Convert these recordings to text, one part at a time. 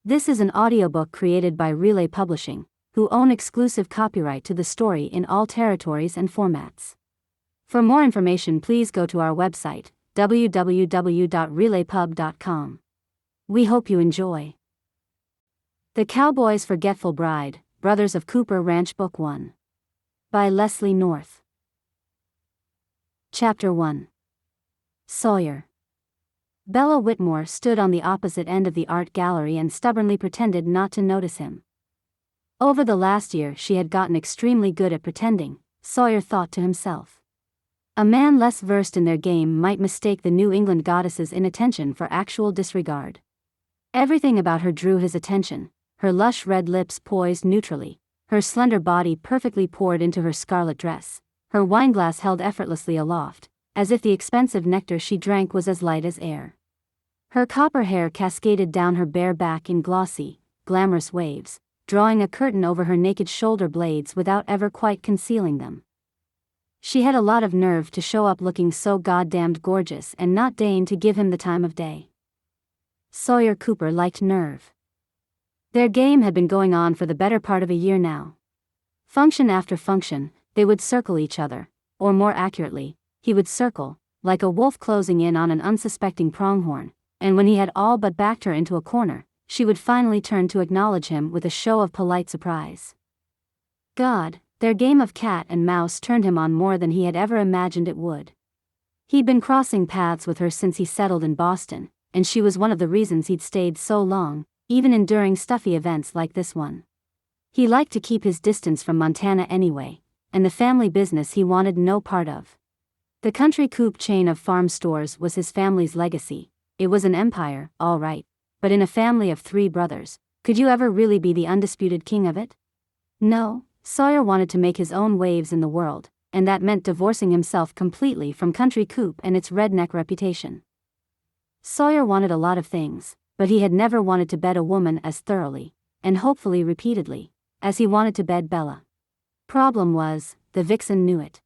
This is an audiobook created by Relay Publishing, who own exclusive copyright to the story in all territories and formats. For more information, please go to our website, www.relaypub.com. We hope you enjoy. The Cowboys' Forgetful Bride, Brothers of Cooper Ranch Book 1. By Leslie North. Chapter 1. Sawyer. Bella Whitmore stood on the opposite end of the art gallery and stubbornly pretended not to notice him. Over the last year she had gotten extremely good at pretending, Sawyer thought to himself. A man less versed in their game might mistake the New England goddess's inattention for actual disregard. Everything about her drew his attention, her lush red lips poised neutrally, her slender body perfectly poured into her scarlet dress, her wineglass held effortlessly aloft, as if the expensive nectar she drank was as light as air. Her copper hair cascaded down her bare back in glossy, glamorous waves, drawing a curtain over her naked shoulder blades without ever quite concealing them. She had a lot of nerve to show up looking so goddamned gorgeous and not deign to give him the time of day. Sawyer Cooper liked nerve. Their game had been going on for the better part of a year now. Function after function, they would circle each other, or more accurately, he would circle, like a wolf closing in on an unsuspecting pronghorn, and when he had all but backed her into a corner, she would finally turn to acknowledge him with a show of polite surprise. God, their game of cat and mouse turned him on more than he had ever imagined it would. He'd been crossing paths with her since he settled in Boston, and she was one of the reasons he'd stayed so long, even enduring stuffy events like this one. He liked to keep his distance from Montana anyway, and the family business he wanted no part of. The Country Coop chain of farm stores was his family's legacy. It was an empire, all right, but in a family of 3 brothers, could you ever really be the undisputed king of it? No, Sawyer wanted to make his own waves in the world, and that meant divorcing himself completely from Country Coop and its redneck reputation. Sawyer wanted a lot of things, but he had never wanted to bed a woman as thoroughly, and hopefully repeatedly, as he wanted to bed Bella. Problem was, the vixen knew it.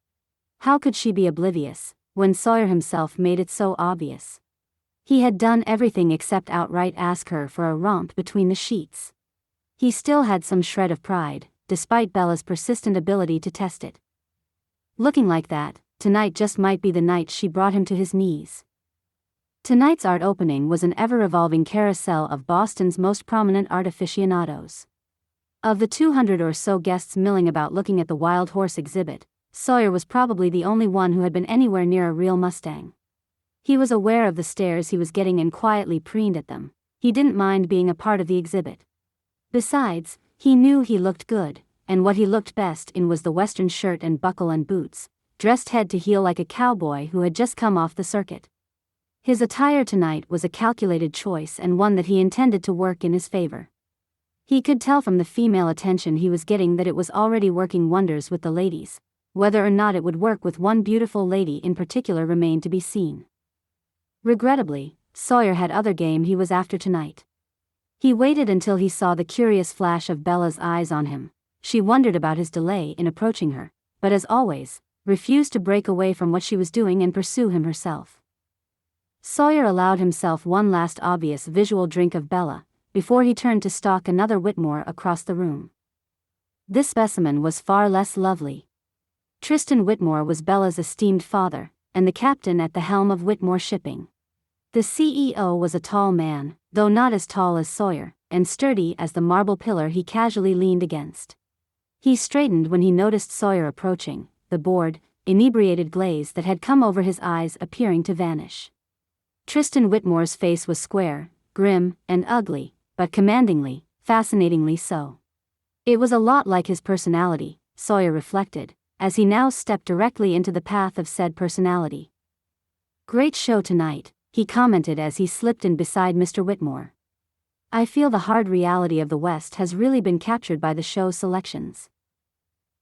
How could she be oblivious, when Sawyer himself made it so obvious? He had done everything except outright ask her for a romp between the sheets. He still had some shred of pride, despite Bella's persistent ability to test it. Looking like that, tonight just might be the night she brought him to his knees. Tonight's art opening was an ever-evolving carousel of Boston's most prominent art aficionados. Of the 200 or so guests milling about looking at the wild horse exhibit, Sawyer was probably the only one who had been anywhere near a real Mustang. He was aware of the stares he was getting and quietly preened at them. He didn't mind being a part of the exhibit. Besides, he knew he looked good, and what he looked best in was the western shirt and buckle and boots, dressed head to heel like a cowboy who had just come off the circuit. His attire tonight was a calculated choice and one that he intended to work in his favor. He could tell from the female attention he was getting that it was already working wonders with the ladies. Whether or not it would work with one beautiful lady in particular remained to be seen. Regrettably, Sawyer had other game he was after tonight. He waited until he saw the curious flash of Bella's eyes on him. She wondered about his delay in approaching her, but as always, refused to break away from what she was doing and pursue him herself. Sawyer allowed himself one last obvious visual drink of Bella, before he turned to stalk another Whitmore across the room. This specimen was far less lovely. Tristan Whitmore was Bella's esteemed father, and the captain at the helm of Whitmore Shipping. The CEO was a tall man, though not as tall as Sawyer, and sturdy as the marble pillar he casually leaned against. He straightened when he noticed Sawyer approaching, the bored, inebriated glaze that had come over his eyes appearing to vanish. Tristan Whitmore's face was square, grim, and ugly, but commandingly, fascinatingly so. It was a lot like his personality, Sawyer reflected, as he now stepped directly into the path of said personality. Great show tonight, he commented as he slipped in beside Mr. Whitmore. I feel the hard reality of the West has really been captured by the show's selections.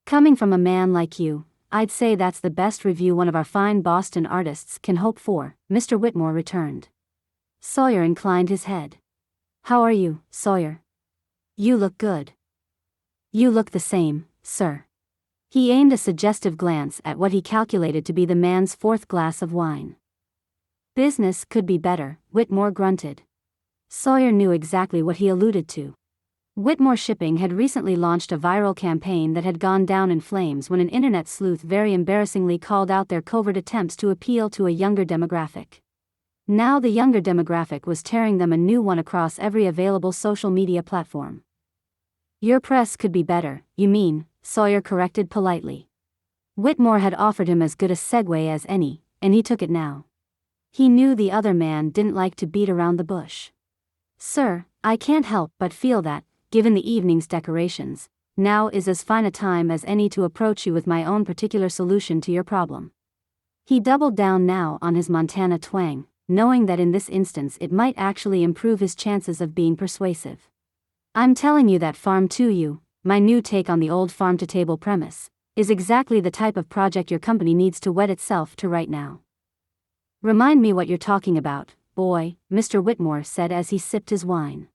Coming from a man like you, I'd say that's the best review one of our fine Boston artists can hope for, Mr. Whitmore returned. Sawyer inclined his head. How are you, Sawyer? You look good. You look the same, sir. He aimed a suggestive glance at what he calculated to be the man's 4th glass of wine. Business could be better, Whitmore grunted. Sawyer knew exactly what he alluded to. Whitmore Shipping had recently launched a viral campaign that had gone down in flames when an internet sleuth very embarrassingly called out their covert attempts to appeal to a younger demographic. Now the younger demographic was tearing them a new one across every available social media platform. "Your press could be better, you mean," Sawyer corrected politely. Whitmore had offered him as good a segue as any, and he took it now. He knew the other man didn't like to beat around the bush. "Sir, I can't help but feel that, given the evening's decorations, now is as fine a time as any to approach you with my own particular solution to your problem." He doubled down now on his Montana twang, knowing that in this instance it might actually improve his chances of being persuasive. "I'm telling you that farm to you, my new take on the old farm-to-table premise, is exactly the type of project your company needs to wed itself to right now." "Remind me what you're talking about, boy," Mr. Whitmore said as he sipped his wine.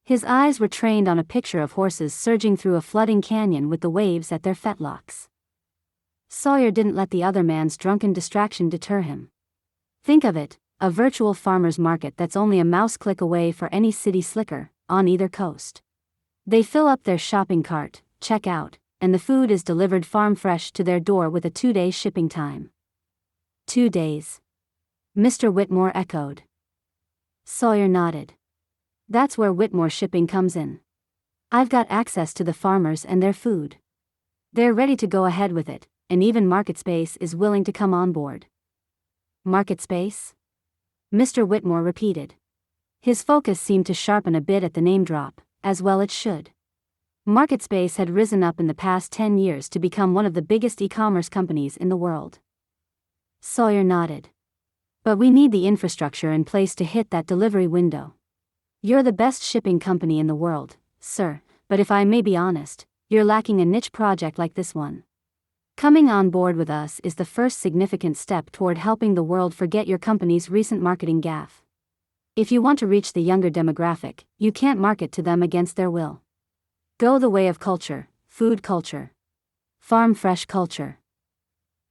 His eyes were trained on a picture of horses surging through a flooding canyon with the waves at their fetlocks. Sawyer didn't let the other man's drunken distraction deter him. "Think of it, a virtual farmer's market that's only a mouse click away for any city slicker, on either coast. They fill up their shopping cart, check out, and the food is delivered farm fresh to their door with a 2-day shipping time." 2 days. Mr. Whitmore echoed. Sawyer nodded. "That's where Whitmore Shipping comes in. I've got access to the farmers and their food. They're ready to go ahead with it, and even Market Space is willing to come on board." "Market Space?" Mr. Whitmore repeated. His focus seemed to sharpen a bit at the name drop, as well it should. Market Space had risen up in the past 10 years to become one of the biggest e-commerce companies in the world. Sawyer nodded. "But we need the infrastructure in place to hit that delivery window. You're the best shipping company in the world, sir, but if I may be honest, you're lacking a niche project like this one. Coming on board with us is the first significant step toward helping the world forget your company's recent marketing gaffe. If you want to reach the younger demographic, you can't market to them against their will. Go the way of culture, food culture. Farm fresh culture."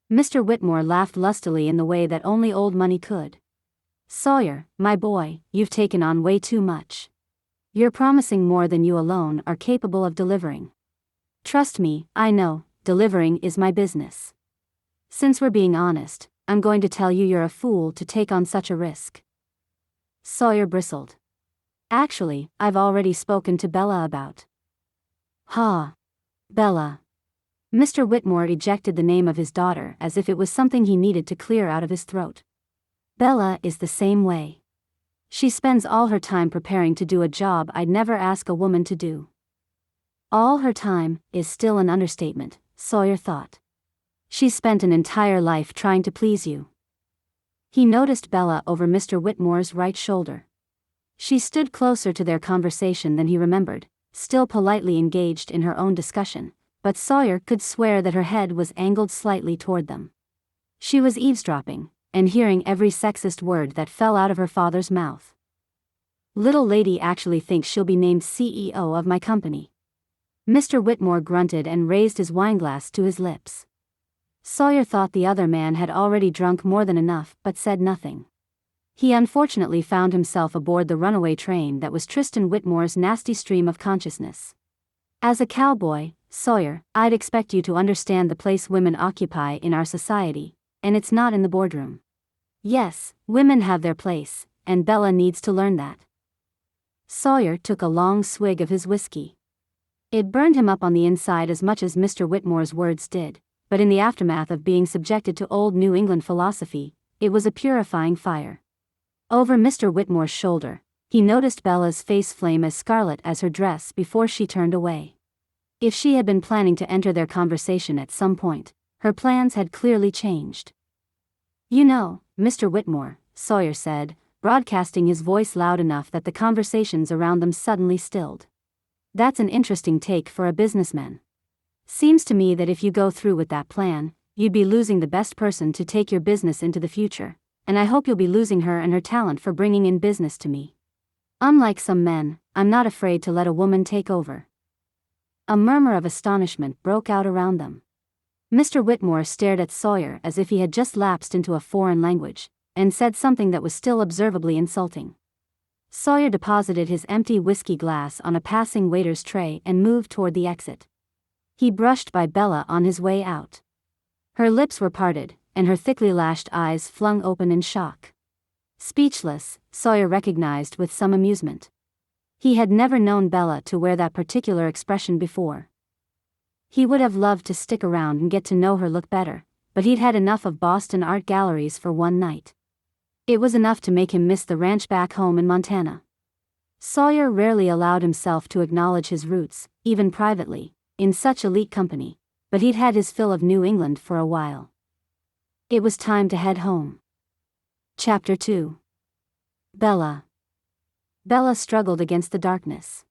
Mr. Whitmore laughed lustily in the way that only old money could. "Sawyer, my boy, you've taken on way too much. You're promising more than you alone are capable of delivering. Trust me, I know, delivering is my business. Since we're being honest, I'm going to tell you you're a fool to take on such a risk." Sawyer bristled. "Actually, I've already spoken to Bella about." "Ha! Bella." Mr. Whitmore ejected the name of his daughter as if it was something he needed to clear out of his throat. "Bella is the same way. She spends all her time preparing to do a job I'd never ask a woman to do." All her time is still an understatement, Sawyer thought. "She's spent an entire life trying to please you." He noticed Bella over Mr. Whitmore's right shoulder. She stood closer to their conversation than he remembered, still politely engaged in her own discussion, but Sawyer could swear that her head was angled slightly toward them. She was eavesdropping, and hearing every sexist word that fell out of her father's mouth. "Little lady actually thinks she'll be named CEO of my company." Mr. Whitmore grunted and raised his wineglass to his lips. Sawyer thought the other man had already drunk more than enough but said nothing. He unfortunately found himself aboard the runaway train that was Tristan Whitmore's nasty stream of consciousness. "As a cowboy, Sawyer, I'd expect you to understand the place women occupy in our society, and it's not in the boardroom. Yes, women have their place, and Bella needs to learn that." Sawyer took a long swig of his whiskey. It burned him up on the inside as much as Mr. Whitmore's words did, but in the aftermath of being subjected to old New England philosophy, it was a purifying fire. Over Mr. Whitmore's shoulder, he noticed Bella's face flame as scarlet as her dress before she turned away. If she had been planning to enter their conversation at some point, her plans had clearly changed. "You know, Mr. Whitmore," Sawyer said, broadcasting his voice loud enough that the conversations around them suddenly stilled. "That's an interesting take for a businessman. Seems to me that if you go through with that plan, you'd be losing the best person to take your business into the future, and I hope you'll be losing her and her talent for bringing in business to me. Unlike some men, I'm not afraid to let a woman take over." A murmur of astonishment broke out around them. Mr. Whitmore stared at Sawyer as if he had just lapsed into a foreign language, and said something that was still observably insulting. Sawyer deposited his empty whiskey glass on a passing waiter's tray and moved toward the exit. He brushed by Bella on his way out. Her lips were parted, and her thickly lashed eyes flung open in shock. Speechless, Sawyer recognized with some amusement. He had never known Bella to wear that particular expression before. He would have loved to stick around and get to know her look better, but he'd had enough of Boston art galleries for one night. It was enough to make him miss the ranch back home in Montana. Sawyer rarely allowed himself to acknowledge his roots, even privately, in such elite company, but he'd had his fill of New England for a while. It was time to head home. Chapter 2. Bella. Bella struggled against the darkness.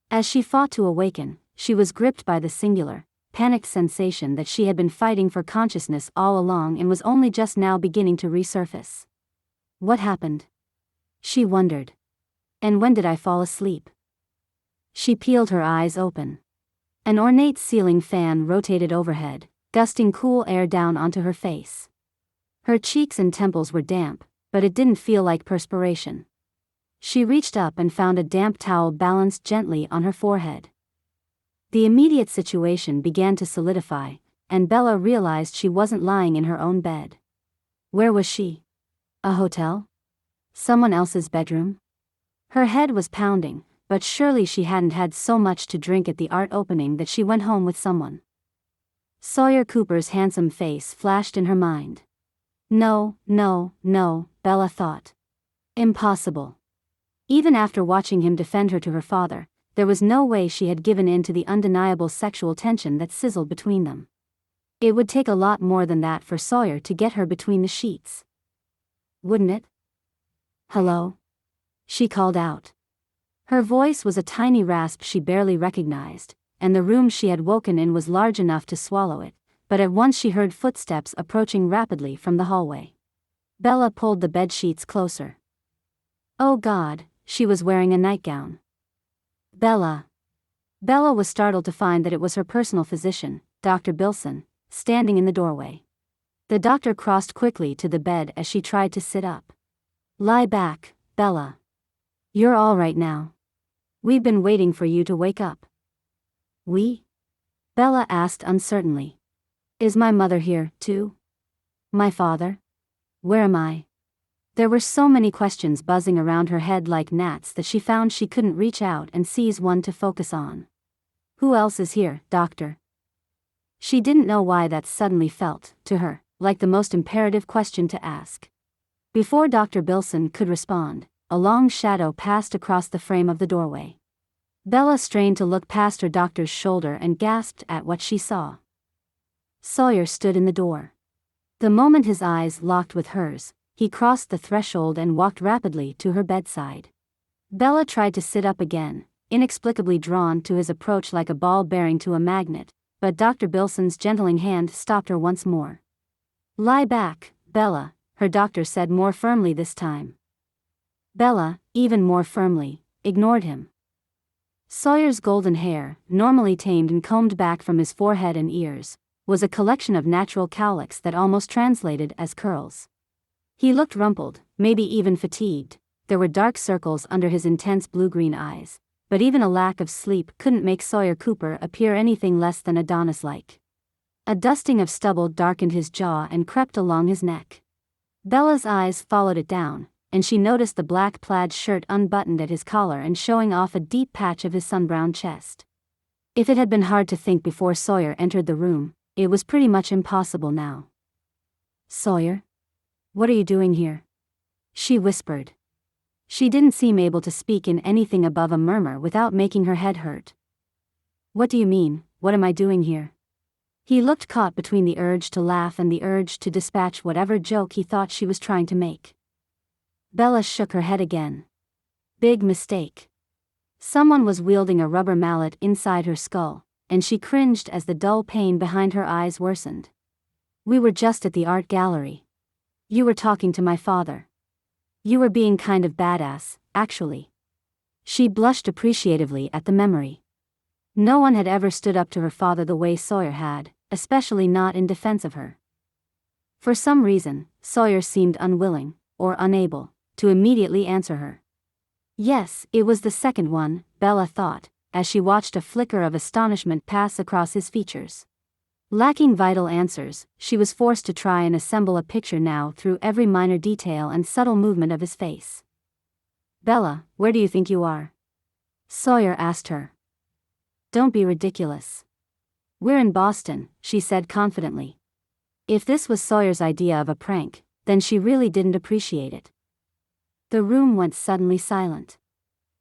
As she fought to awaken, she was gripped by the singular, panicked sensation that she had been fighting for consciousness all along and was only just now beginning to resurface. What happened? She wondered. And when did I fall asleep? She peeled her eyes open. An ornate ceiling fan rotated overhead, gusting cool air down onto her face. Her cheeks and temples were damp, but it didn't feel like perspiration. She reached up and found a damp towel balanced gently on her forehead. The immediate situation began to solidify, and Bella realized she wasn't lying in her own bed. Where was she? A hotel? Someone else's bedroom? Her head was pounding, but surely she hadn't had so much to drink at the art opening that she went home with someone. Sawyer Cooper's handsome face flashed in her mind. No, Bella thought. Impossible. Even after watching him defend her to her father, there was no way she had given in to the undeniable sexual tension that sizzled between them. It would take a lot more than that for Sawyer to get her between the sheets. Wouldn't it? Hello? She called out. Her voice was a tiny rasp she barely recognized, and the room she had woken in was large enough to swallow it, but at once she heard footsteps approaching rapidly from the hallway. Bella pulled the bed sheets closer. Oh God, she was wearing a nightgown. Bella. Bella was startled to find that it was her personal physician, Dr. Bilson, standing in the doorway. The doctor crossed quickly to the bed as she tried to sit up. Lie back, Bella. You're all right now. We've been waiting for you to wake up. We? Bella asked uncertainly. Is my mother here, too? My father? Where am I? There were so many questions buzzing around her head like gnats that she found she couldn't reach out and seize one to focus on. Who else is here, doctor? She didn't know why that suddenly felt, to her, like the most imperative question to ask. Before Dr. Bilson could respond, a long shadow passed across the frame of the doorway. Bella strained to look past her doctor's shoulder and gasped at what she saw. Sawyer stood in the door. The moment his eyes locked with hers, he crossed the threshold and walked rapidly to her bedside. Bella tried to sit up again, inexplicably drawn to his approach like a ball bearing to a magnet, but Dr. Bilson's gentling hand stopped her once more. Lie back, Bella, her doctor said more firmly this time. Bella, even more firmly, ignored him. Sawyer's golden hair, normally tamed and combed back from his forehead and ears, was a collection of natural cowlicks that almost translated as curls. He looked rumpled, maybe even fatigued. There were dark circles under his intense blue-green eyes, but even a lack of sleep couldn't make Sawyer Cooper appear anything less than Adonis-like. A dusting of stubble darkened his jaw and crept along his neck. Bella's eyes followed it down, and she noticed the black plaid shirt unbuttoned at his collar and showing off a deep patch of his sun-browned chest. If it had been hard to think before Sawyer entered the room, it was pretty much impossible now. Sawyer? What are you doing here? She whispered. She didn't seem able to speak in anything above a murmur without making her head hurt. What do you mean, what am I doing here? He looked caught between the urge to laugh and the urge to dispatch whatever joke he thought she was trying to make. Bella shook her head again. Big mistake. Someone was wielding a rubber mallet inside her skull, and she cringed as the dull pain behind her eyes worsened. We were just at the art gallery. You were talking to my father. You were being kind of badass, actually. She blushed appreciatively at the memory. No one had ever stood up to her father the way Sawyer had, especially not in defense of her. For some reason, Sawyer seemed unwilling, or unable, to immediately answer her. Yes, it was the second one, Bella thought, as she watched a flicker of astonishment pass across his features. Lacking vital answers, she was forced to try and assemble a picture now through every minor detail and subtle movement of his face. Bella, where do you think you are? Sawyer asked her. Don't be ridiculous. We're in Boston, she said confidently. If this was Sawyer's idea of a prank, then she really didn't appreciate it. The room went suddenly silent.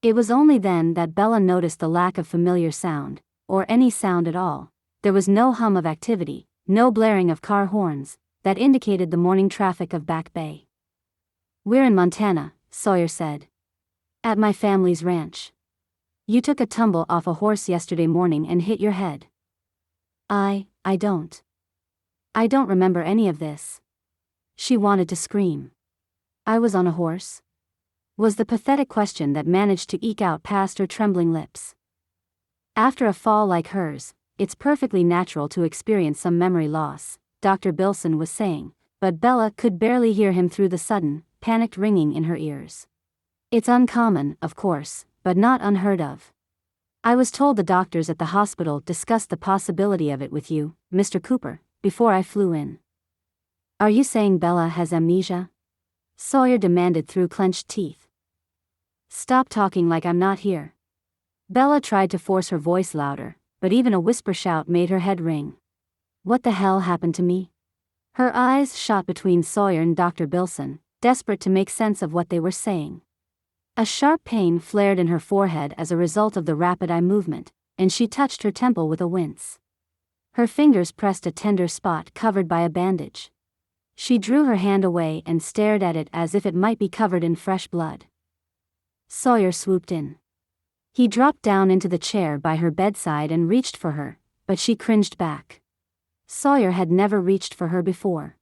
It was only then that Bella noticed the lack of familiar sound, or any sound at all. There was no hum of activity, no blaring of car horns, that indicated the morning traffic of Back Bay. We're in Montana, Sawyer said. At my family's ranch. You took a tumble off a horse yesterday morning and hit your head. I don't remember any of this. She wanted to scream. I was on a horse? Was the pathetic question that managed to eke out past her trembling lips. After a fall like hers, it's perfectly natural to experience some memory loss, Dr. Bilson was saying, but Bella could barely hear him through the sudden, panicked ringing in her ears. It's uncommon, of course, but not unheard of. I was told the doctors at the hospital discussed the possibility of it with you, Mr. Cooper, before I flew in. Are you saying Bella has amnesia? Sawyer demanded through clenched teeth. Stop talking like I'm not here. Bella tried to force her voice louder, but even a whisper shout made her head ring. What the hell happened to me? Her eyes shot between Sawyer and Dr. Bilson, desperate to make sense of what they were saying. A sharp pain flared in her forehead as a result of the rapid eye movement, and she touched her temple with a wince. Her fingers pressed a tender spot covered by a bandage. She drew her hand away and stared at it as if it might be covered in fresh blood. Sawyer swooped in. He dropped down into the chair by her bedside and reached for her, but she cringed back. Sawyer had never reached for her before.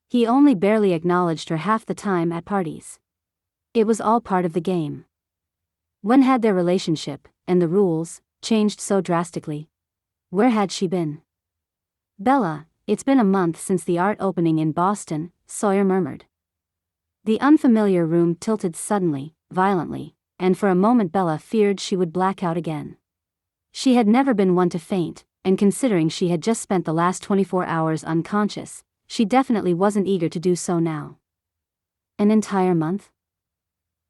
He only barely acknowledged her half the time at parties. It was all part of the game. When had their relationship, and the rules, changed so drastically? Where had she been? Bella, it's been a month since the art opening in Boston, Sawyer murmured. The unfamiliar room tilted suddenly, violently, and for a moment Bella feared she would black out again. She had never been one to faint, and considering she had just spent the last 24 hours unconscious, she definitely wasn't eager to do so now. An entire month?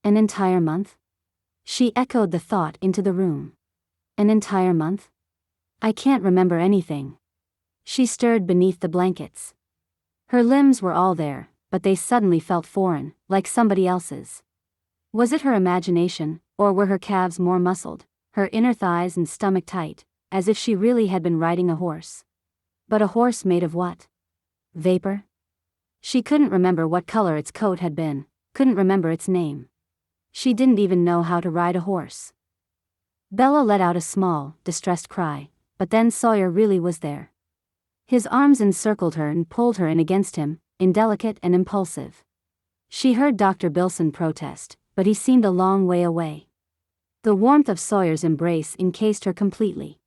An entire month? She echoed the thought into the room. An entire month? I can't remember anything. She stirred beneath the blankets. Her limbs were all there, but they suddenly felt foreign, like somebody else's. Was it her imagination, or were her calves more muscled, her inner thighs and stomach tight, as if she really had been riding a horse? But a horse made of what? Vapor? She couldn't remember what color its coat had been, couldn't remember its name. She didn't even know how to ride a horse. Bella let out a small, distressed cry, but then Sawyer really was there. His arms encircled her and pulled her in against him, indelicate and impulsive. She heard Dr. Bilson protest, but he seemed a long way away. The warmth of Sawyer's embrace encased her completely.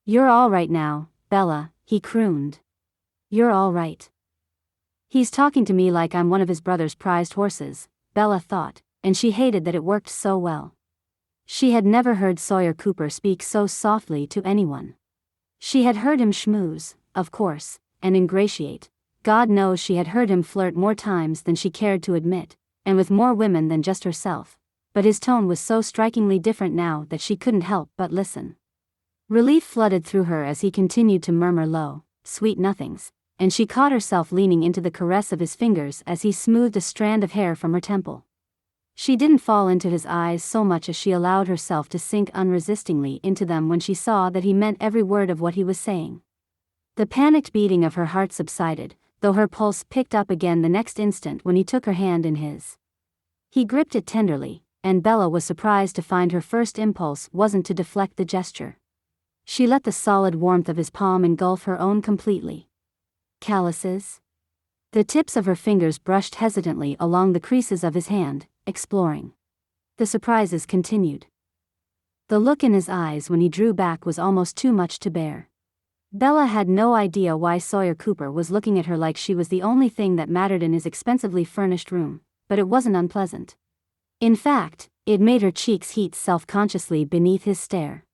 You're all right now, Bella, he crooned. You're all right. He's talking to me like I'm one of his brother's prized horses, Bella thought, and she hated that it worked so well. She had never heard Sawyer Cooper speak so softly to anyone. She had heard him schmooze, of course, and ingratiate. God knows she had heard him flirt more times than she cared to admit, and with more women than just herself, but his tone was so strikingly different now that she couldn't help but listen. Relief flooded through her as he continued to murmur low, sweet nothings, and she caught herself leaning into the caress of his fingers as he smoothed a strand of hair from her temple. She didn't fall into his eyes so much as she allowed herself to sink unresistingly into them when she saw that he meant every word of what he was saying. The panicked beating of her heart subsided, though her pulse picked up again the next instant when he took her hand in his. He gripped it tenderly, and Bella was surprised to find her first impulse wasn't to deflect the gesture. She let the solid warmth of his palm engulf her own completely. Calluses? The tips of her fingers brushed hesitantly along the creases of his hand, exploring. The surprises continued. The look in his eyes when he drew back was almost too much to bear. Bella had no idea why Sawyer Cooper was looking at her like she was the only thing that mattered in his expensively furnished room, but it wasn't unpleasant. In fact, it made her cheeks heat self-consciously beneath his stare.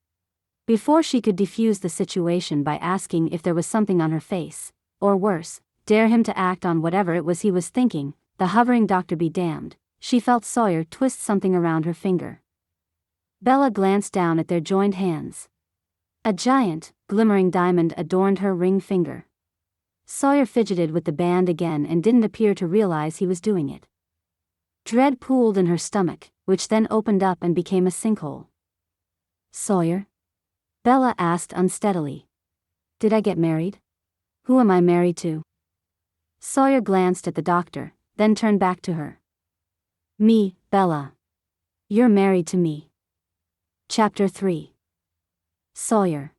Before she could defuse the situation by asking if there was something on her face, or worse, dare him to act on whatever it was he was thinking, the hovering doctor be damned, she felt Sawyer twist something around her finger. Bella glanced down at their joined hands. A giant, glimmering diamond adorned her ring finger. Sawyer fidgeted with the band again and didn't appear to realize he was doing it. Dread pooled in her stomach, which then opened up and became a sinkhole. "Sawyer?" Bella asked unsteadily. "Did I get married? Who am I married to?" Sawyer glanced at the doctor, then turned back to her. "Me, Bella. You're married to me." Chapter 3. Sawyer.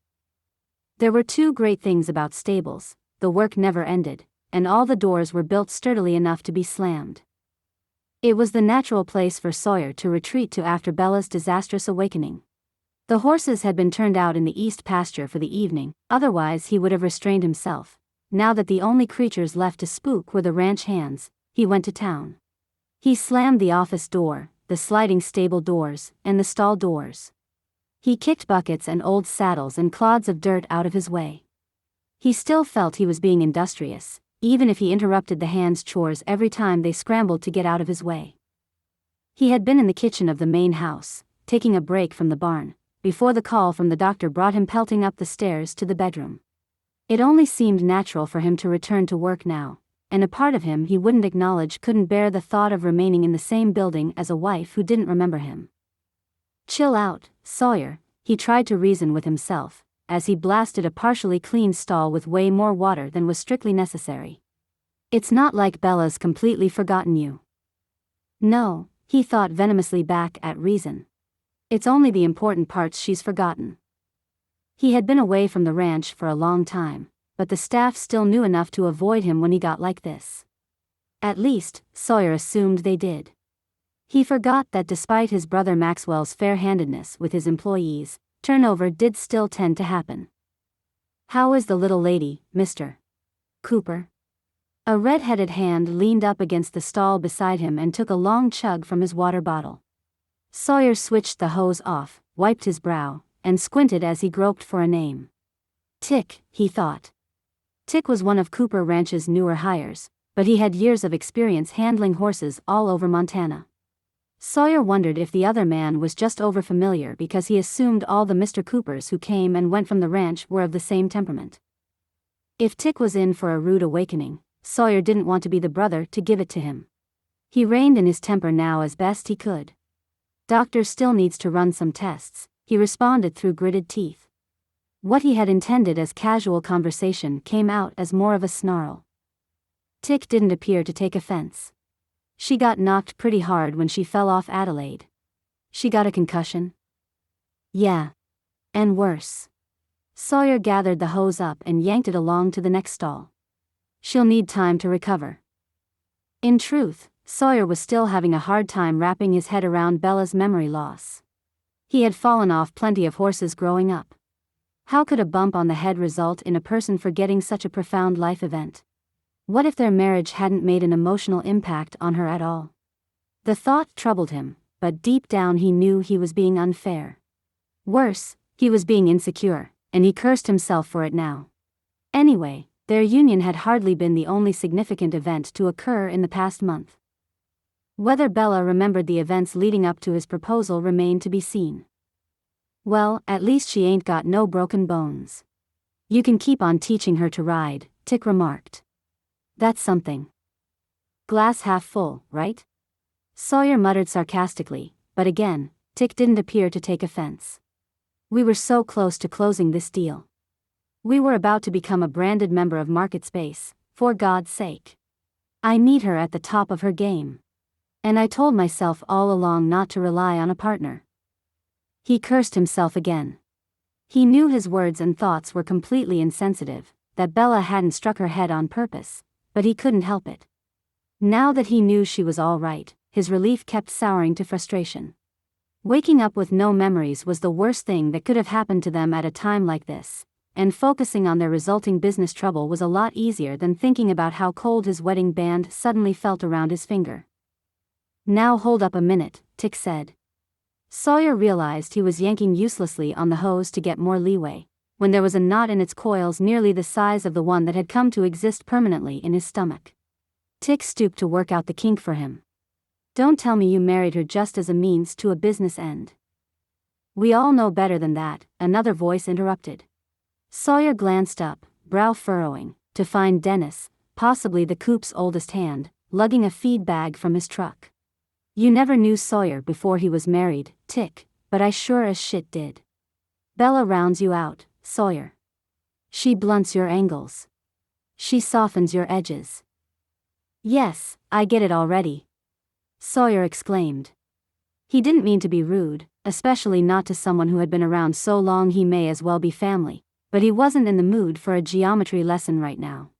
There were two great things about stables: the work never ended, and all the doors were built sturdily enough to be slammed. It was the natural place for Sawyer to retreat to after Bella's disastrous awakening. The horses had been turned out in the east pasture for the evening, otherwise he would have restrained himself. Now that the only creatures left to spook were the ranch hands, he went to town. He slammed the office door, the sliding stable doors, and the stall doors. He kicked buckets and old saddles and clods of dirt out of his way. He still felt he was being industrious, even if he interrupted the hands' chores every time they scrambled to get out of his way. He had been in the kitchen of the main house, taking a break from the barn, before the call from the doctor brought him pelting up the stairs to the bedroom. It only seemed natural for him to return to work now, and a part of him he wouldn't acknowledge couldn't bear the thought of remaining in the same building as a wife who didn't remember him. "Chill out, Sawyer," he tried to reason with himself, as he blasted a partially cleaned stall with way more water than was strictly necessary. "It's not like Bella's completely forgotten you." No, he thought venomously back at reason. It's only the important parts she's forgotten. He had been away from the ranch for a long time, but the staff still knew enough to avoid him when he got like this. At least, Sawyer assumed they did. He forgot that despite his brother Maxwell's fair-handedness with his employees, turnover did still tend to happen. "How is the little lady, Mr. Cooper?" A red-headed hand leaned up against the stall beside him and took a long chug from his water bottle. Sawyer switched the hose off, wiped his brow, and squinted as he groped for a name. Tick, he thought. Tick was one of Cooper Ranch's newer hires, but he had years of experience handling horses all over Montana. Sawyer wondered if the other man was just overfamiliar because he assumed all the Mr. Coopers who came and went from the ranch were of the same temperament. If Tick was in for a rude awakening, Sawyer didn't want to be the brother to give it to him. He reined in his temper now as best he could. "Doctor still needs to run some tests," he responded through gritted teeth. What he had intended as casual conversation came out as more of a snarl. Tick didn't appear to take offense. "She got knocked pretty hard when she fell off Adelaide." "She got a concussion?" "Yeah. And worse." Sawyer gathered the hose up and yanked it along to the next stall. "She'll need time to recover." In truth, Sawyer was still having a hard time wrapping his head around Bella's memory loss. He had fallen off plenty of horses growing up. How could a bump on the head result in a person forgetting such a profound life event? What if their marriage hadn't made an emotional impact on her at all? The thought troubled him, but deep down he knew he was being unfair. Worse, he was being insecure, and he cursed himself for it now. Anyway, their union had hardly been the only significant event to occur in the past month. Whether Bella remembered the events leading up to his proposal remained to be seen. "Well, at least she ain't got no broken bones." "You can keep on teaching her to ride," Tick remarked. "That's something." "Glass half full, right?" Sawyer muttered sarcastically, but again, Tick didn't appear to take offense. "We were so close to closing this deal. We were about to become a branded member of Market Space, for God's sake. I need her at the top of her game. And I told myself all along not to rely on a partner." He cursed himself again. He knew his words and thoughts were completely insensitive, that Bella hadn't struck her head on purpose, but he couldn't help it. Now that he knew she was all right, his relief kept souring to frustration. Waking up with no memories was the worst thing that could have happened to them at a time like this, and focusing on their resulting business trouble was a lot easier than thinking about how cold his wedding band suddenly felt around his finger. "Now hold up a minute," Tick said. Sawyer realized he was yanking uselessly on the hose to get more leeway, when there was a knot in its coils nearly the size of the one that had come to exist permanently in his stomach. Tick stooped to work out the kink for him. Don't tell me you married her just as a means to a business end. We all know better than that, another voice interrupted. Sawyer glanced up, brow furrowing, to find Dennis, possibly the coop's oldest hand, lugging a feed bag from his truck. You never knew Sawyer before he was married, Tick, but I sure as shit did. Bella rounds you out, Sawyer. She blunts your angles. She softens your edges. Yes, I get it already, Sawyer exclaimed. He didn't mean to be rude, especially not to someone who had been around so long he may as well be family, but he wasn't in the mood for a geometry lesson right now.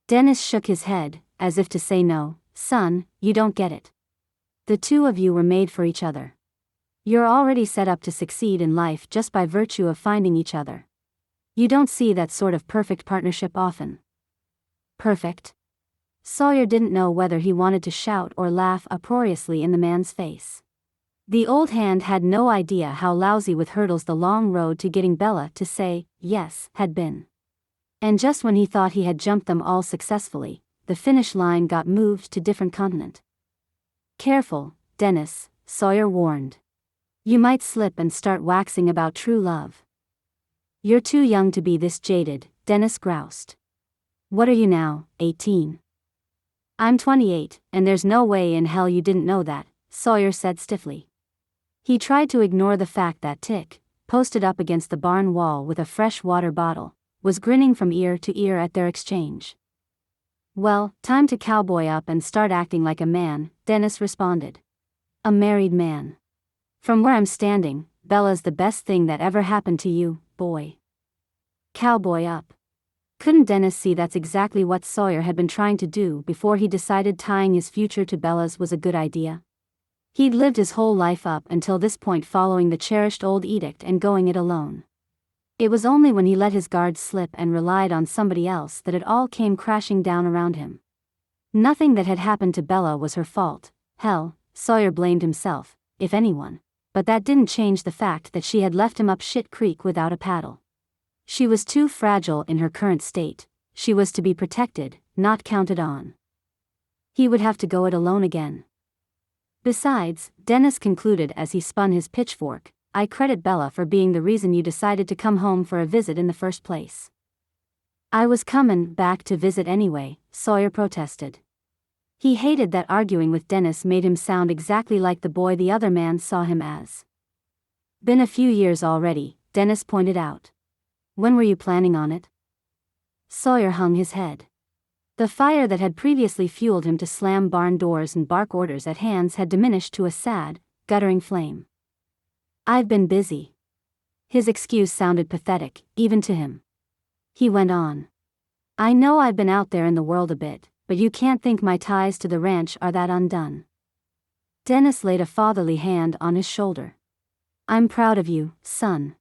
Dennis shook his head, as if to say no, son, you don't get it. The two of you were made for each other. You're already set up to succeed in life just by virtue of finding each other. You don't see that sort of perfect partnership often. Perfect? Sawyer didn't know whether he wanted to shout or laugh uproariously in the man's face. The old hand had no idea how lousy with hurdles the long road to getting Bella to say yes had been. And just when he thought he had jumped them all successfully, the finish line got moved to different continent. Careful, Dennis, Sawyer warned. You might slip and start waxing about true love. You're too young to be this jaded, Dennis groused. What are you now, 18? I'm 28, and there's no way in hell you didn't know that, Sawyer said stiffly. He tried to ignore the fact that Tick, posted up against the barn wall with a fresh water bottle, was grinning from ear to ear at their exchange. Well, time to cowboy up and start acting like a man, Dennis responded. A married man. From where I'm standing, Bella's the best thing that ever happened to you, boy. Cowboy up. Couldn't Dennis see that's exactly what Sawyer had been trying to do before he decided tying his future to Bella's was a good idea? He'd lived his whole life up until this point following the cherished old edict and going it alone. It was only when he let his guard slip and relied on somebody else that it all came crashing down around him. Nothing that had happened to Bella was her fault. Hell, Sawyer blamed himself, if anyone, but that didn't change the fact that she had left him up shit creek without a paddle. She was too fragile in her current state. She was to be protected, not counted on. He would have to go it alone again. Besides, Dennis concluded as he spun his pitchfork, I credit Bella for being the reason you decided to come home for a visit in the first place. I was comin' back to visit anyway, Sawyer protested. He hated that arguing with Dennis made him sound exactly like the boy the other man saw him as. Been a few years already, Dennis pointed out. When were you planning on it? Sawyer hung his head. The fire that had previously fueled him to slam barn doors and bark orders at hands had diminished to a sad, guttering flame. I've been busy. His excuse sounded pathetic, even to him. He went on. I know I've been out there in the world a bit, but you can't think my ties to the ranch are that undone. Dennis laid a fatherly hand on his shoulder. I'm proud of you, son.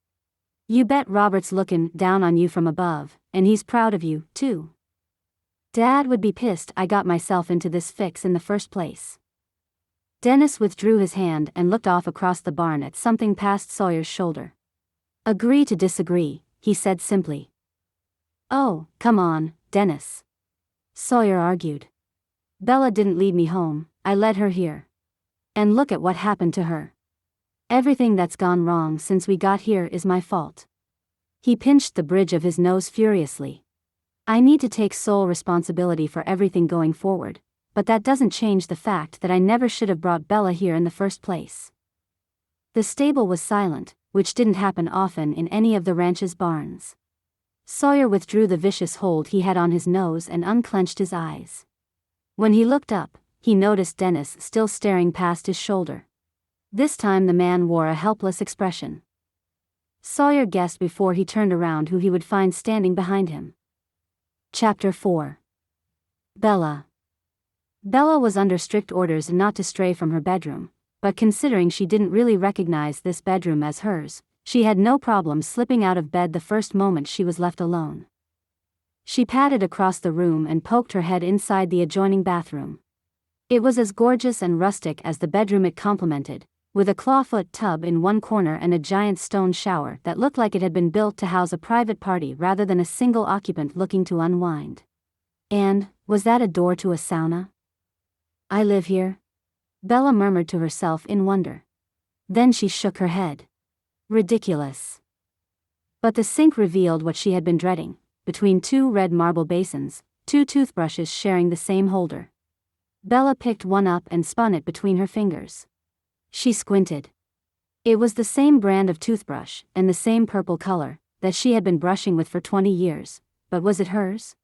You bet Robert's lookin' down on you from above, and he's proud of you, too. Dad would be pissed I got myself into this fix in the first place. Dennis withdrew his hand and looked off across the barn at something past Sawyer's shoulder. Agree to disagree, he said simply. Oh, come on, Dennis. Sawyer argued. Bella didn't lead me home, I led her here. And look at what happened to her. Everything that's gone wrong since we got here is my fault. He pinched the bridge of his nose furiously. I need to take sole responsibility for everything going forward, but that doesn't change the fact that I never should have brought Bella here in the first place. The stable was silent, which didn't happen often in any of the ranch's barns. Sawyer withdrew the vicious hold he had on his nose and unclenched his eyes. When he looked up, he noticed Dennis still staring past his shoulder. This time the man wore a helpless expression. Sawyer guessed before he turned around who he would find standing behind him. Chapter 4. Bella. Bella was under strict orders not to stray from her bedroom, but considering she didn't really recognize this bedroom as hers, she had no problem slipping out of bed the first moment she was left alone. She padded across the room and poked her head inside the adjoining bathroom. It was as gorgeous and rustic as the bedroom it complemented, with a clawfoot tub in one corner and a giant stone shower that looked like it had been built to house a private party rather than a single occupant looking to unwind. And, was that a door to a sauna? I live here? Bella murmured to herself in wonder. Then she shook her head. Ridiculous. But the sink revealed what she had been dreading, between two red marble basins, two toothbrushes sharing the same holder. Bella picked one up and spun it between her fingers. She squinted. It was the same brand of toothbrush, and the same purple color, that she had been brushing with for 20 years, but was it hers?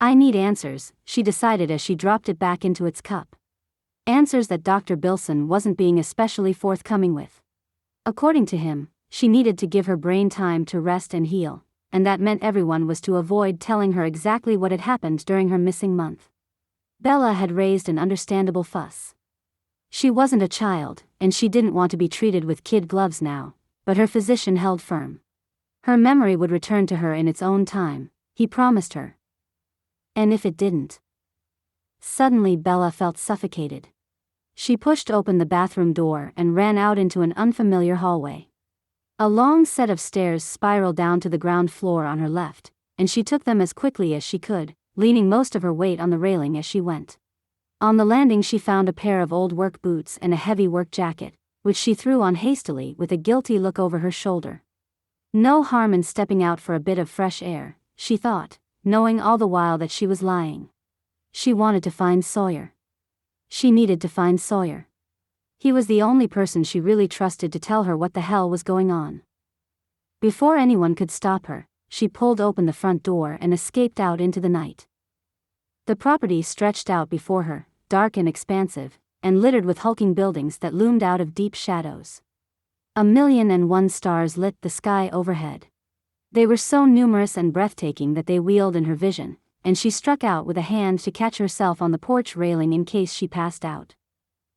I need answers, she decided as she dropped it back into its cup. Answers that Dr. Bilson wasn't being especially forthcoming with. According to him, she needed to give her brain time to rest and heal, and that meant everyone was to avoid telling her exactly what had happened during her missing month. Bella had raised an understandable fuss. She wasn't a child, and she didn't want to be treated with kid gloves now, but her physician held firm. Her memory would return to her in its own time, he promised her. And if it didn't? Suddenly Bella felt suffocated. She pushed open the bathroom door and ran out into an unfamiliar hallway. A long set of stairs spiraled down to the ground floor on her left, and she took them as quickly as she could, leaning most of her weight on the railing as she went. On the landing she found a pair of old work boots and a heavy work jacket, which she threw on hastily with a guilty look over her shoulder. No harm in stepping out for a bit of fresh air, she thought, knowing all the while that she was lying. She wanted to find Sawyer. She needed to find Sawyer. He was the only person she really trusted to tell her what the hell was going on. Before anyone could stop her, she pulled open the front door and escaped out into the night. The property stretched out before her, dark and expansive, and littered with hulking buildings that loomed out of deep shadows. 1,000,001 stars lit the sky overhead. They were so numerous and breathtaking that they wheeled in her vision, and she struck out with a hand to catch herself on the porch railing in case she passed out.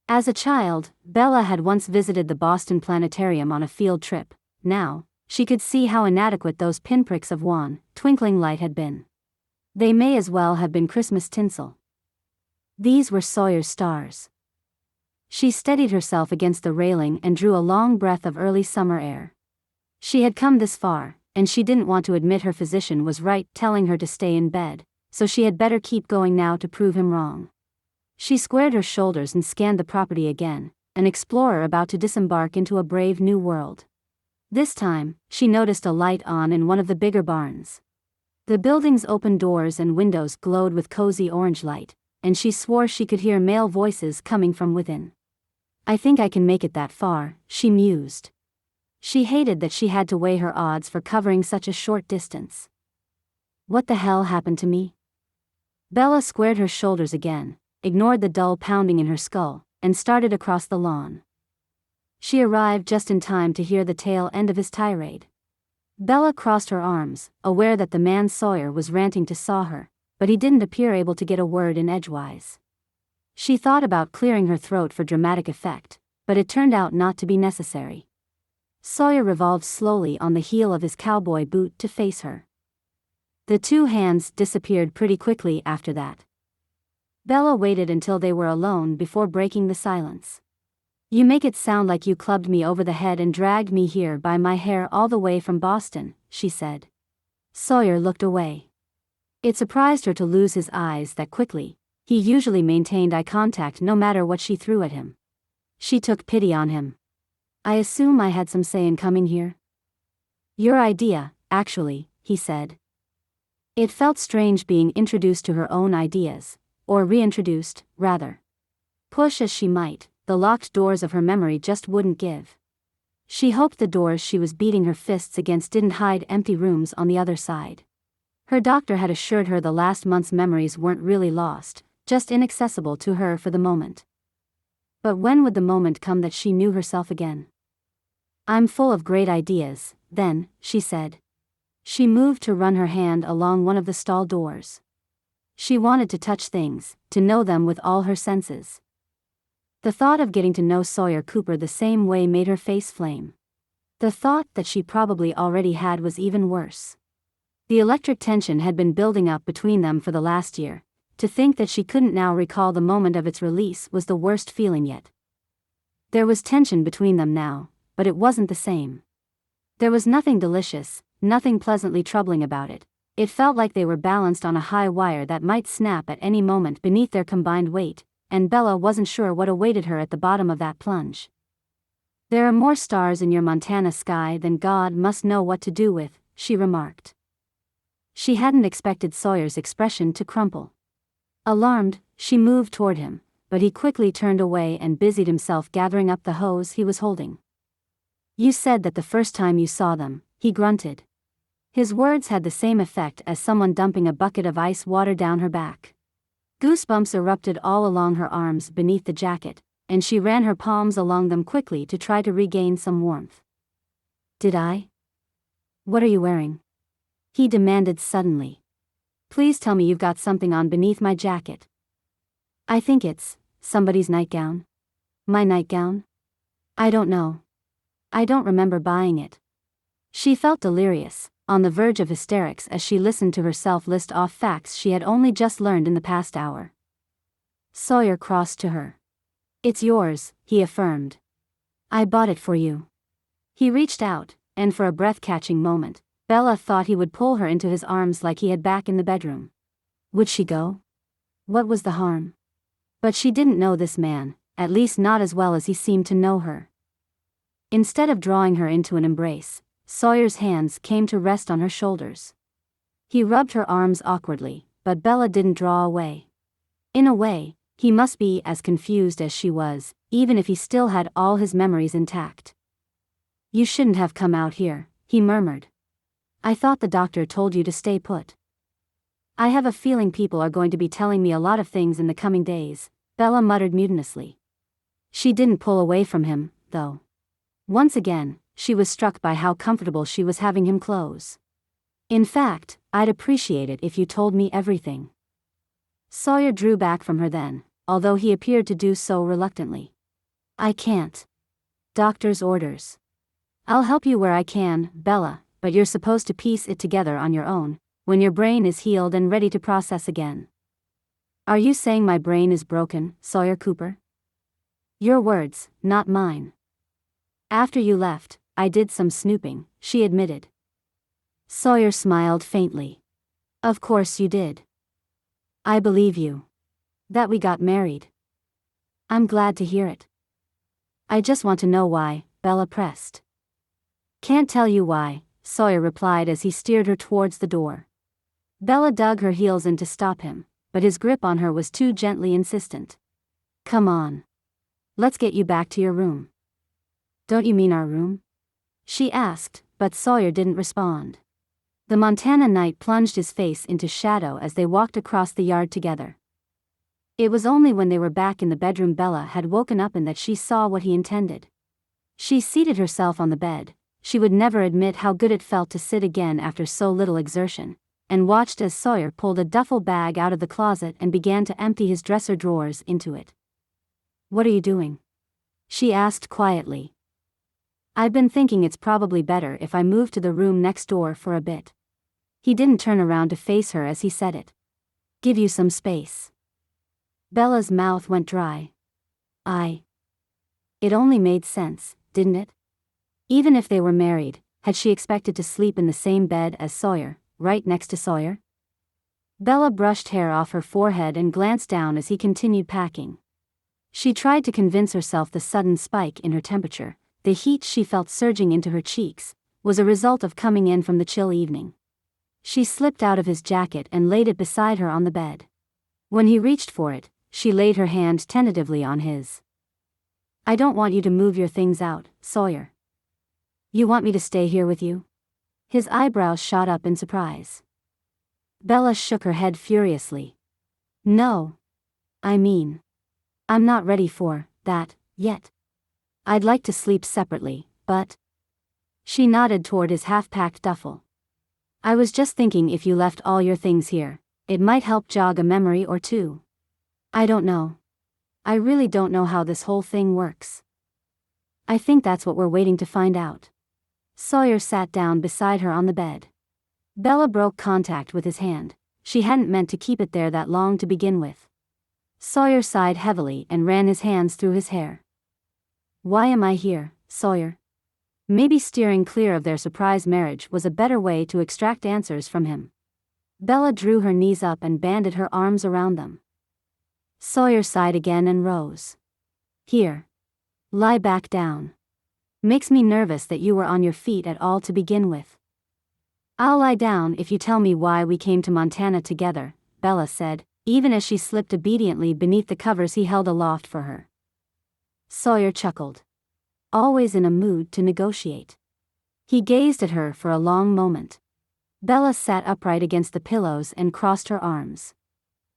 As a child, Bella had once visited the Boston Planetarium on a field trip. Now, she could see how inadequate those pinpricks of wan, twinkling light had been. They may as well have been Christmas tinsel. These were Sawyer's stars. She steadied herself against the railing and drew a long breath of early summer air. She had come this far, and she didn't want to admit her physician was right telling her to stay in bed, so she had better keep going now to prove him wrong. She squared her shoulders and scanned the property again, an explorer about to disembark into a brave new world. This time, she noticed a light on in one of the bigger barns. The building's open doors and windows glowed with cozy orange light, and she swore she could hear male voices coming from within. I think I can make it that far, she mused. She hated that she had to weigh her odds for covering such a short distance. What the hell happened to me? Bella squared her shoulders again, ignored the dull pounding in her skull, and started across the lawn. She arrived just in time to hear the tail end of his tirade. Bella crossed her arms, aware that the man Sawyer was ranting to saw her, but he didn't appear able to get a word in edgewise. She thought about clearing her throat for dramatic effect, but it turned out not to be necessary. Sawyer revolved slowly on the heel of his cowboy boot to face her. The two hands disappeared pretty quickly after that. Bella waited until they were alone before breaking the silence. You make it sound like you clubbed me over the head and dragged me here by my hair all the way from Boston, she said. Sawyer looked away. It surprised her to lose his eyes that quickly. He usually maintained eye contact no matter what she threw at him. She took pity on him. I assume I had some say in coming here? Your idea, actually, he said. It felt strange being introduced to her own ideas, or reintroduced, rather. Push as she might, the locked doors of her memory just wouldn't give. She hoped the doors she was beating her fists against didn't hide empty rooms on the other side. Her doctor had assured her the last month's memories weren't really lost, just inaccessible to her for the moment. But when would the moment come that she knew herself again? I'm full of great ideas, then, she said. She moved to run her hand along one of the stall doors. She wanted to touch things, to know them with all her senses. The thought of getting to know Sawyer Cooper the same way made her face flame. The thought that she probably already had was even worse. The electric tension had been building up between them for the last year, To think that she couldn't now recall the moment of its release was the worst feeling yet. There was tension between them now, but it wasn't the same. There was nothing delicious, nothing pleasantly troubling about it. It felt like they were balanced on a high wire that might snap at any moment beneath their combined weight, and Bella wasn't sure what awaited her at the bottom of that plunge. "There are more stars in your Montana sky than God must know what to do with," she remarked. She hadn't expected Sawyer's expression to crumple. Alarmed, she moved toward him, but he quickly turned away and busied himself gathering up the hose he was holding. "You said that the first time you saw them," he grunted. His words had the same effect as someone dumping a bucket of ice water down her back. Goosebumps erupted all along her arms beneath the jacket, and she ran her palms along them quickly to try to regain some warmth. "Did I? What are you wearing?" he demanded suddenly. "Please tell me you've got something on beneath my jacket." "I think it's somebody's nightgown." "My nightgown? I don't know. I don't remember buying it." She felt delirious, on the verge of hysterics as she listened to herself list off facts she had only just learned in the past hour. Sawyer crossed to her. "It's yours," he affirmed. "I bought it for you." He reached out, and for a breath-catching moment, Bella thought he would pull her into his arms like he had back in the bedroom. Would she go? What was the harm? But she didn't know this man, at least not as well as he seemed to know her. Instead of drawing her into an embrace, Sawyer's hands came to rest on her shoulders. He rubbed her arms awkwardly, but Bella didn't draw away. In a way, he must be as confused as she was, even if he still had all his memories intact. "You shouldn't have come out here," he murmured. "I thought the doctor told you to stay put." "I have a feeling people are going to be telling me a lot of things in the coming days," Bella muttered mutinously. She didn't pull away from him, though. Once again, she was struck by how comfortable she was having him close. "In fact, I'd appreciate it if you told me everything." Sawyer drew back from her then, although he appeared to do so reluctantly. "I can't. Doctor's orders." "I'll help you where I can, Bella, but you're supposed to piece it together on your own, when your brain is healed and ready to process again." "Are you saying my brain is broken, Sawyer Cooper?" "Your words, not mine." "After you left, I did some snooping," she admitted. Sawyer smiled faintly. "Of course you did. I believe you. That we got married. I'm glad to hear it." "I just want to know why," Bella pressed. "Can't tell you why," Sawyer replied as he steered her towards the door. Bella dug her heels in to stop him, but his grip on her was too gently insistent. "Come on. Let's get you back to your room." "Don't you mean our room?" she asked, but Sawyer didn't respond. The Montana night plunged his face into shadow as they walked across the yard together. It was only when they were back in the bedroom Bella had woken up in that she saw what he intended. She seated herself on the bed. She would never admit how good it felt to sit again after so little exertion, and watched as Sawyer pulled a duffel bag out of the closet and began to empty his dresser drawers into it. "What are you doing?" she asked quietly. "I've been thinking it's probably better if I move to the room next door for a bit." He didn't turn around to face her as he said it. "Give you some space." Bella's mouth went dry. It only made sense, didn't it? Even if they were married, had she expected to sleep in the same bed as Sawyer, right next to Sawyer? Bella brushed hair off her forehead and glanced down as he continued packing. She tried to convince herself the sudden spike in her temperature, the heat she felt surging into her cheeks, was a result of coming in from the chill evening. She slipped out of his jacket and laid it beside her on the bed. When he reached for it, she laid her hand tentatively on his. "I don't want you to move your things out, Sawyer." "You want me to stay here with you?" His eyebrows shot up in surprise. Bella shook her head furiously. "No. I'm not ready for that yet. I'd like to sleep separately, but..." She nodded toward his half-packed duffel. "I was just thinking if you left all your things here, it might help jog a memory or two. I don't know. I really don't know how this whole thing works." "I think that's what we're waiting to find out." Sawyer sat down beside her on the bed. Bella broke contact with his hand. She hadn't meant to keep it there that long to begin with. Sawyer sighed heavily and ran his hands through his hair. Why am I here, Sawyer? Maybe steering clear of their surprise marriage was a better way to extract answers from him. Bella drew her knees up and banded her arms around them. Sawyer sighed again and rose. Here. Lie back down. Makes me nervous that you were on your feet at all to begin with. I'll lie down if you tell me why we came to Montana together, Bella said, even as she slipped obediently beneath the covers he held aloft for her. Sawyer chuckled. Always in a mood to negotiate. He gazed at her for a long moment. Bella sat upright against the pillows and crossed her arms.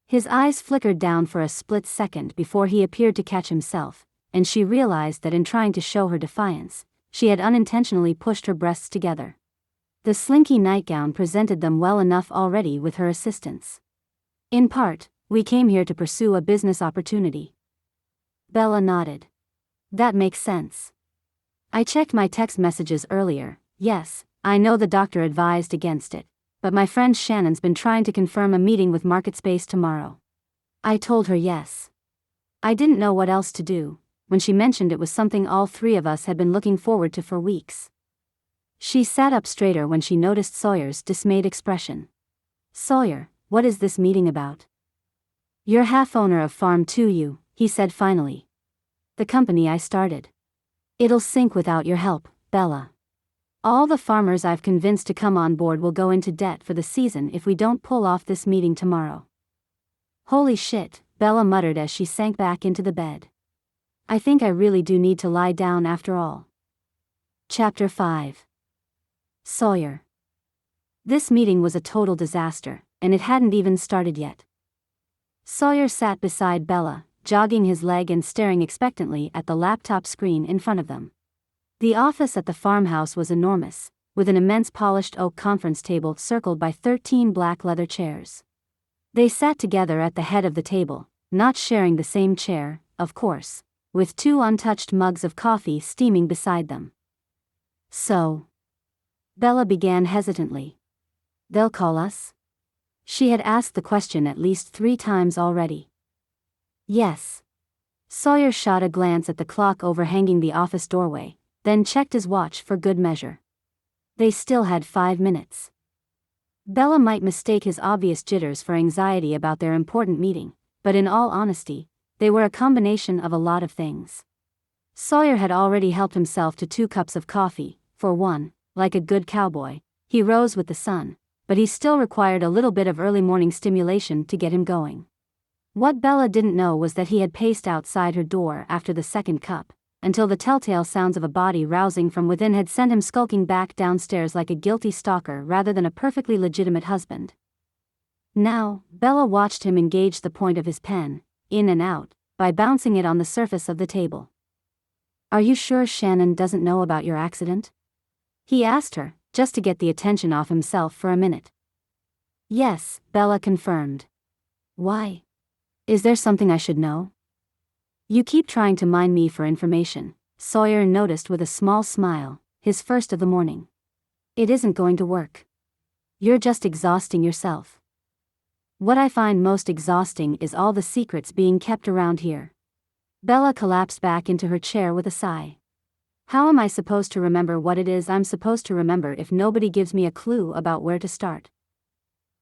His eyes flickered down for a split second before he appeared to catch himself, and she realized that in trying to show her defiance, she had unintentionally pushed her breasts together. The slinky nightgown presented them well enough already with her assistance. In part, we came here to pursue a business opportunity. Bella nodded. That makes sense. I checked my text messages earlier. Yes, I know the doctor advised against it, but my friend Shannon's been trying to confirm a meeting with MarketSpace tomorrow. I told her yes. I didn't know what else to do, when she mentioned it was something all three of us had been looking forward to for weeks. She sat up straighter when she noticed Sawyer's dismayed expression. Sawyer, what is this meeting about? You're half-owner of Farm 2U, he said finally. The company I started. It'll sink without your help, Bella. All the farmers I've convinced to come on board will go into debt for the season if we don't pull off this meeting tomorrow. Holy shit, Bella muttered as she sank back into the bed. I think I really do need to lie down after all. Chapter 5. Sawyer. This meeting was a total disaster, and it hadn't even started yet. Sawyer sat beside Bella, jogging his leg and staring expectantly at the laptop screen in front of them. The office at the farmhouse was enormous, with an immense polished oak conference table circled by 13 black leather chairs. They sat together at the head of the table, not sharing the same chair, of course, with 2 untouched mugs of coffee steaming beside them. So, Bella began hesitantly. They'll call us? She had asked the question at least 3 times already. Yes. Sawyer shot a glance at the clock overhanging the office doorway, then checked his watch for good measure. They still had 5 minutes. Bella might mistake his obvious jitters for anxiety about their important meeting, but in all honesty, they were a combination of a lot of things. Sawyer had already helped himself to 2 cups of coffee. For one, like a good cowboy, he rose with the sun, but he still required a little bit of early morning stimulation to get him going. What Bella didn't know was that he had paced outside her door after the 2nd cup, until the telltale sounds of a body rousing from within had sent him skulking back downstairs like a guilty stalker rather than a perfectly legitimate husband. Now, Bella watched him engage the point of his pen, in and out, by bouncing it on the surface of the table. Are you sure Shannon doesn't know about your accident? He asked her, just to get the attention off himself for a minute. Yes, Bella confirmed. Why? Is there something I should know? You keep trying to mine me for information, Sawyer noticed with a small smile, his first of the morning. It isn't going to work. You're just exhausting yourself. What I find most exhausting is all the secrets being kept around here. Bella collapsed back into her chair with a sigh. How am I supposed to remember what it is I'm supposed to remember if nobody gives me a clue about where to start?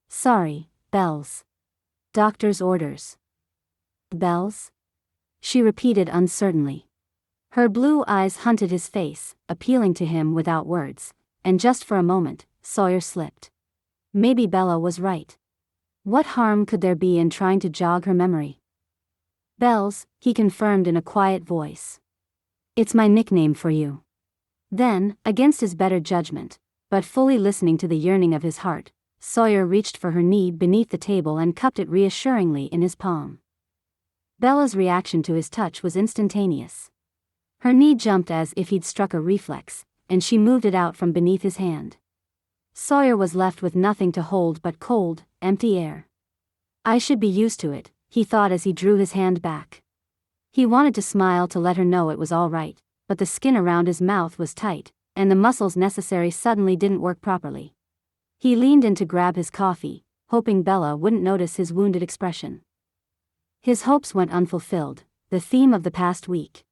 Sorry, Bells. Doctor's orders. Bells? She repeated uncertainly. Her blue eyes hunted his face, appealing to him without words, and just for a moment, Sawyer slipped. Maybe Bella was right. What harm could there be in trying to jog her memory? Bells, he confirmed in a quiet voice. It's my nickname for you. Then, against his better judgment, but fully listening to the yearning of his heart, Sawyer reached for her knee beneath the table and cupped it reassuringly in his palm. Bella's reaction to his touch was instantaneous. Her knee jumped as if he'd struck a reflex, and she moved it out from beneath his hand. Sawyer was left with nothing to hold but cold, empty air. I should be used to it, he thought as he drew his hand back. He wanted to smile to let her know it was all right, but the skin around his mouth was tight, and the muscles necessary suddenly didn't work properly. He leaned in to grab his coffee, hoping Bella wouldn't notice his wounded expression. His hopes went unfulfilled, the theme of the past week.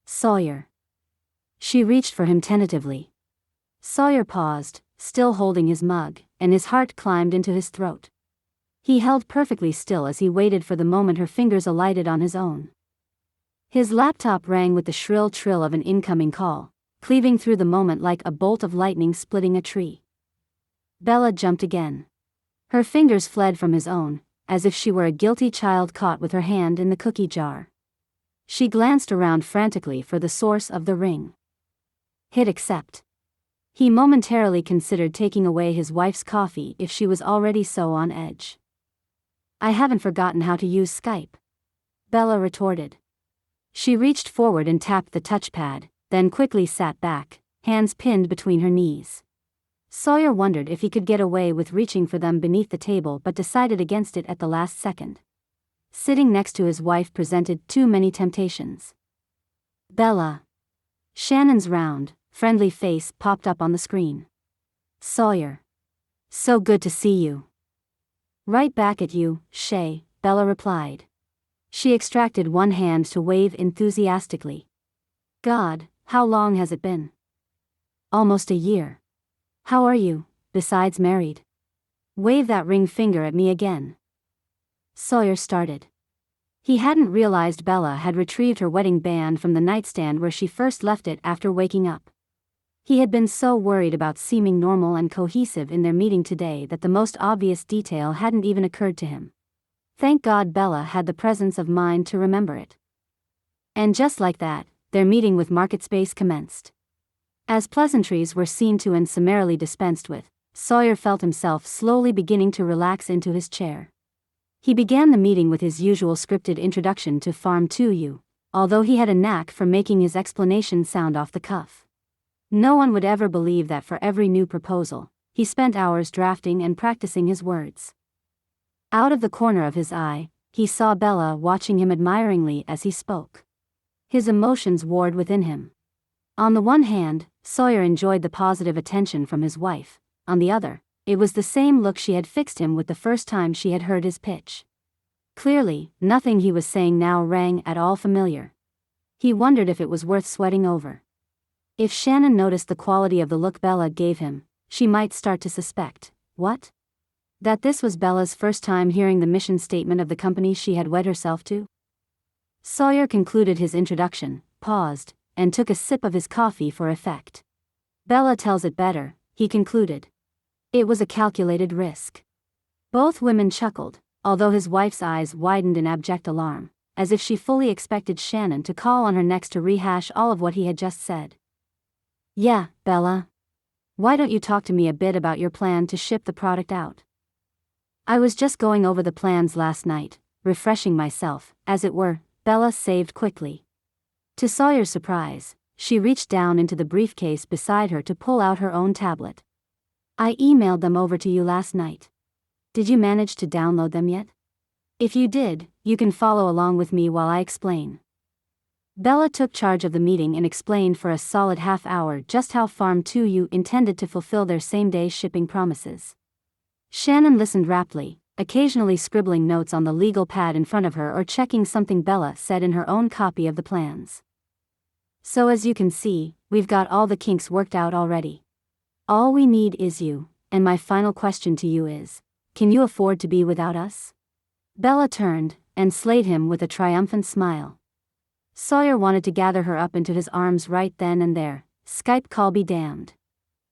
Sawyer. She reached for him tentatively. Sawyer paused, still holding his mug, and his heart climbed into his throat. He held perfectly still as he waited for the moment her fingers alighted on his own. His laptop rang with the shrill trill of an incoming call, cleaving through the moment like a bolt of lightning splitting a tree. Bella jumped again. Her fingers fled from his own, as if she were a guilty child caught with her hand in the cookie jar. She glanced around frantically for the source of the ring. Hit accept. He momentarily considered taking away his wife's coffee if she was already so on edge. I haven't forgotten how to use Skype, Bella retorted. She reached forward and tapped the touchpad, then quickly sat back, hands pinned between her knees. Sawyer wondered if he could get away with reaching for them beneath the table but decided against it at the last second. Sitting next to his wife presented too many temptations. Bella. Shannon's round, friendly face popped up on the screen. Sawyer. So good to see you. Right back at you, Shay, Bella replied. She extracted one hand to wave enthusiastically. God, how long has it been? Almost a year. How are you, besides married? Wave that ring finger at me again. Sawyer started. He hadn't realized Bella had retrieved her wedding band from the nightstand where she first left it after waking up. He had been so worried about seeming normal and cohesive in their meeting today that the most obvious detail hadn't even occurred to him. Thank God Bella had the presence of mind to remember it. And just like that, their meeting with MarketSpace commenced. As pleasantries were seen to and summarily dispensed with, Sawyer felt himself slowly beginning to relax into his chair. He began the meeting with his usual scripted introduction to Farm to You, although he had a knack for making his explanation sound off the cuff. No one would ever believe that for every new proposal, he spent hours drafting and practicing his words. Out of the corner of his eye, he saw Bella watching him admiringly as he spoke. His emotions warred within him. On the one hand, Sawyer enjoyed the positive attention from his wife. On the other, it was the same look she had fixed him with the first time she had heard his pitch. Clearly, nothing he was saying now rang at all familiar. He wondered if it was worth sweating over. If Shannon noticed the quality of the look Bella gave him, she might start to suspect, what? That this was Bella's first time hearing the mission statement of the company she had wed herself to? Sawyer concluded his introduction, paused, and took a sip of his coffee for effect. Bella tells it better, he concluded. It was a calculated risk. Both women chuckled, although his wife's eyes widened in abject alarm, as if she fully expected Shannon to call on her next to rehash all of what he had just said. Yeah, Bella. Why don't you talk to me a bit about your plan to ship the product out? I was just going over the plans last night, refreshing myself, as it were, Bella saved quickly. To Sawyer's surprise, she reached down into the briefcase beside her to pull out her own tablet. I emailed them over to you last night. Did you manage to download them yet? If you did, you can follow along with me while I explain. Bella took charge of the meeting and explained for a solid half hour just how Farm to You intended to fulfill their same-day shipping promises. Shannon listened raptly, occasionally scribbling notes on the legal pad in front of her or checking something Bella said in her own copy of the plans. So as you can see, we've got all the kinks worked out already. All we need is you, and my final question to you is, can you afford to be without us? Bella turned, and slayed him with a triumphant smile. Sawyer wanted to gather her up into his arms right then and there, Skype call be damned.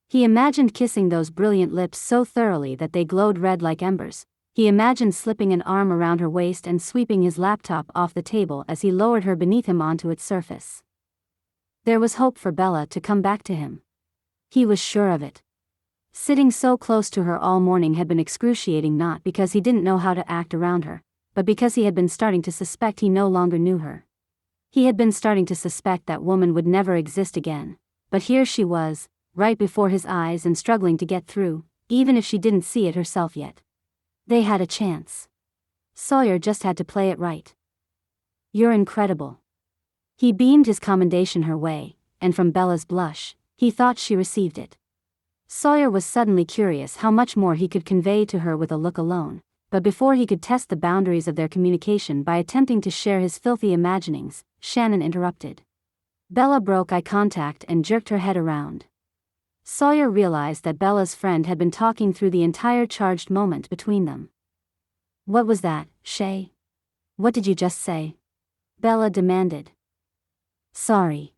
He imagined kissing those brilliant lips so thoroughly that they glowed red like embers. He imagined slipping an arm around her waist and sweeping his laptop off the table as he lowered her beneath him onto its surface. There was hope for Bella to come back to him. He was sure of it. Sitting so close to her all morning had been excruciating, not because he didn't know how to act around her, but because he had been starting to suspect he no longer knew her. He had been starting to suspect that woman would never exist again, but here she was, right before his eyes and struggling to get through, even if she didn't see it herself yet. They had a chance. Sawyer just had to play it right. You're incredible. He beamed his commendation her way, and from Bella's blush, he thought she received it. Sawyer was suddenly curious how much more he could convey to her with a look alone, but before he could test the boundaries of their communication by attempting to share his filthy imaginings, Shannon interrupted. Bella broke eye contact and jerked her head around. Sawyer realized that Bella's friend had been talking through the entire charged moment between them. "What was that, Shay? What did you just say?" Bella demanded. "Sorry.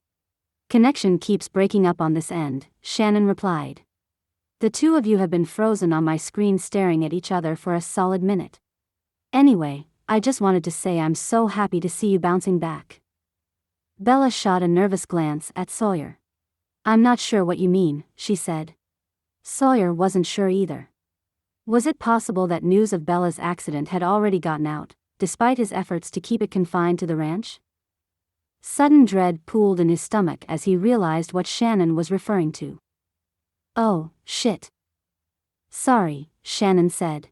Connection keeps breaking up on this end," Shannon replied. "The two of you have been frozen on my screen staring at each other for a solid minute. Anyway, I just wanted to say I'm so happy to see you bouncing back." Bella shot a nervous glance at Sawyer. "I'm not sure what you mean," she said. Sawyer wasn't sure either. Was it possible that news of Bella's accident had already gotten out, despite his efforts to keep it confined to the ranch? Sudden dread pooled in his stomach as he realized what Shannon was referring to. "Oh, shit. Sorry," Shannon said.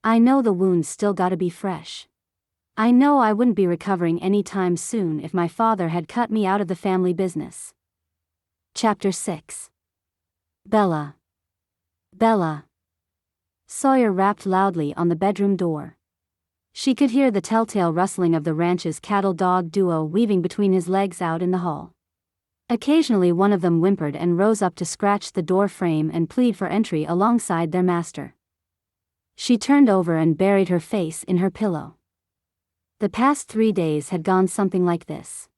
"I know the wound's still gotta be fresh. I know I wouldn't be recovering any time soon if my father had cut me out of the family business." Chapter 6. Bella. Bella. Sawyer rapped loudly on the bedroom door. She could hear the telltale rustling of the ranch's cattle-dog duo weaving between his legs out in the hall. Occasionally one of them whimpered and rose up to scratch the door frame and plead for entry alongside their master. She turned over and buried her face in her pillow. The past 3 days had gone something like this.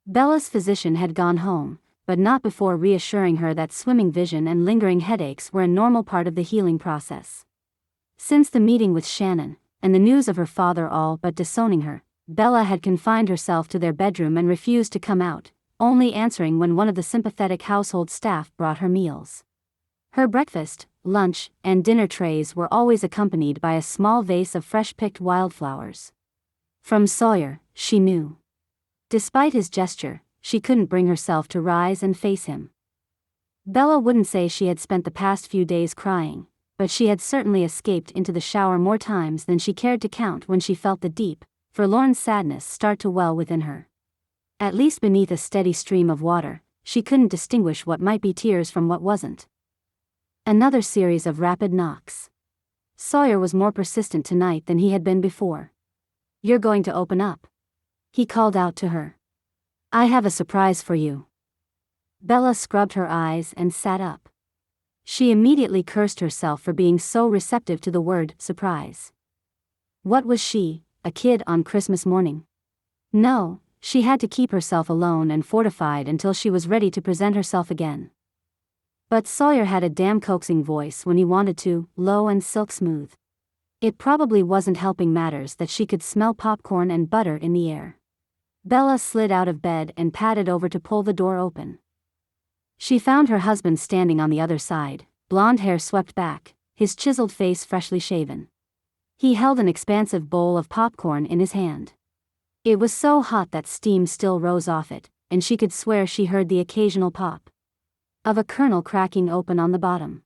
Bella's physician had gone home, but not before reassuring her that swimming vision and lingering headaches were a normal part of the healing process. Since the meeting with Shannon, and the news of her father all but disowning her, Bella had confined herself to their bedroom and refused to come out, only answering when one of the sympathetic household staff brought her meals. Her breakfast, lunch, and dinner trays were always accompanied by a small vase of fresh-picked wildflowers. From Sawyer, she knew. Despite his gesture, she couldn't bring herself to rise and face him. Bella wouldn't say she had spent the past few days crying, but she had certainly escaped into the shower more times than she cared to count when she felt the deep, forlorn sadness start to well within her. At least beneath a steady stream of water, she couldn't distinguish what might be tears from what wasn't. Another series of rapid knocks. Sawyer was more persistent tonight than he had been before. "You're going to open up," he called out to her. "I have a surprise for you." Bella scrubbed her eyes and sat up. She immediately cursed herself for being so receptive to the word surprise. What was she, a kid on Christmas morning? No, she had to keep herself alone and fortified until she was ready to present herself again. But Sawyer had a damn coaxing voice when he wanted to, low and silk smooth. It probably wasn't helping matters that she could smell popcorn and butter in the air. Bella slid out of bed and padded over to pull the door open. She found her husband standing on the other side, blonde hair swept back, his chiseled face freshly shaven. He held an expansive bowl of popcorn in his hand. It was so hot that steam still rose off it, and she could swear she heard the occasional pop of a kernel cracking open on the bottom.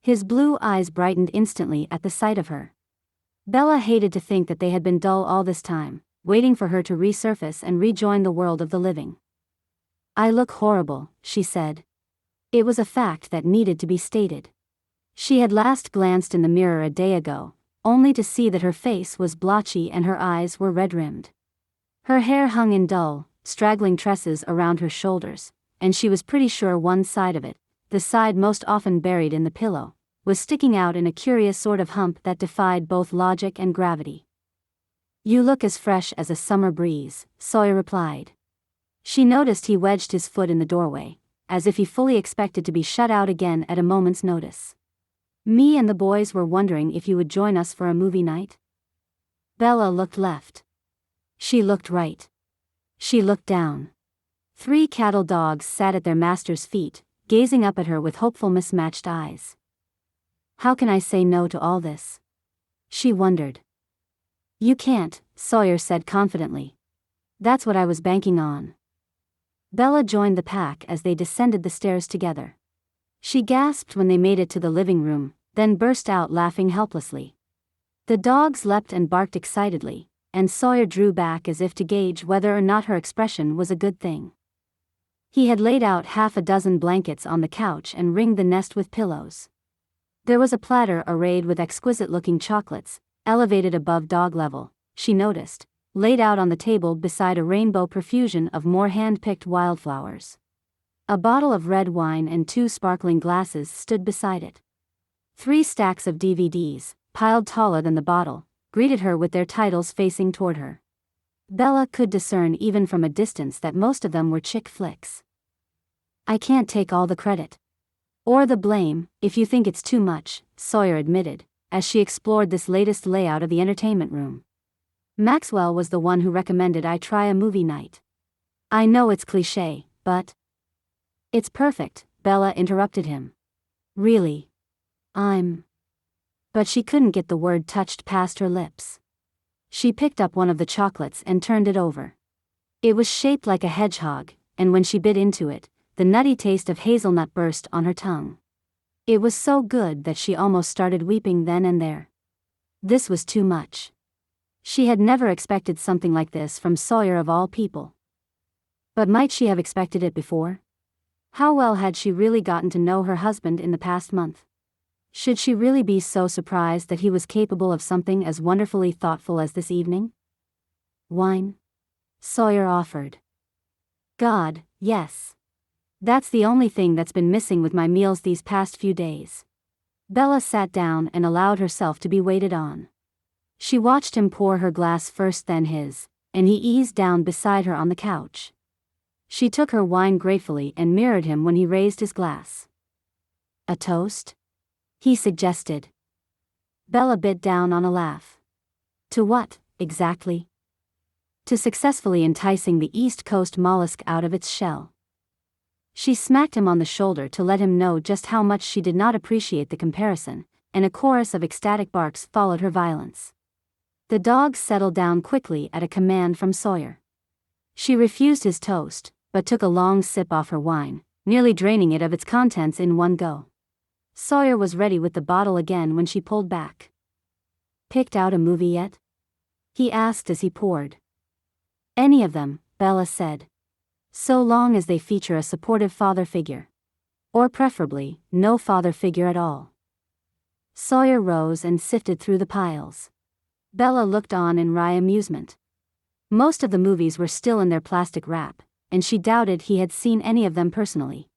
His blue eyes brightened instantly at the sight of her. Bella hated to think that they had been dull all this time, waiting for her to resurface and rejoin the world of the living. "I look horrible," she said. It was a fact that needed to be stated. She had last glanced in the mirror a day ago, only to see that her face was blotchy and her eyes were red-rimmed. Her hair hung in dull, straggling tresses around her shoulders, and she was pretty sure one side of it, the side most often buried in the pillow, was sticking out in a curious sort of hump that defied both logic and gravity. "You look as fresh as a summer breeze," Sawyer replied. She noticed he wedged his foot in the doorway, as if he fully expected to be shut out again at a moment's notice. "Me and the boys were wondering if you would join us for a movie night." Bella looked left. She looked right. She looked down. 3 cattle dogs sat at their master's feet, gazing up at her with hopeful mismatched eyes. "How can I say no to all this?" she wondered. "You can't," Sawyer said confidently. "That's what I was banking on." Bella joined the pack as they descended the stairs together. She gasped when they made it to the living room, then burst out laughing helplessly. The dogs leapt and barked excitedly, and Sawyer drew back as if to gauge whether or not her expression was a good thing. He had laid out half a dozen blankets on the couch and ringed the nest with pillows. There was a platter arrayed with exquisite-looking chocolates, elevated above dog level, she noticed, laid out on the table beside a rainbow profusion of more hand-picked wildflowers. A bottle of red wine and 2 sparkling glasses stood beside it. 3 stacks of DVDs, piled taller than the bottle, greeted her with their titles facing toward her. Bella could discern even from a distance that most of them were chick flicks. "I can't take all the credit. Or the blame, if you think it's too much," Sawyer admitted, as she explored this latest layout of the entertainment room. "Maxwell was the one who recommended I try a movie night. I know it's cliché, but..." "It's perfect," Bella interrupted him. "Really? But she couldn't get the word touched past her lips. She picked up one of the chocolates and turned it over. It was shaped like a hedgehog, and when she bit into it, the nutty taste of hazelnut burst on her tongue. It was so good that she almost started weeping then and there. This was too much. She had never expected something like this from Sawyer of all people. But might she have expected it before? How well had she really gotten to know her husband in the past month? Should she really be so surprised that he was capable of something as wonderfully thoughtful as this evening? "Wine?" Sawyer offered. "God, yes. That's the only thing that's been missing with my meals these past few days." Bella sat down and allowed herself to be waited on. She watched him pour her glass first, then his, and he eased down beside her on the couch. She took her wine gratefully and mirrored him when he raised his glass. "A toast?" he suggested. Bella bit down on a laugh. "To what, exactly?" "To successfully enticing the East Coast mollusk out of its shell." She smacked him on the shoulder to let him know just how much she did not appreciate the comparison, and a chorus of ecstatic barks followed her violence. The dog settled down quickly at a command from Sawyer. She refused his toast, but took a long sip off her wine, nearly draining it of its contents in one go. Sawyer was ready with the bottle again when she pulled back. "Picked out a movie yet?" he asked as he poured. "Any of them," Bella said. "So long as they feature a supportive father figure. Or preferably, no father figure at all." Sawyer rose and sifted through the piles. Bella looked on in wry amusement. Most of the movies were still in their plastic wrap, and she doubted he had seen any of them personally.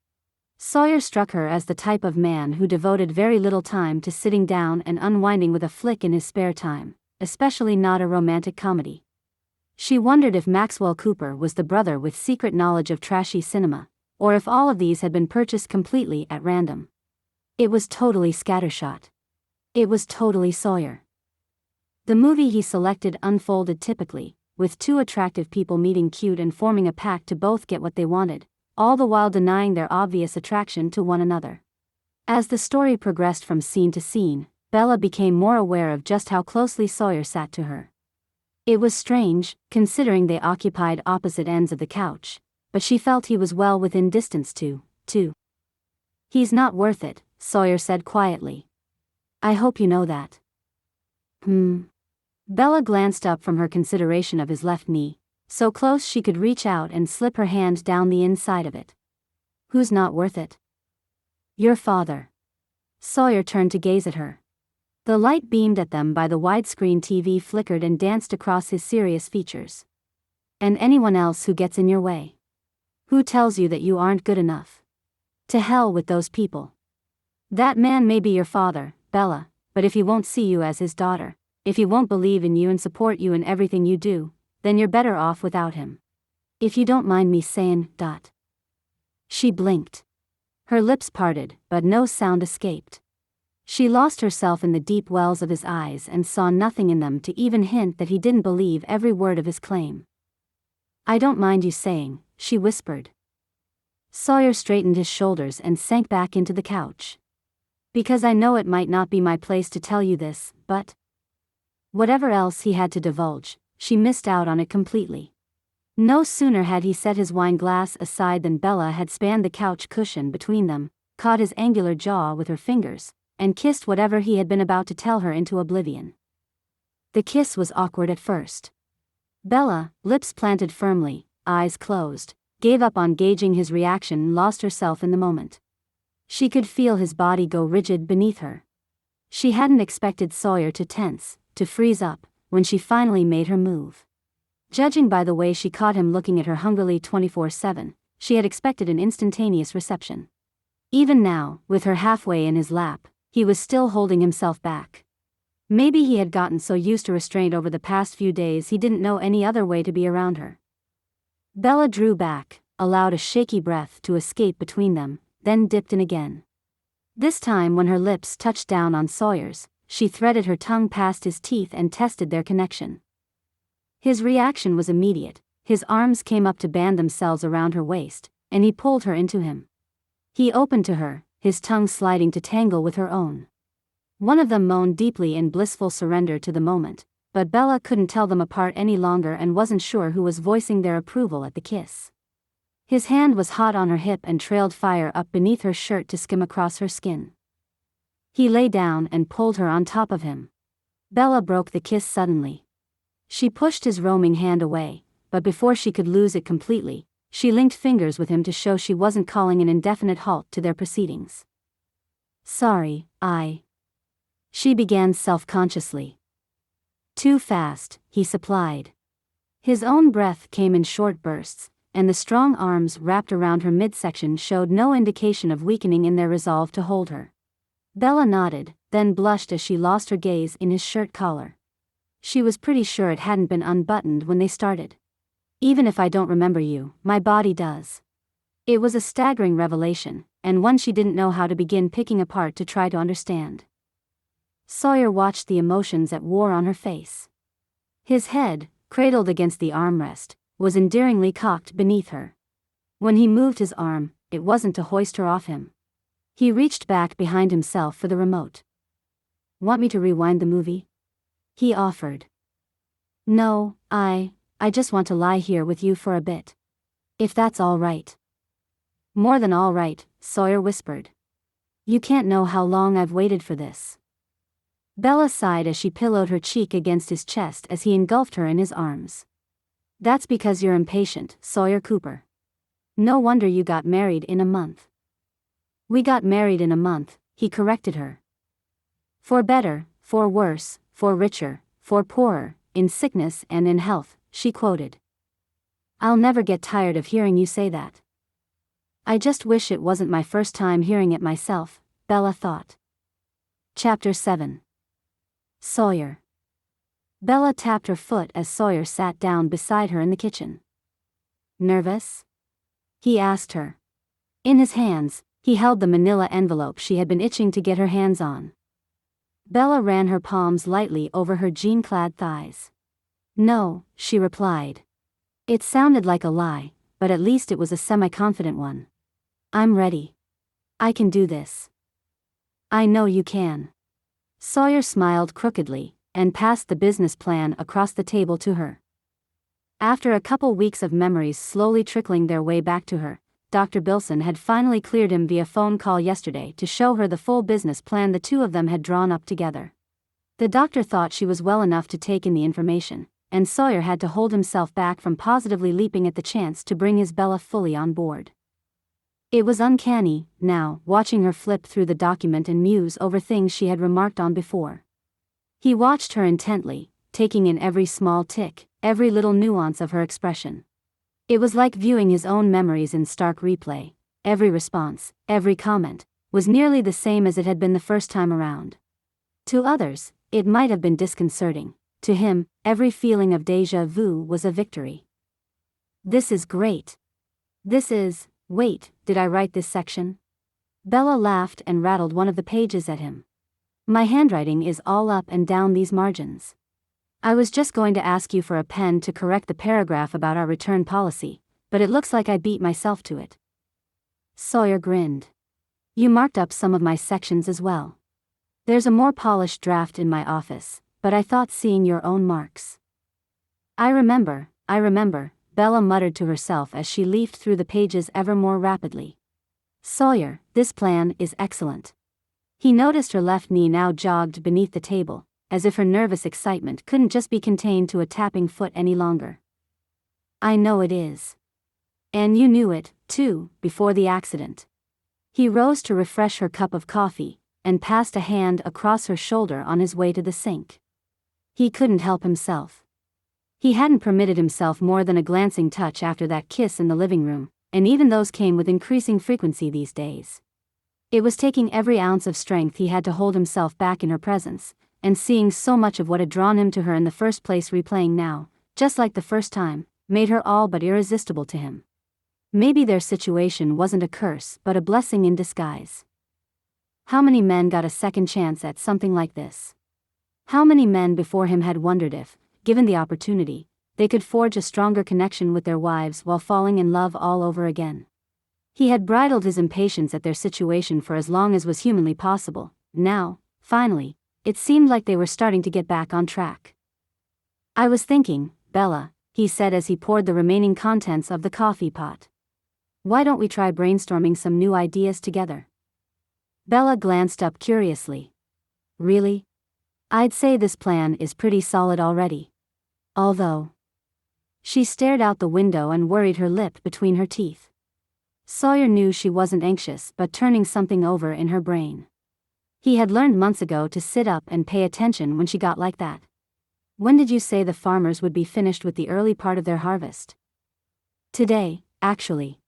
Sawyer struck her as the type of man who devoted very little time to sitting down and unwinding with a flick in his spare time, especially not a romantic comedy. She wondered if Maxwell Cooper was the brother with secret knowledge of trashy cinema, or if all of these had been purchased completely at random. It was totally scattershot. It was totally Sawyer. The movie he selected unfolded typically, with 2 attractive people meeting cute and forming a pact to both get what they wanted, all the while denying their obvious attraction to one another. As the story progressed from scene to scene, Bella became more aware of just how closely Sawyer sat to her. It was strange, considering they occupied opposite ends of the couch, but she felt he was well within distance too. "He's not worth it," Sawyer said quietly. "I hope you know that." Bella glanced up from her consideration of his left knee, so close she could reach out and slip her hand down the inside of it. "Who's not worth it?" "Your father." Sawyer turned to gaze at her. The light beamed at them by the widescreen TV flickered and danced across his serious features. "And anyone else who gets in your way. Who tells you that you aren't good enough. To hell with those people. That man may be your father, Bella, but if he won't see you as his daughter, if he won't believe in you and support you in everything you do, then you're better off without him. If you don't mind me saying, . She blinked. Her lips parted, but no sound escaped. She lost herself in the deep wells of his eyes and saw nothing in them to even hint that he didn't believe every word of his claim. "I don't mind you saying," she whispered. Sawyer straightened his shoulders and sank back into the couch. "Because I know it might not be my place to tell you this, but..." Whatever else he had to divulge, she missed out on it completely. No sooner had he set his wine glass aside than Bella had spanned the couch cushion between them, caught his angular jaw with her fingers, and kissed whatever he had been about to tell her into oblivion. The kiss was awkward at first. Bella, lips planted firmly, eyes closed, gave up on gauging his reaction and lost herself in the moment. She could feel his body go rigid beneath her. She hadn't expected Sawyer to tense, to freeze up, when she finally made her move. Judging by the way she caught him looking at her hungrily 24/7, she had expected an instantaneous reception. Even now, with her halfway in his lap, he was still holding himself back. Maybe he had gotten so used to restraint over the past few days he didn't know any other way to be around her. Bella drew back, allowed a shaky breath to escape between them, then dipped in again. This time when her lips touched down on Sawyer's, she threaded her tongue past his teeth and tested their connection. His reaction was immediate. His arms came up to band themselves around her waist, and he pulled her into him. He opened to her, his tongue sliding to tangle with her own. One of them moaned deeply in blissful surrender to the moment, but Bella couldn't tell them apart any longer and wasn't sure who was voicing their approval at the kiss. His hand was hot on her hip and trailed fire up beneath her shirt to skim across her skin. He lay down and pulled her on top of him. Bella broke the kiss suddenly. She pushed his roaming hand away, but before she could lose it completely, she linked fingers with him to show she wasn't calling an indefinite halt to their proceedings. "Sorry, she began self-consciously. "Too fast," he supplied. His own breath came in short bursts, and the strong arms wrapped around her midsection showed no indication of weakening in their resolve to hold her. Bella nodded, then blushed as she lost her gaze in his shirt collar. She was pretty sure it hadn't been unbuttoned when they started. "Even if I don't remember you, my body does." It was a staggering revelation, and one she didn't know how to begin picking apart to try to understand. Sawyer watched the emotions at war on her face. His head, cradled against the armrest, was endearingly cocked beneath her. When he moved his arm, it wasn't to hoist her off him. He reached back behind himself for the remote. "Want me to rewind the movie?" he offered. "No, I just want to lie here with you for a bit. If that's all right." "More than all right," Sawyer whispered. "You can't know how long I've waited for this." Bella sighed as she pillowed her cheek against his chest as he engulfed her in his arms. "That's because you're impatient, Sawyer Cooper. No wonder you got married in a month." "We got married in a month," he corrected her. "For better, for worse, for richer, for poorer, in sickness and in health," she quoted. "I'll never get tired of hearing you say that." "I just wish it wasn't my first time hearing it myself," Bella thought. Chapter 7. Sawyer. Bella tapped her foot as Sawyer sat down beside her in the kitchen. "Nervous?" he asked her. In his hands, he held the manila envelope she had been itching to get her hands on. Bella ran her palms lightly over her jean-clad thighs. "No," she replied. It sounded like a lie, but at least it was a semi-confident one. "I'm ready. I can do this." "I know you can." Sawyer smiled crookedly, and passed the business plan across the table to her. After a couple weeks of memories slowly trickling their way back to her, Dr. Bilson had finally cleared him via phone call yesterday to show her the full business plan the two of them had drawn up together. The doctor thought she was well enough to take in the information, and Sawyer had to hold himself back from positively leaping at the chance to bring his Bella fully on board. It was uncanny, now, watching her flip through the document and muse over things she had remarked on before. He watched her intently, taking in every small tick, every little nuance of her expression. It was like viewing his own memories in stark replay. Every response, every comment, was nearly the same as it had been the first time around. To others, it might have been disconcerting. To him, every feeling of déjà vu was a victory. "This is great. This is, wait, did I write this section?" Bella laughed and rattled one of the pages at him. "My handwriting is all up and down these margins. I was just going to ask you for a pen to correct the paragraph about our return policy, but it looks like I beat myself to it." Sawyer grinned. "You marked up some of my sections as well. There's a more polished draft in my office, but I thought seeing your own marks." I remember, Bella muttered to herself as she leafed through the pages ever more rapidly. "Sawyer, this plan is excellent." He noticed her left knee now jogged beneath the table, as if her nervous excitement couldn't just be contained to a tapping foot any longer. "I know it is." And you knew it, too, before the accident. He rose to refresh her cup of coffee, and passed a hand across her shoulder on his way to the sink. He couldn't help himself. He hadn't permitted himself more than a glancing touch after that kiss in the living room, and even those came with increasing frequency these days. It was taking every ounce of strength he had to hold himself back in her presence, and seeing so much of what had drawn him to her in the first place replaying now, just like the first time, made her all but irresistible to him. Maybe their situation wasn't a curse but a blessing in disguise. How many men got a second chance at something like this? How many men before him had wondered if, given the opportunity, they could forge a stronger connection with their wives while falling in love all over again? He had bridled his impatience at their situation for as long as was humanly possible. Now, finally, it seemed like they were starting to get back on track. "I was thinking, Bella," he said as he poured the remaining contents of the coffee pot. "Why don't we try brainstorming some new ideas together?" Bella glanced up curiously. "Really? I'd say this plan is pretty solid already. Although..." She stared out the window and worried her lip between her teeth. Sawyer knew she wasn't anxious but turning something over in her brain. He had learned months ago to sit up and pay attention when she got like that. "When did you say the farmers would be finished with the early part of their harvest?" "Today, actually."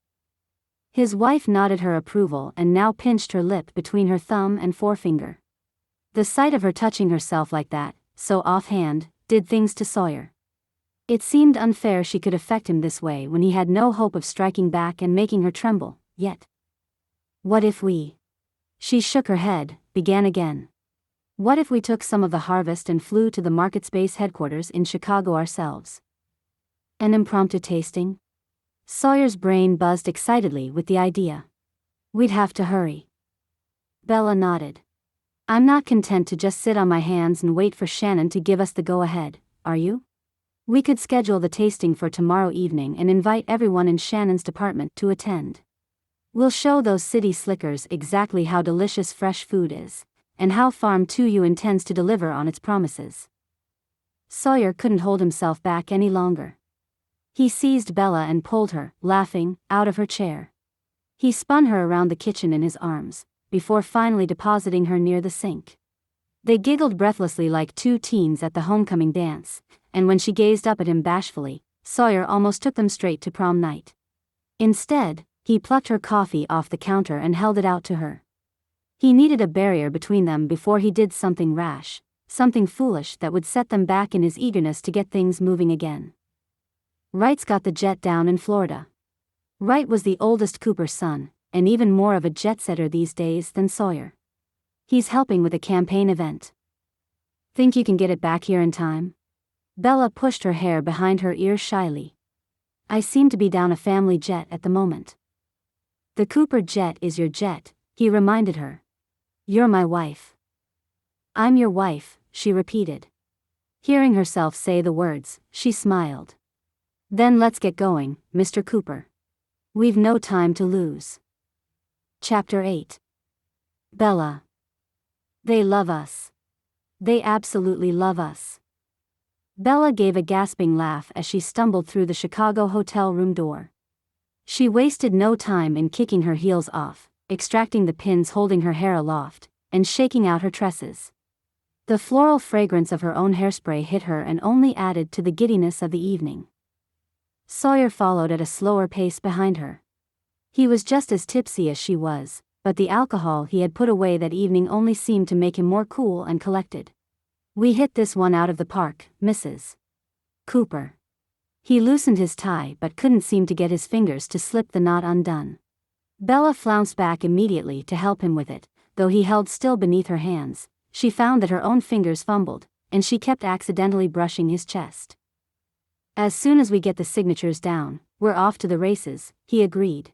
His wife nodded her approval and now pinched her lip between her thumb and forefinger. The sight of her touching herself like that, so offhand, did things to Sawyer. It seemed unfair she could affect him this way when he had no hope of striking back and making her tremble, yet. "What if we..." She shook her head, began again. "What if we took some of the harvest and flew to the market space headquarters in Chicago ourselves? An impromptu tasting?" Sawyer's brain buzzed excitedly with the idea. "We'd have to hurry." Bella nodded. "I'm not content to just sit on my hands and wait for Shannon to give us the go-ahead, are you? We could schedule the tasting for tomorrow evening and invite everyone in Shannon's department to attend. We'll show those city slickers exactly how delicious fresh food is, and how Farm 2U intends to deliver on its promises." Sawyer couldn't hold himself back any longer. He seized Bella and pulled her, laughing, out of her chair. He spun her around the kitchen in his arms, before finally depositing her near the sink. They giggled breathlessly like two teens at the homecoming dance, and when she gazed up at him bashfully, Sawyer almost took them straight to prom night. Instead, he plucked her coffee off the counter and held it out to her. He needed a barrier between them before he did something rash, something foolish that would set them back in his eagerness to get things moving again. Wright's got the jet down in Florida. Wright was the oldest Cooper son, and even more of a jet-setter these days than Sawyer. He's helping with a campaign event. "Think you can get it back here in time?" Bella pushed her hair behind her ears shyly. "I seem to be down a family jet at the moment." "The Cooper jet is your jet," he reminded her. "You're my wife." "I'm your wife," she repeated. Hearing herself say the words, she smiled. "Then let's get going, Mr. Cooper. We've no time to lose." Chapter 8. Bella. "They love us. They absolutely love us." Bella gave a gasping laugh as she stumbled through the Chicago hotel room door. She wasted no time in kicking her heels off, extracting the pins holding her hair aloft, and shaking out her tresses. The floral fragrance of her own hairspray hit her and only added to the giddiness of the evening. Sawyer followed at a slower pace behind her. He was just as tipsy as she was, but the alcohol he had put away that evening only seemed to make him more cool and collected. "We hit this one out of the park, Mrs. Cooper." He loosened his tie but couldn't seem to get his fingers to slip the knot undone. Bella flounced back immediately to help him with it, though he held still beneath her hands. She found that her own fingers fumbled, and she kept accidentally brushing his chest. "As soon as we get the signatures down, we're off to the races," he agreed.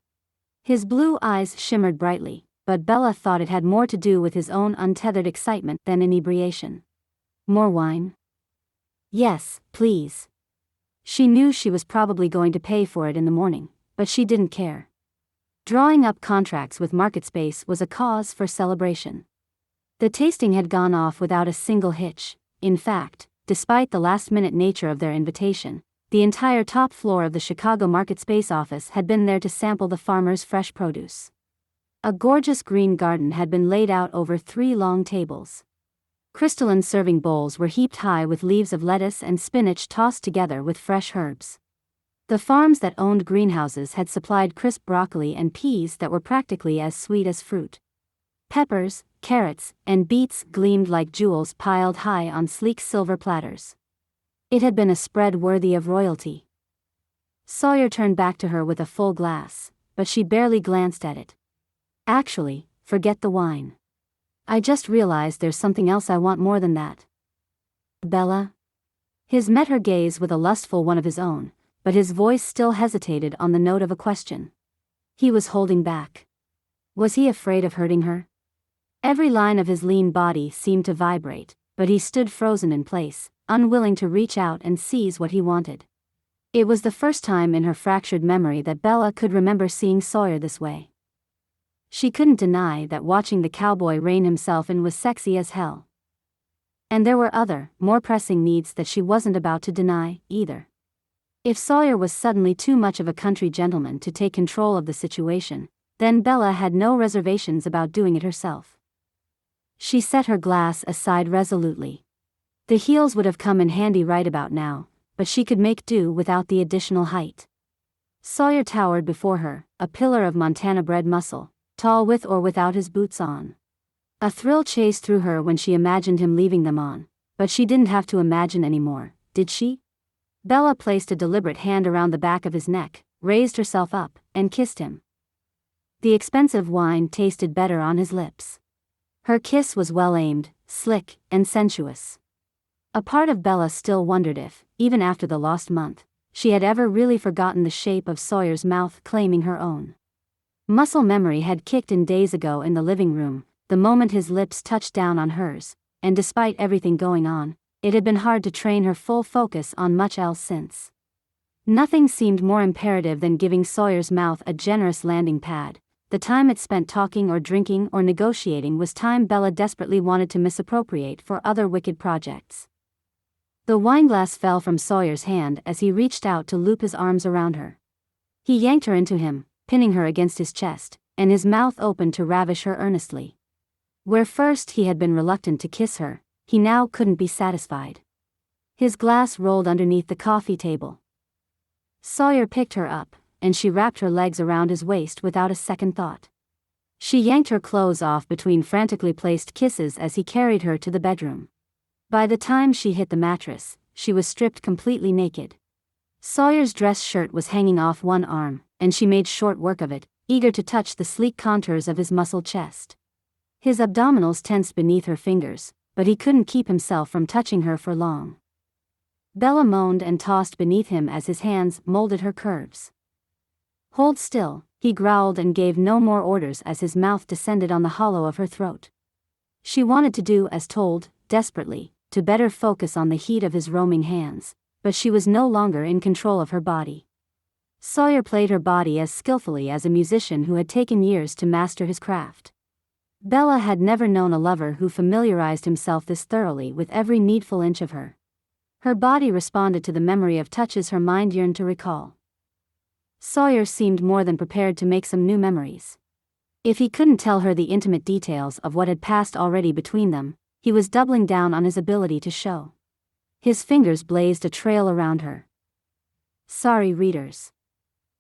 His blue eyes shimmered brightly, but Bella thought it had more to do with his own untethered excitement than inebriation. "More wine?" "Yes, please." She knew she was probably going to pay for it in the morning, but she didn't care. Drawing up contracts with MarketSpace was a cause for celebration. The tasting had gone off without a single hitch. In fact, despite the last-minute nature of their invitation, The entire top floor of the Chicago Market Space office had been there to sample the farmers' fresh produce. A gorgeous green garden had been laid out over 3 long tables. Crystalline serving bowls were heaped high with leaves of lettuce and spinach tossed together with fresh herbs. The farms that owned greenhouses had supplied crisp broccoli and peas that were practically as sweet as fruit. Peppers, carrots, and beets gleamed like jewels piled high on sleek silver platters. It had been a spread worthy of royalty. Sawyer turned back to her with a full glass, but she barely glanced at it. Actually, forget the wine. I just realized there's something else I want more than that. Bella? His met her gaze with a lustful one of his own, but his voice still hesitated on the note of a question. He was holding back. Was he afraid of hurting her? Every line of his lean body seemed to vibrate, but he stood frozen in place, unwilling to reach out and seize what he wanted. It was the first time in her fractured memory that Bella could remember seeing Sawyer this way. She couldn't deny that watching the cowboy rein himself in was sexy as hell. And there were other, more pressing needs that she wasn't about to deny, either. If Sawyer was suddenly too much of a country gentleman to take control of the situation, then Bella had no reservations about doing it herself. She set her glass aside resolutely. The heels would have come in handy right about now, but she could make do without the additional height. Sawyer towered before her, a pillar of Montana-bred muscle, tall with or without his boots on. A thrill chased through her when she imagined him leaving them on, but she didn't have to imagine anymore, did she? Bella placed a deliberate hand around the back of his neck, raised herself up, and kissed him. The expensive wine tasted better on his lips. Her kiss was well-aimed, slick, and sensuous. A part of Bella still wondered if, even after the lost month, she had ever really forgotten the shape of Sawyer's mouth claiming her own. Muscle memory had kicked in days ago in the living room, the moment his lips touched down on hers, and despite everything going on, it had been hard to train her full focus on much else since. Nothing seemed more imperative than giving Sawyer's mouth a generous landing pad. The time it spent talking or drinking or negotiating was time Bella desperately wanted to misappropriate for other wicked projects. The wineglass fell from Sawyer's hand as he reached out to loop his arms around her. He yanked her into him, pinning her against his chest, and his mouth opened to ravish her earnestly. Where first he had been reluctant to kiss her, he now couldn't be satisfied. His glass rolled underneath the coffee table. Sawyer picked her up, and she wrapped her legs around his waist without a second thought. She yanked her clothes off between frantically placed kisses as he carried her to the bedroom. By the time she hit the mattress, she was stripped completely naked. Sawyer's dress shirt was hanging off one arm, and she made short work of it, eager to touch the sleek contours of his muscled chest. His abdominals tensed beneath her fingers, but he couldn't keep himself from touching her for long. Bella moaned and tossed beneath him as his hands molded her curves. Hold still, he growled and gave no more orders as his mouth descended on the hollow of her throat. She wanted to do as told, desperately, to better focus on the heat of his roaming hands, but she was no longer in control of her body. Sawyer played her body as skillfully as a musician who had taken years to master his craft. Bella had never known a lover who familiarized himself this thoroughly with every needful inch of her. Her body responded to the memory of touches her mind yearned to recall. Sawyer seemed more than prepared to make some new memories. If he couldn't tell her the intimate details of what had passed already between them, he was doubling down on his ability to show. His fingers blazed a trail around her. Sorry readers.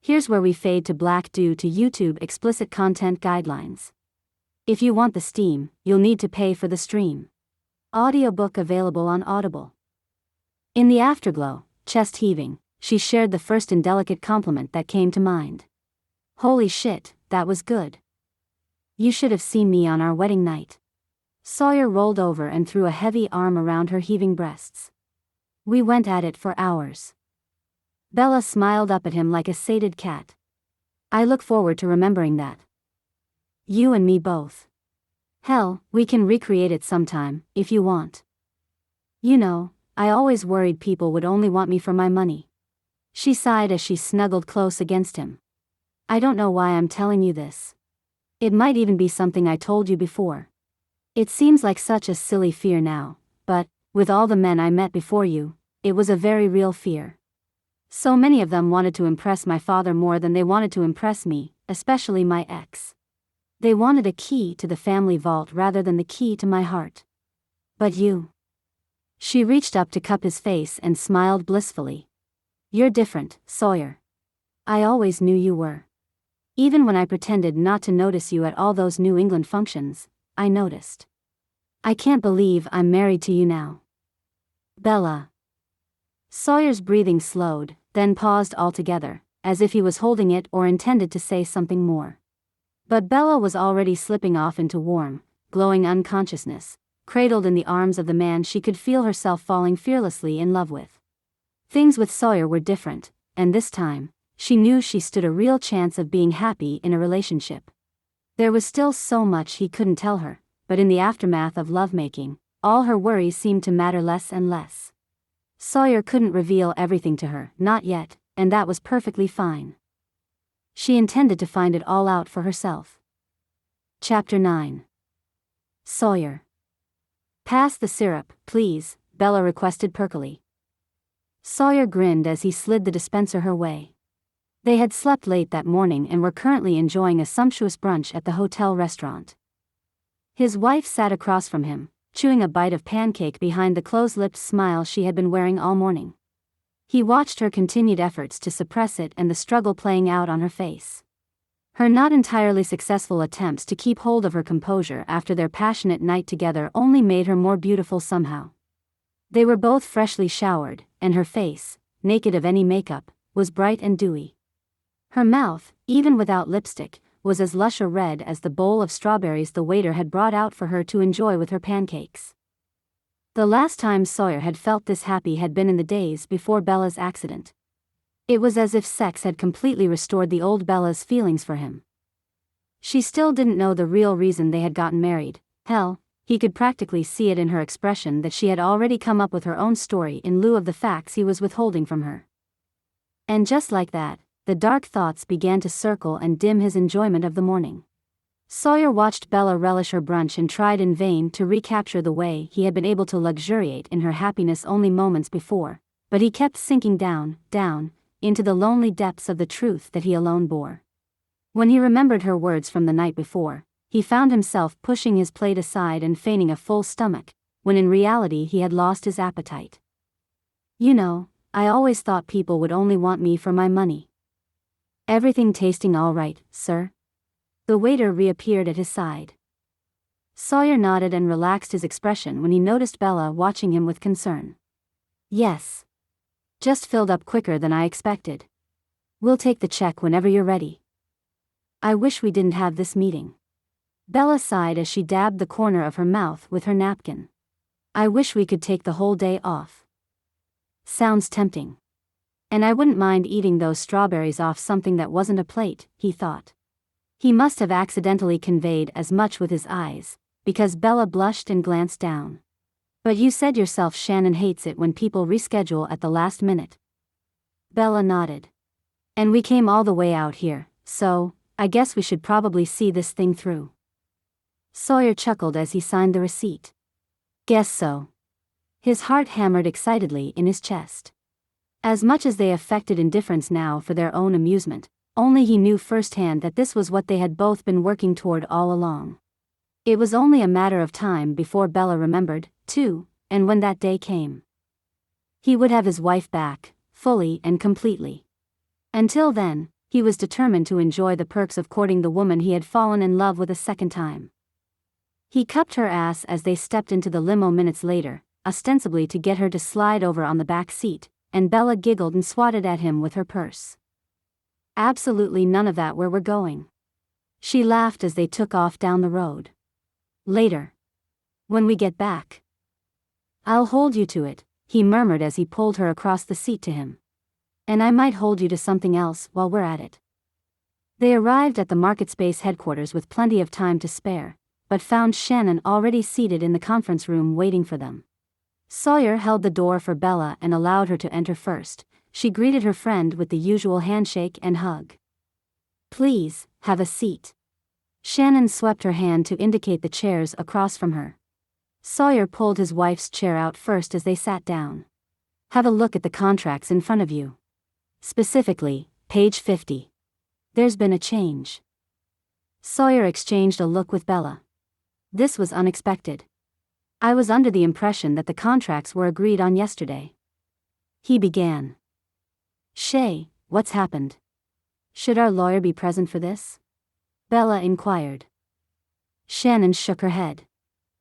Here's where we fade to black due to YouTube explicit content guidelines. If you want the steam, you'll need to pay for the stream. Audiobook available on Audible. In the afterglow, chest heaving, she shared the first indelicate compliment that came to mind. Holy shit, that was good. You should have seen me on our wedding night. Sawyer rolled over and threw a heavy arm around her heaving breasts. We went at it for hours. Bella smiled up at him like a sated cat. I look forward to remembering that. You and me both. Hell, we can recreate it sometime, if you want. You know, I always worried people would only want me for my money. She sighed as she snuggled close against him. I don't know why I'm telling you this. It might even be something I told you before. It seems like such a silly fear now, but, with all the men I met before you, it was a very real fear. So many of them wanted to impress my father more than they wanted to impress me, especially my ex. They wanted a key to the family vault rather than the key to my heart. But you. She reached up to cup his face and smiled blissfully. You're different, Sawyer. I always knew you were. Even when I pretended not to notice you at all those New England functions, I noticed. I can't believe I'm married to you now. Bella. Sawyer's breathing slowed, then paused altogether, as if he was holding it or intended to say something more. But Bella was already slipping off into warm, glowing unconsciousness, cradled in the arms of the man she could feel herself falling fearlessly in love with. Things with Sawyer were different, and this time, she knew she stood a real chance of being happy in a relationship. There was still so much he couldn't tell her, but in the aftermath of lovemaking, all her worries seemed to matter less and less. Sawyer couldn't reveal everything to her, not yet, and that was perfectly fine. She intended to find it all out for herself. Chapter 9. Sawyer. Pass the syrup, please, Bella requested perkily. Sawyer grinned as he slid the dispenser her way. They had slept late that morning and were currently enjoying a sumptuous brunch at the hotel restaurant. His wife sat across from him, chewing a bite of pancake behind the close-lipped smile she had been wearing all morning. He watched her continued efforts to suppress it and the struggle playing out on her face. Her not entirely successful attempts to keep hold of her composure after their passionate night together only made her more beautiful somehow. They were both freshly showered, and her face, naked of any makeup, was bright and dewy. Her mouth, even without lipstick, was as lush a red as the bowl of strawberries the waiter had brought out for her to enjoy with her pancakes. The last time Sawyer had felt this happy had been in the days before Bella's accident. It was as if sex had completely restored the old Bella's feelings for him. She still didn't know the real reason they had gotten married. Hell, he could practically see it in her expression that she had already come up with her own story in lieu of the facts he was withholding from her. And just like that, the dark thoughts began to circle and dim his enjoyment of the morning. Sawyer watched Bella relish her brunch and tried in vain to recapture the way he had been able to luxuriate in her happiness only moments before, but he kept sinking down, into the lonely depths of the truth that he alone bore. When he remembered her words from the night before, he found himself pushing his plate aside and feigning a full stomach, when in reality he had lost his appetite. You know, I always thought people would only want me for my money. Everything tasting all right, sir? The waiter reappeared at his side. Sawyer nodded and relaxed his expression when he noticed Bella watching him with concern. Yes. Just filled up quicker than I expected. We'll take the check whenever you're ready. I wish we didn't have this meeting. Bella sighed as she dabbed the corner of her mouth with her napkin. I wish we could take the whole day off. Sounds tempting. And I wouldn't mind eating those strawberries off something that wasn't a plate, he thought. He must have accidentally conveyed as much with his eyes, because Bella blushed and glanced down. But you said yourself Shannon hates it when people reschedule at the last minute. Bella nodded. And we came all the way out here, so, I guess we should probably see this thing through. Sawyer chuckled as he signed the receipt. Guess so. His heart hammered excitedly in his chest. As much as they affected indifference now for their own amusement, only he knew firsthand that this was what they had both been working toward all along. It was only a matter of time before Bella remembered, too, and when that day came, he would have his wife back, fully and completely. Until then, he was determined to enjoy the perks of courting the woman he had fallen in love with a second time. He cupped her ass as they stepped into the limo minutes later, ostensibly to get her to slide over on the back seat, and Bella giggled and swatted at him with her purse. Absolutely none of that where we're going. She laughed as they took off down the road. Later. When we get back. I'll hold you to it, he murmured as he pulled her across the seat to him. And I might hold you to something else while we're at it. They arrived at the MarketSpace headquarters with plenty of time to spare, but found Shannon already seated in the conference room waiting for them. Sawyer held the door for Bella and allowed her to enter first. She greeted her friend with the usual handshake and hug. Please, have a seat. Shannon swept her hand to indicate the chairs across from her. Sawyer pulled his wife's chair out first as they sat down. Have a look at the contracts in front of you. Specifically, page 50. There's been a change. Sawyer exchanged a look with Bella. This was unexpected. I was under the impression that the contracts were agreed on yesterday. He began. Shay, what's happened? Should our lawyer be present for this? Bella inquired. Shannon shook her head.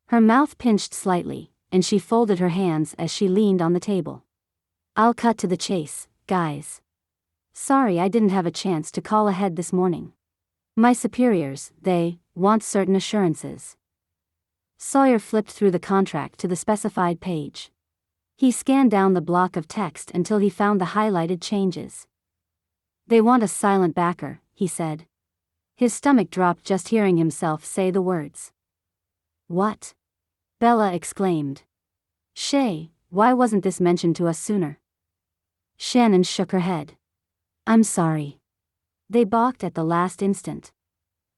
Her mouth pinched slightly, and she folded her hands as she leaned on the table. I'll cut to the chase, guys. Sorry I didn't have a chance to call ahead this morning. My superiors, they want certain assurances. Sawyer flipped through the contract to the specified page. He scanned down the block of text until he found the highlighted changes. They want a silent backer, he said. His stomach dropped just hearing himself say the words. What? Bella exclaimed. Shay, why wasn't this mentioned to us sooner? Shannon shook her head. I'm sorry. They balked at the last instant.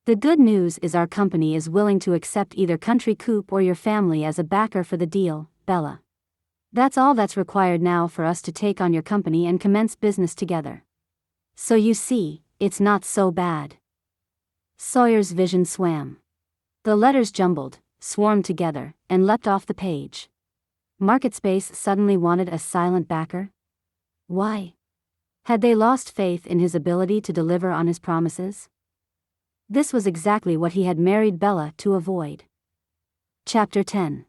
The good news is our company is willing to accept either Country Coop or your family as a backer for the deal, Bella. That's all that's required now for us to take on your company and commence business together. So you see, it's not so bad. Sawyer's vision swam. The letters jumbled, swarmed together, and leapt off the page. MarketSpace suddenly wanted a silent backer? Why? Had they lost faith in his ability to deliver on his promises? This was exactly what he had married Bella to avoid. Chapter 10.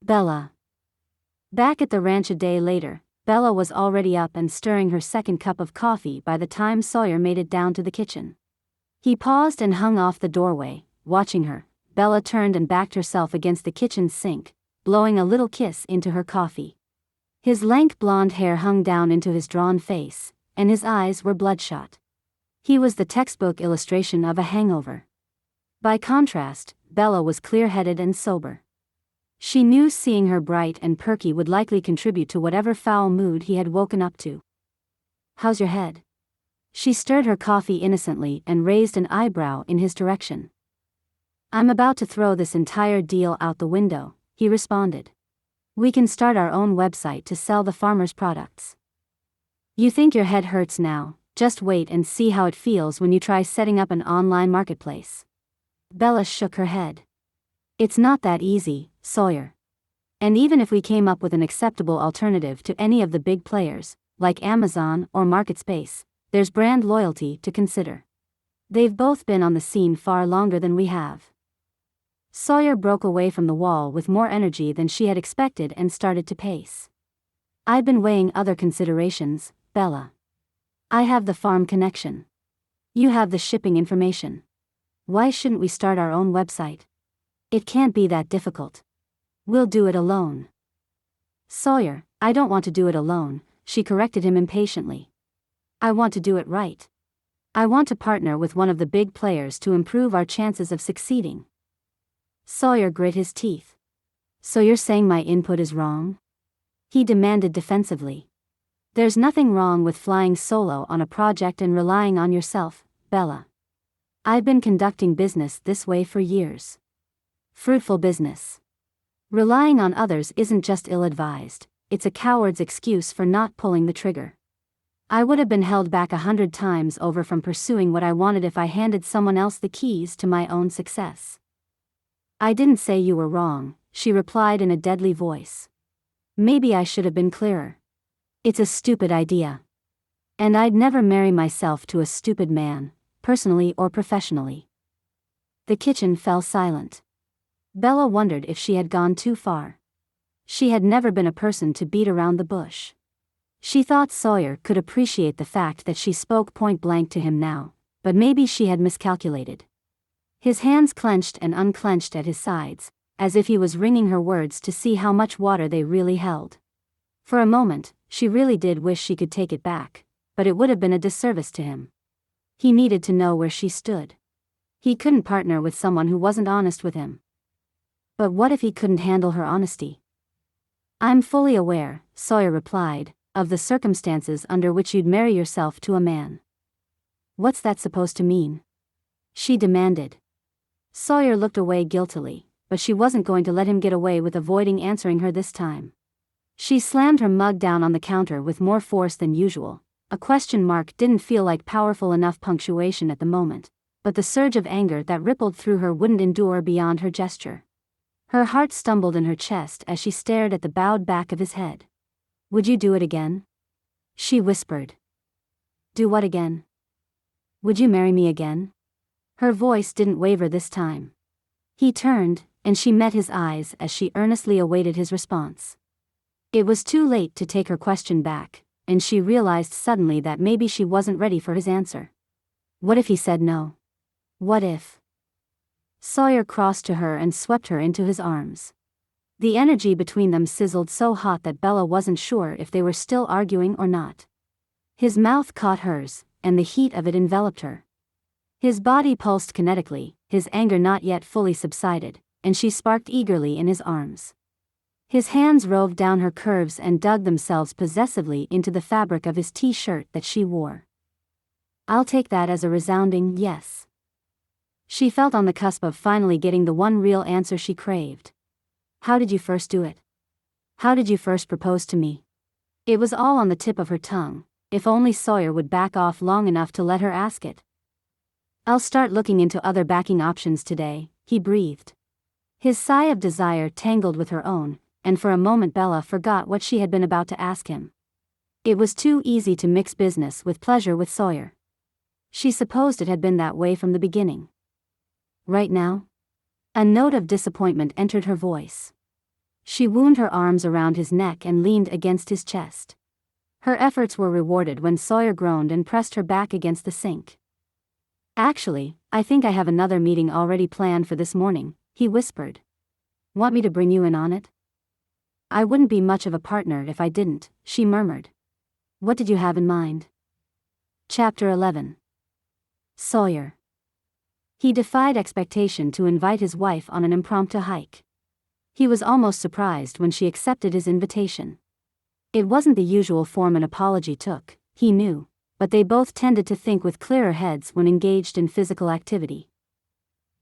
Bella. Back at the ranch a day later, Bella was already up and stirring her second cup of coffee by the time Sawyer made it down to the kitchen. He paused and hung off the doorway, watching her. Bella turned and backed herself against the kitchen sink, blowing a little kiss into her coffee. His lank blonde hair hung down into his drawn face, and his eyes were bloodshot. He was the textbook illustration of a hangover. By contrast, Bella was clear-headed and sober. She knew seeing her bright and perky would likely contribute to whatever foul mood he had woken up to. How's your head? She stirred her coffee innocently and raised an eyebrow in his direction. I'm about to throw this entire deal out the window, he responded. We can start our own website to sell the farmers' products. You think your head hurts now, just wait and see how it feels when you try setting up an online marketplace. Bella shook her head. It's not that easy, Sawyer. And even if we came up with an acceptable alternative to any of the big players, like Amazon or MarketSpace, there's brand loyalty to consider. They've both been on the scene far longer than we have. Sawyer broke away from the wall with more energy than she had expected and started to pace. I've been weighing other considerations, Bella. I have the farm connection. You have the shipping information. Why shouldn't we start our own website? It can't be that difficult. We'll do it alone. Sawyer, I don't want to do it alone, she corrected him impatiently. I want to do it right. I want to partner with one of the big players to improve our chances of succeeding. Sawyer grit his teeth. So you're saying my input is wrong? He demanded defensively. There's nothing wrong with flying solo on a project and relying on yourself, Bella. I've been conducting business this way for years. Fruitful business. Relying on others isn't just ill-advised, it's a coward's excuse for not pulling the trigger. I would have been held back 100 times over from pursuing what I wanted if I handed someone else the keys to my own success. I didn't say you were wrong, she replied in a deadly voice. Maybe I should have been clearer. It's a stupid idea. And I'd never marry myself to a stupid man, personally or professionally. The kitchen fell silent. Bella wondered if she had gone too far. She had never been a person to beat around the bush. She thought Sawyer could appreciate the fact that she spoke point blank to him now, but maybe she had miscalculated. His hands clenched and unclenched at his sides, as if he was wringing her words to see how much water they really held. For a moment, she really did wish she could take it back, but it would have been a disservice to him. He needed to know where she stood. He couldn't partner with someone who wasn't honest with him. But what if he couldn't handle her honesty? I'm fully aware, Sawyer replied, of the circumstances under which you'd marry yourself to a man. What's that supposed to mean? She demanded. Sawyer looked away guiltily, but she wasn't going to let him get away with avoiding answering her this time. She slammed her mug down on the counter with more force than usual, A question mark didn't feel like powerful enough punctuation at the moment, but the surge of anger that rippled through her wouldn't endure beyond her gesture. Her heart stumbled in her chest as she stared at the bowed back of his head. "Would you do it again?" she whispered. "Do what again? Would you marry me again?" Her voice didn't waver this time. He turned, and she met his eyes as she earnestly awaited his response. It was too late to take her question back, and she realized suddenly that maybe she wasn't ready for his answer. What if he said no? What if? Sawyer crossed to her and swept her into his arms. The energy between them sizzled so hot that Bella wasn't sure if they were still arguing or not. His mouth caught hers, and the heat of it enveloped her. His body pulsed kinetically, his anger not yet fully subsided, and she sparked eagerly in his arms. His hands roved down her curves and dug themselves possessively into the fabric of his t-shirt that she wore. "I'll take that as a resounding yes." She felt on the cusp of finally getting the one real answer she craved. "How did you first do it? How did you first propose to me?" It was all on the tip of her tongue, if only Sawyer would back off long enough to let her ask it. "I'll start looking into other backing options today," he breathed. His sigh of desire tangled with her own, and for a moment Bella forgot what she had been about to ask him. It was too easy to mix business with pleasure with Sawyer. She supposed it had been that way from the beginning. Right now? A note of disappointment entered her voice. She wound her arms around his neck and leaned against his chest. Her efforts were rewarded when Sawyer groaned and pressed her back against the sink. "Actually, I think I have another meeting already planned for this morning," he whispered. "Want me to bring you in on it?" "I wouldn't be much of a partner if I didn't," she murmured. "What did you have in mind?" Chapter 11. Sawyer. He defied expectation to invite his wife on an impromptu hike. He was almost surprised when she accepted his invitation. It wasn't the usual form an apology took, he knew, but they both tended to think with clearer heads when engaged in physical activity.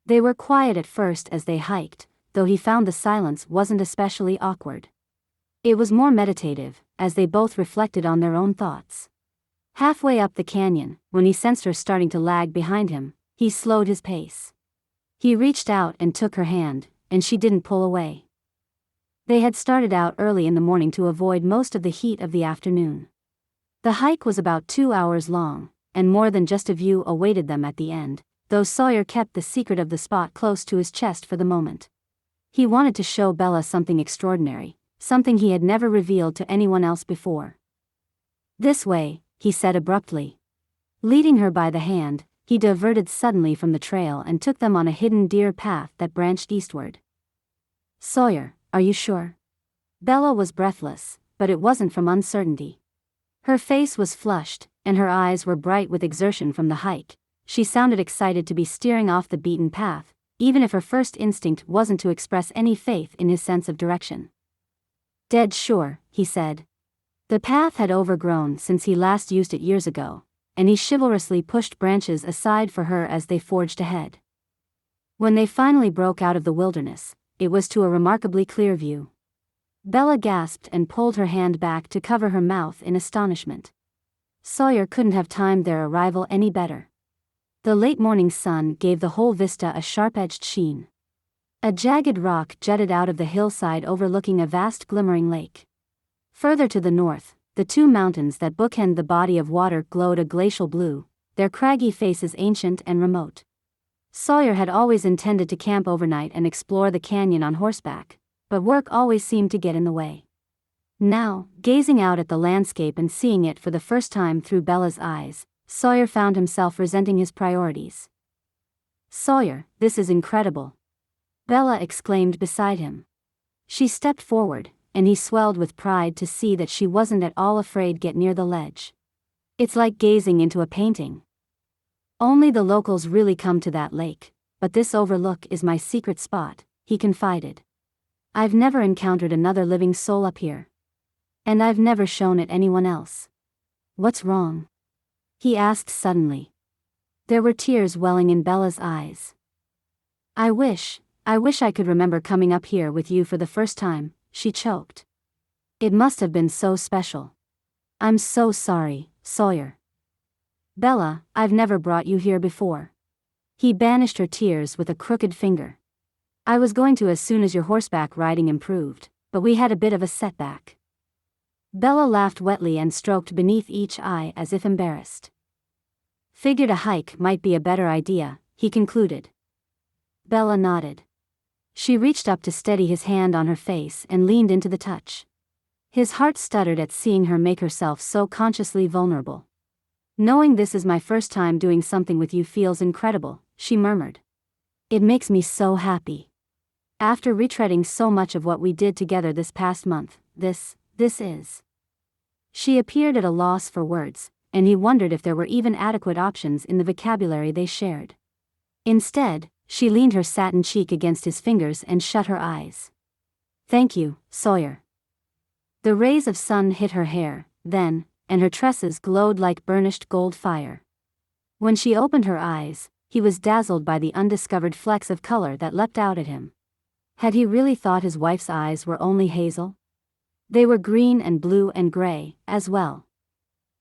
They were quiet at first as they hiked, though he found the silence wasn't especially awkward. It was more meditative, as they both reflected on their own thoughts. Halfway up the canyon, when he sensed her starting to lag behind him, he slowed his pace. He reached out and took her hand, and she didn't pull away. They had started out early in the morning to avoid most of the heat of the afternoon. The hike was about 2 hours long, and more than just a view awaited them at the end, though Sawyer kept the secret of the spot close to his chest for the moment. He wanted to show Bella something extraordinary, something he had never revealed to anyone else before. "This way," he said abruptly. Leading her by the hand, he diverted suddenly from the trail and took them on a hidden deer path that branched eastward. "Sawyer, are you sure?" Bella was breathless, but it wasn't from uncertainty. Her face was flushed, and her eyes were bright with exertion from the hike. She sounded excited to be steering off the beaten path, even if her first instinct wasn't to express any faith in his sense of direction. "Dead sure," he said. The path had overgrown since he last used it years ago, and he chivalrously pushed branches aside for her as they forged ahead. When they finally broke out of the wilderness, it was to a remarkably clear view. Bella gasped and pulled her hand back to cover her mouth in astonishment. Sawyer couldn't have timed their arrival any better. The late morning sun gave the whole vista a sharp-edged sheen. A jagged rock jutted out of the hillside overlooking a vast glimmering lake. Further to the north, the two mountains that bookend the body of water glowed a glacial blue, their craggy faces ancient and remote. Sawyer had always intended to camp overnight and explore the canyon on horseback, but work always seemed to get in the way. Now, gazing out at the landscape and seeing it for the first time through Bella's eyes, Sawyer found himself resenting his priorities. "Sawyer, this is incredible," Bella exclaimed beside him. She stepped forward, and he swelled with pride to see that she wasn't at all afraid to get near the ledge. "It's like gazing into a painting. Only the locals really come to that lake, but this overlook is my secret spot," he confided. "I've never encountered another living soul up here. And I've never shown it anyone else." "What's wrong?" he asked suddenly. There were tears welling in Bella's eyes. I wish I could remember coming up here with you for the first time," she choked. "It must have been so special." "I'm so sorry," Sawyer. Bella, I've never brought you here before. He banished her tears with a crooked finger. I was going to as soon as your horseback riding improved, but we had a bit of a setback. Bella laughed wetly and stroked beneath each eye as if embarrassed. Figured a hike might be a better idea, he concluded. Bella nodded. She reached up to steady his hand on her face and leaned into the touch. His heart stuttered at seeing her make herself so consciously vulnerable. Knowing this is my first time doing something with you feels incredible, she murmured. It makes me so happy. After retreading so much of what we did together this past month, this is. She appeared at a loss for words, and he wondered if there were even adequate options in the vocabulary they shared. Instead, she leaned her satin cheek against his fingers and shut her eyes. Thank you, Sawyer. The rays of sun hit her hair, then, and her tresses glowed like burnished gold fire. When she opened her eyes, he was dazzled by the undiscovered flecks of color that leapt out at him. Had he really thought his wife's eyes were only hazel? They were green and blue and gray, as well.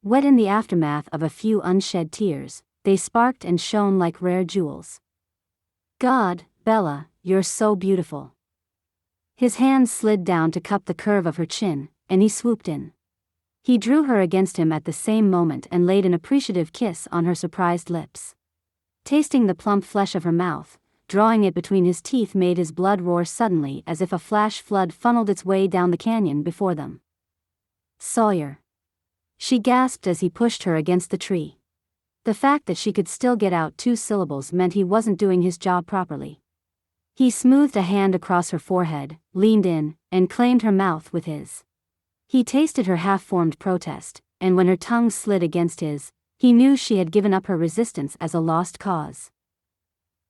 Wet in the aftermath of a few unshed tears, they sparked and shone like rare jewels. God, Bella, you're so beautiful. His hand slid down to cup the curve of her chin, and he swooped in. He drew her against him at the same moment and laid an appreciative kiss on her surprised lips. Tasting the plump flesh of her mouth, drawing it between his teeth made his blood roar suddenly as if a flash flood funneled its way down the canyon before them. Sawyer. She gasped as he pushed her against the tree. The fact that she could still get out 2 syllables meant he wasn't doing his job properly. He smoothed a hand across her forehead, leaned in, and claimed her mouth with his. He tasted her half-formed protest, and when her tongue slid against his, he knew she had given up her resistance as a lost cause.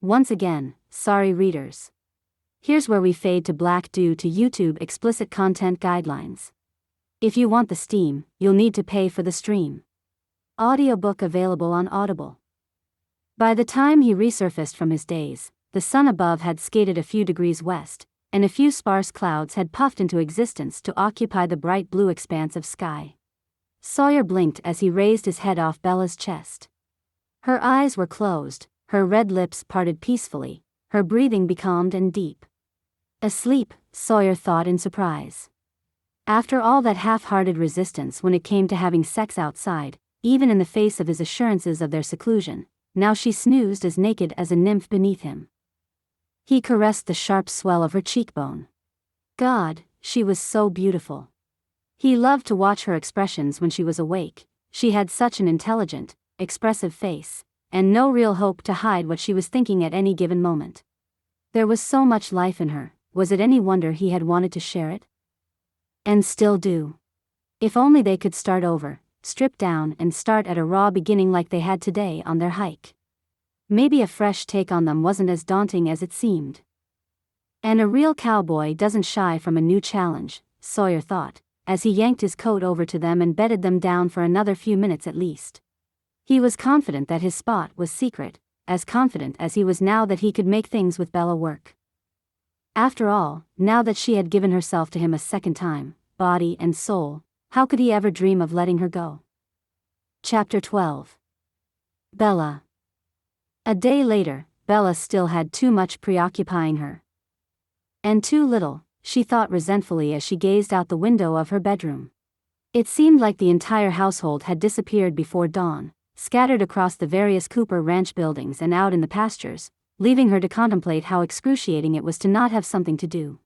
Once again, sorry readers. Here's where we fade to black due to YouTube explicit content guidelines. If you want the steam, you'll need to pay for the stream. Audiobook available on Audible. By the time he resurfaced from his daze, the sun above had skated a few degrees west, and a few sparse clouds had puffed into existence to occupy the bright blue expanse of sky. Sawyer blinked as he raised his head off Bella's chest. Her eyes were closed, her red lips parted peacefully, her breathing becalmed and deep. Asleep, Sawyer thought in surprise. After all that half-hearted resistance when it came to having sex outside, even in the face of his assurances of their seclusion, now she snoozed as naked as a nymph beneath him. He caressed the sharp swell of her cheekbone. God, she was so beautiful. He loved to watch her expressions when she was awake. She had such an intelligent, expressive face, and no real hope to hide what she was thinking at any given moment. There was so much life in her, was it any wonder he had wanted to share it? And still do. If only they could start over, strip down and start at a raw beginning like they had today on their hike. Maybe a fresh take on them wasn't as daunting as it seemed. And a real cowboy doesn't shy from a new challenge, Sawyer thought, as he yanked his coat over to them and bedded them down for another few minutes at least. He was confident that his spot was secret, as confident as he was now that he could make things with Bella work. After all, now that she had given herself to him a second time, body and soul, how could he ever dream of letting her go? Chapter 12. Bella. A day later, Bella still had too much preoccupying her. And too little, she thought resentfully as she gazed out the window of her bedroom. It seemed like the entire household had disappeared before dawn, scattered across the various Cooper ranch buildings and out in the pastures, leaving her to contemplate how excruciating it was to not have something to do.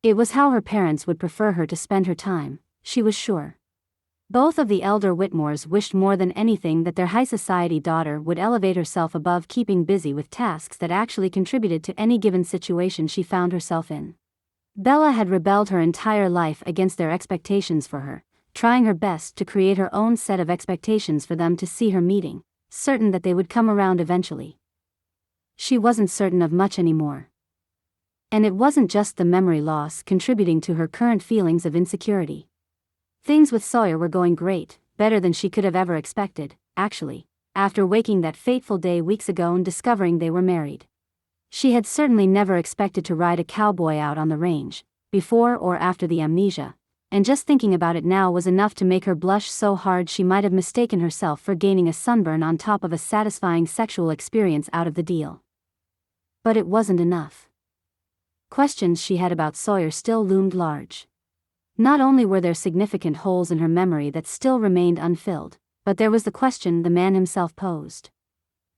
It was how her parents would prefer her to spend her time, she was sure. Both of the elder Whitmores wished more than anything that their high society daughter would elevate herself above keeping busy with tasks that actually contributed to any given situation she found herself in. Bella had rebelled her entire life against their expectations for her, trying her best to create her own set of expectations for them to see her meeting, certain that they would come around eventually. She wasn't certain of much anymore. And it wasn't just the memory loss contributing to her current feelings of insecurity. Things with Sawyer were going great, better than she could have ever expected, actually, after waking that fateful day weeks ago and discovering they were married. She had certainly never expected to ride a cowboy out on the range, before or after the amnesia, and just thinking about it now was enough to make her blush so hard she might have mistaken herself for gaining a sunburn on top of a satisfying sexual experience out of the deal. But it wasn't enough. Questions she had about Sawyer still loomed large. Not only were there significant holes in her memory that still remained unfilled, but there was the question the man himself posed.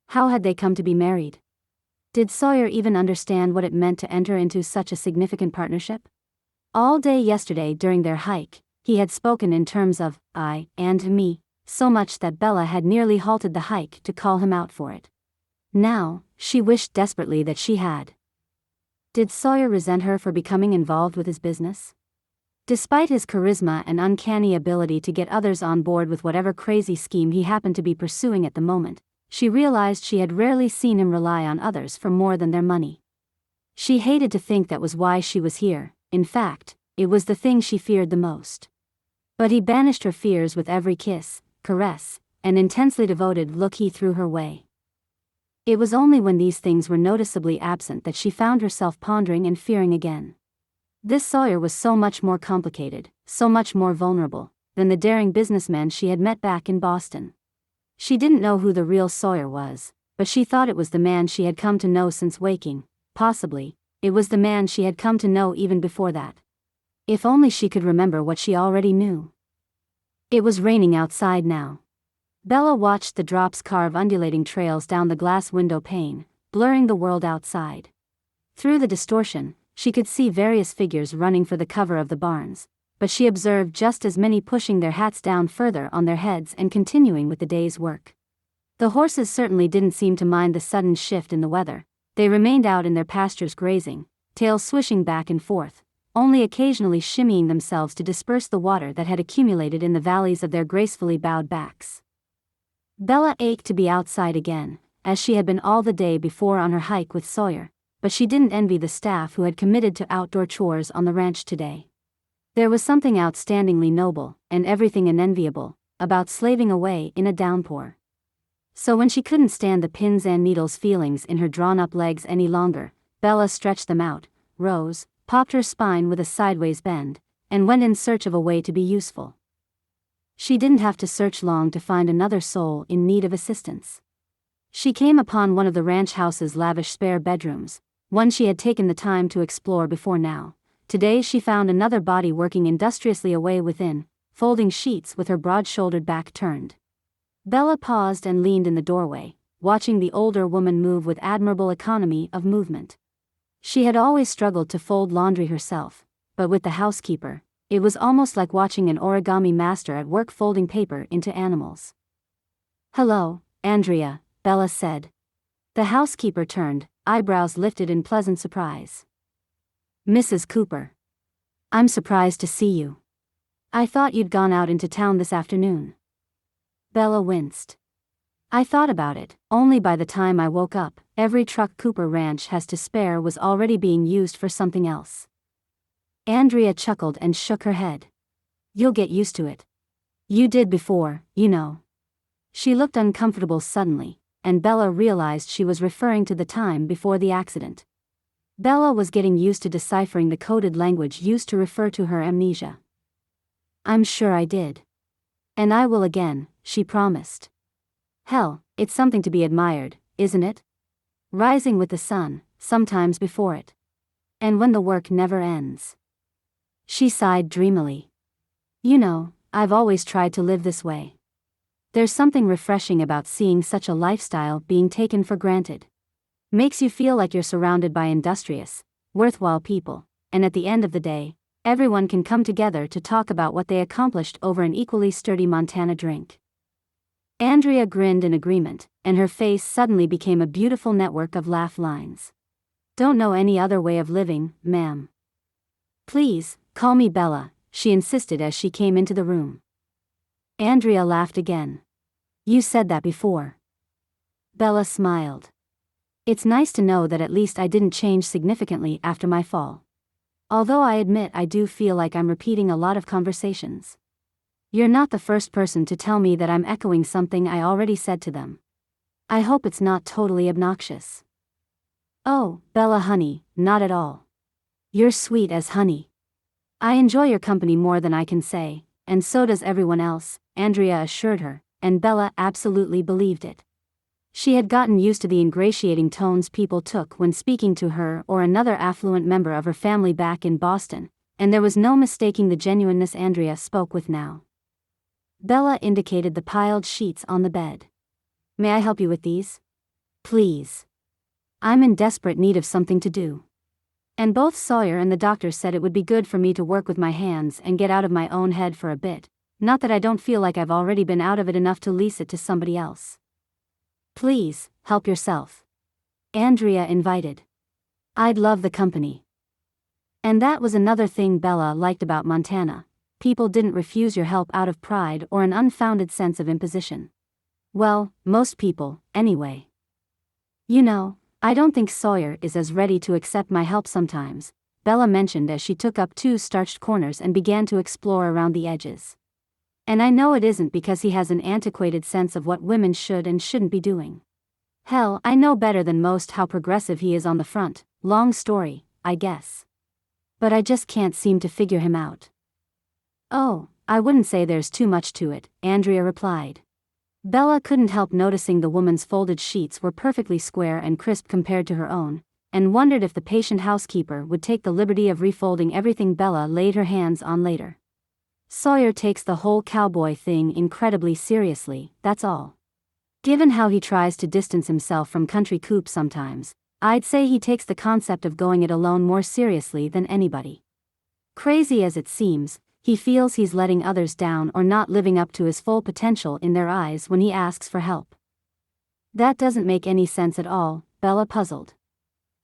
How had they come to be married? Did Sawyer even understand what it meant to enter into such a significant partnership? All day yesterday during their hike, he had spoken in terms of I and me, so much that Bella had nearly halted the hike to call him out for it. Now, she wished desperately that she had. Did Sawyer resent her for becoming involved with his business? Despite his charisma and uncanny ability to get others on board with whatever crazy scheme he happened to be pursuing at the moment, she realized she had rarely seen him rely on others for more than their money. She hated to think that was why she was here. In fact, it was the thing she feared the most. But he banished her fears with every kiss, caress, and intensely devoted look he threw her way. It was only when these things were noticeably absent that she found herself pondering and fearing again. This Sawyer was so much more complicated, so much more vulnerable, than the daring businessman she had met back in Boston. She didn't know who the real Sawyer was, but she thought it was the man she had come to know since waking. Possibly, it was the man she had come to know even before that. If only she could remember what she already knew. It was raining outside now. Bella watched the drops carve undulating trails down the glass window pane, blurring the world outside. Through the distortion, she could see various figures running for the cover of the barns, but she observed just as many pushing their hats down further on their heads and continuing with the day's work. The horses certainly didn't seem to mind the sudden shift in the weather. They remained out in their pastures grazing, tails swishing back and forth, only occasionally shimmying themselves to disperse the water that had accumulated in the valleys of their gracefully bowed backs. Bella ached to be outside again, as she had been all the day before on her hike with Sawyer, but she didn't envy the staff who had committed to outdoor chores on the ranch today. There was something outstandingly noble, and everything unenviable, about slaving away in a downpour. So when she couldn't stand the pins and needles feelings in her drawn-up legs any longer, Bella stretched them out, rose, popped her spine with a sideways bend, and went in search of a way to be useful. She didn't have to search long to find another soul in need of assistance. She came upon one of the ranch house's lavish spare bedrooms, one she had taken the time to explore before now. Today she found another body working industriously away within, folding sheets with her broad-shouldered back turned. Bella paused and leaned in the doorway, watching the older woman move with admirable economy of movement. She had always struggled to fold laundry herself, but with the housekeeper, it was almost like watching an origami master at work folding paper into animals. "Hello, Andrea," Bella said. The housekeeper turned, eyebrows lifted in pleasant surprise. "Mrs. Cooper. I'm surprised to see you. I thought you'd gone out into town this afternoon." Bella winced. "I thought about it, only by the time I woke up, every truck Cooper Ranch has to spare was already being used for something else." Andrea chuckled and shook her head. "You'll get used to it. You did before, you know." She looked uncomfortable suddenly, and Bella realized she was referring to the time before the accident. Bella was getting used to deciphering the coded language used to refer to her amnesia. "I'm sure I did. And I will again," she promised. "Hell, it's something to be admired, isn't it? Rising with the sun, sometimes before it. And when the work never ends." She sighed dreamily. "You know, I've always tried to live this way. There's something refreshing about seeing such a lifestyle being taken for granted. Makes you feel like you're surrounded by industrious, worthwhile people, and at the end of the day, everyone can come together to talk about what they accomplished over an equally sturdy Montana drink." Andrea grinned in agreement, and her face suddenly became a beautiful network of laugh lines. "Don't know any other way of living, ma'am." "Please, call me Bella," she insisted as she came into the room. Andrea laughed again. "You said that before." Bella smiled. "It's nice to know that at least I didn't change significantly after my fall. Although I admit I do feel like I'm repeating a lot of conversations. You're not the first person to tell me that I'm echoing something I already said to them. I hope it's not totally obnoxious." "Oh, Bella honey, not at all. You're sweet as honey." I enjoy your company more than I can say, and so does everyone else, Andrea assured her, and Bella absolutely believed it. She had gotten used to the ingratiating tones people took when speaking to her or another affluent member of her family back in Boston, and there was no mistaking the genuineness Andrea spoke with now. Bella indicated the piled sheets on the bed. May I help you with these? Please. I'm in desperate need of something to do. And both Sawyer and the doctor said it would be good for me to work with my hands and get out of my own head for a bit, not that I don't feel like I've already been out of it enough to lease it to somebody else. Please, help yourself. Andrea invited. I'd love the company. And that was another thing Bella liked about Montana. People didn't refuse your help out of pride or an unfounded sense of imposition. Well, most people, anyway. You know, I don't think Sawyer is as ready to accept my help sometimes, Bella mentioned as she took up two starched corners and began to explore around the edges. And I know it isn't because he has an antiquated sense of what women should and shouldn't be doing. Hell, I know better than most how progressive he is on the front, long story, I guess. But I just can't seem to figure him out. Oh, I wouldn't say there's too much to it, Andrea replied. Bella couldn't help noticing the woman's folded sheets were perfectly square and crisp compared to her own, and wondered if the patient housekeeper would take the liberty of refolding everything Bella laid her hands on later. Sawyer takes the whole cowboy thing incredibly seriously, that's all. Given how he tries to distance himself from Country Coop sometimes, I'd say he takes the concept of going it alone more seriously than anybody. Crazy as it seems, he feels he's letting others down or not living up to his full potential in their eyes when he asks for help. That doesn't make any sense at all, Bella puzzled.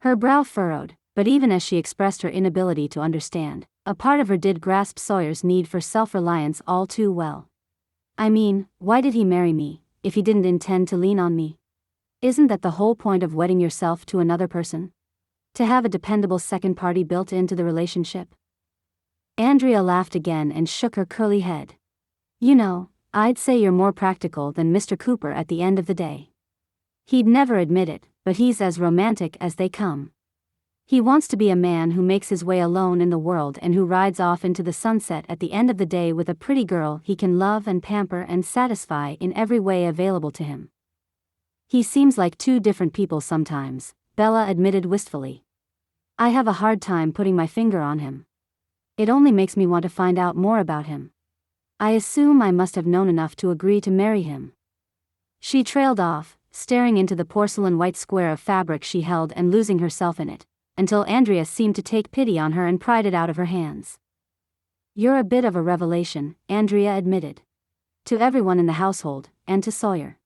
Her brow furrowed, but even as she expressed her inability to understand, a part of her did grasp Sawyer's need for self-reliance all too well. I mean, why did he marry me, if he didn't intend to lean on me? Isn't that the whole point of wedding yourself to another person? To have a dependable second party built into the relationship? Andrea laughed again and shook her curly head. You know, I'd say you're more practical than Mr. Cooper at the end of the day. He'd never admit it, but he's as romantic as they come. He wants to be a man who makes his way alone in the world and who rides off into the sunset at the end of the day with a pretty girl he can love and pamper and satisfy in every way available to him. He seems like two different people sometimes, Bella admitted wistfully. I have a hard time putting my finger on him. It only makes me want to find out more about him. I assume I must have known enough to agree to marry him. She trailed off, staring into the porcelain white square of fabric she held and losing herself in it, until Andrea seemed to take pity on her and pried it out of her hands. You're a bit of a revelation, Andrea admitted. To everyone in the household, and to Sawyer.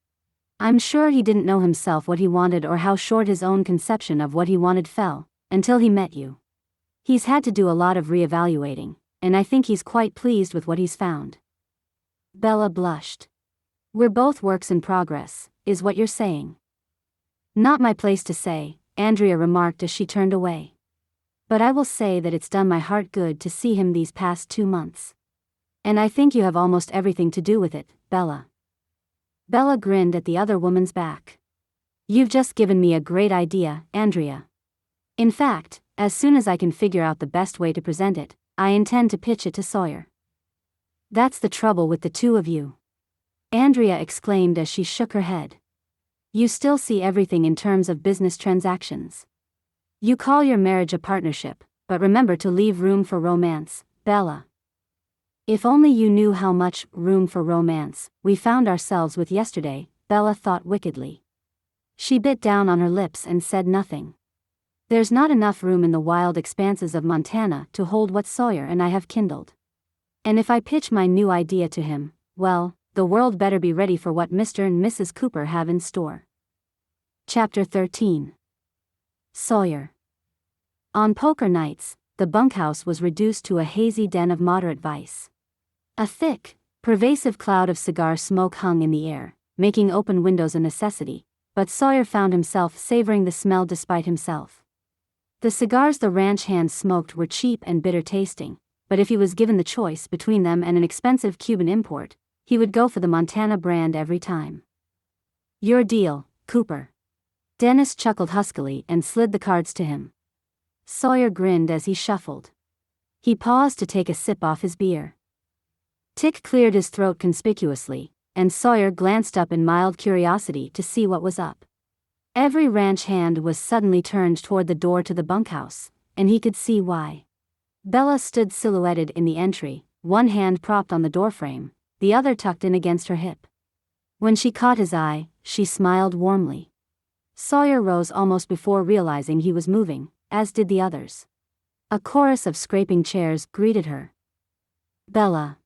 I'm sure he didn't know himself what he wanted or how short his own conception of what he wanted fell, until he met you. He's had to do a lot of reevaluating, and I think he's quite pleased with what he's found. Bella blushed. We're both works in progress, is what you're saying. Not my place to say, Andrea remarked as she turned away. But I will say that it's done my heart good to see him these past 2 months. And I think you have almost everything to do with it, Bella. Bella grinned at the other woman's back. You've just given me a great idea, Andrea. In fact, as soon as I can figure out the best way to present it, I intend to pitch it to Sawyer. That's the trouble with the two of you. Andrea exclaimed as she shook her head. You still see everything in terms of business transactions. You call your marriage a partnership, but remember to leave room for romance, Bella. If only you knew how much room for romance we found ourselves with yesterday, Bella thought wickedly. She bit down on her lips and said nothing. There's not enough room in the wild expanses of Montana to hold what Sawyer and I have kindled. And if I pitch my new idea to him, well, the world better be ready for what Mr. and Mrs. Cooper have in store. Chapter 13. Sawyer. On poker nights, the bunkhouse was reduced to a hazy den of moderate vice. A thick, pervasive cloud of cigar smoke hung in the air, making open windows a necessity, but Sawyer found himself savoring the smell despite himself. The cigars the ranch hands smoked were cheap and bitter tasting, but if he was given the choice between them and an expensive Cuban import, he would go for the Montana brand every time. Your deal, Cooper. Dennis chuckled huskily and slid the cards to him. Sawyer grinned as he shuffled. He paused to take a sip off his beer. Tick cleared his throat conspicuously, and Sawyer glanced up in mild curiosity to see what was up. Every ranch hand was suddenly turned toward the door to the bunkhouse, and he could see why. Bella stood silhouetted in the entry, one hand propped on the doorframe, the other tucked in against her hip. When she caught his eye, she smiled warmly. Sawyer rose almost before realizing he was moving, as did the others. A chorus of scraping chairs greeted her. Bella.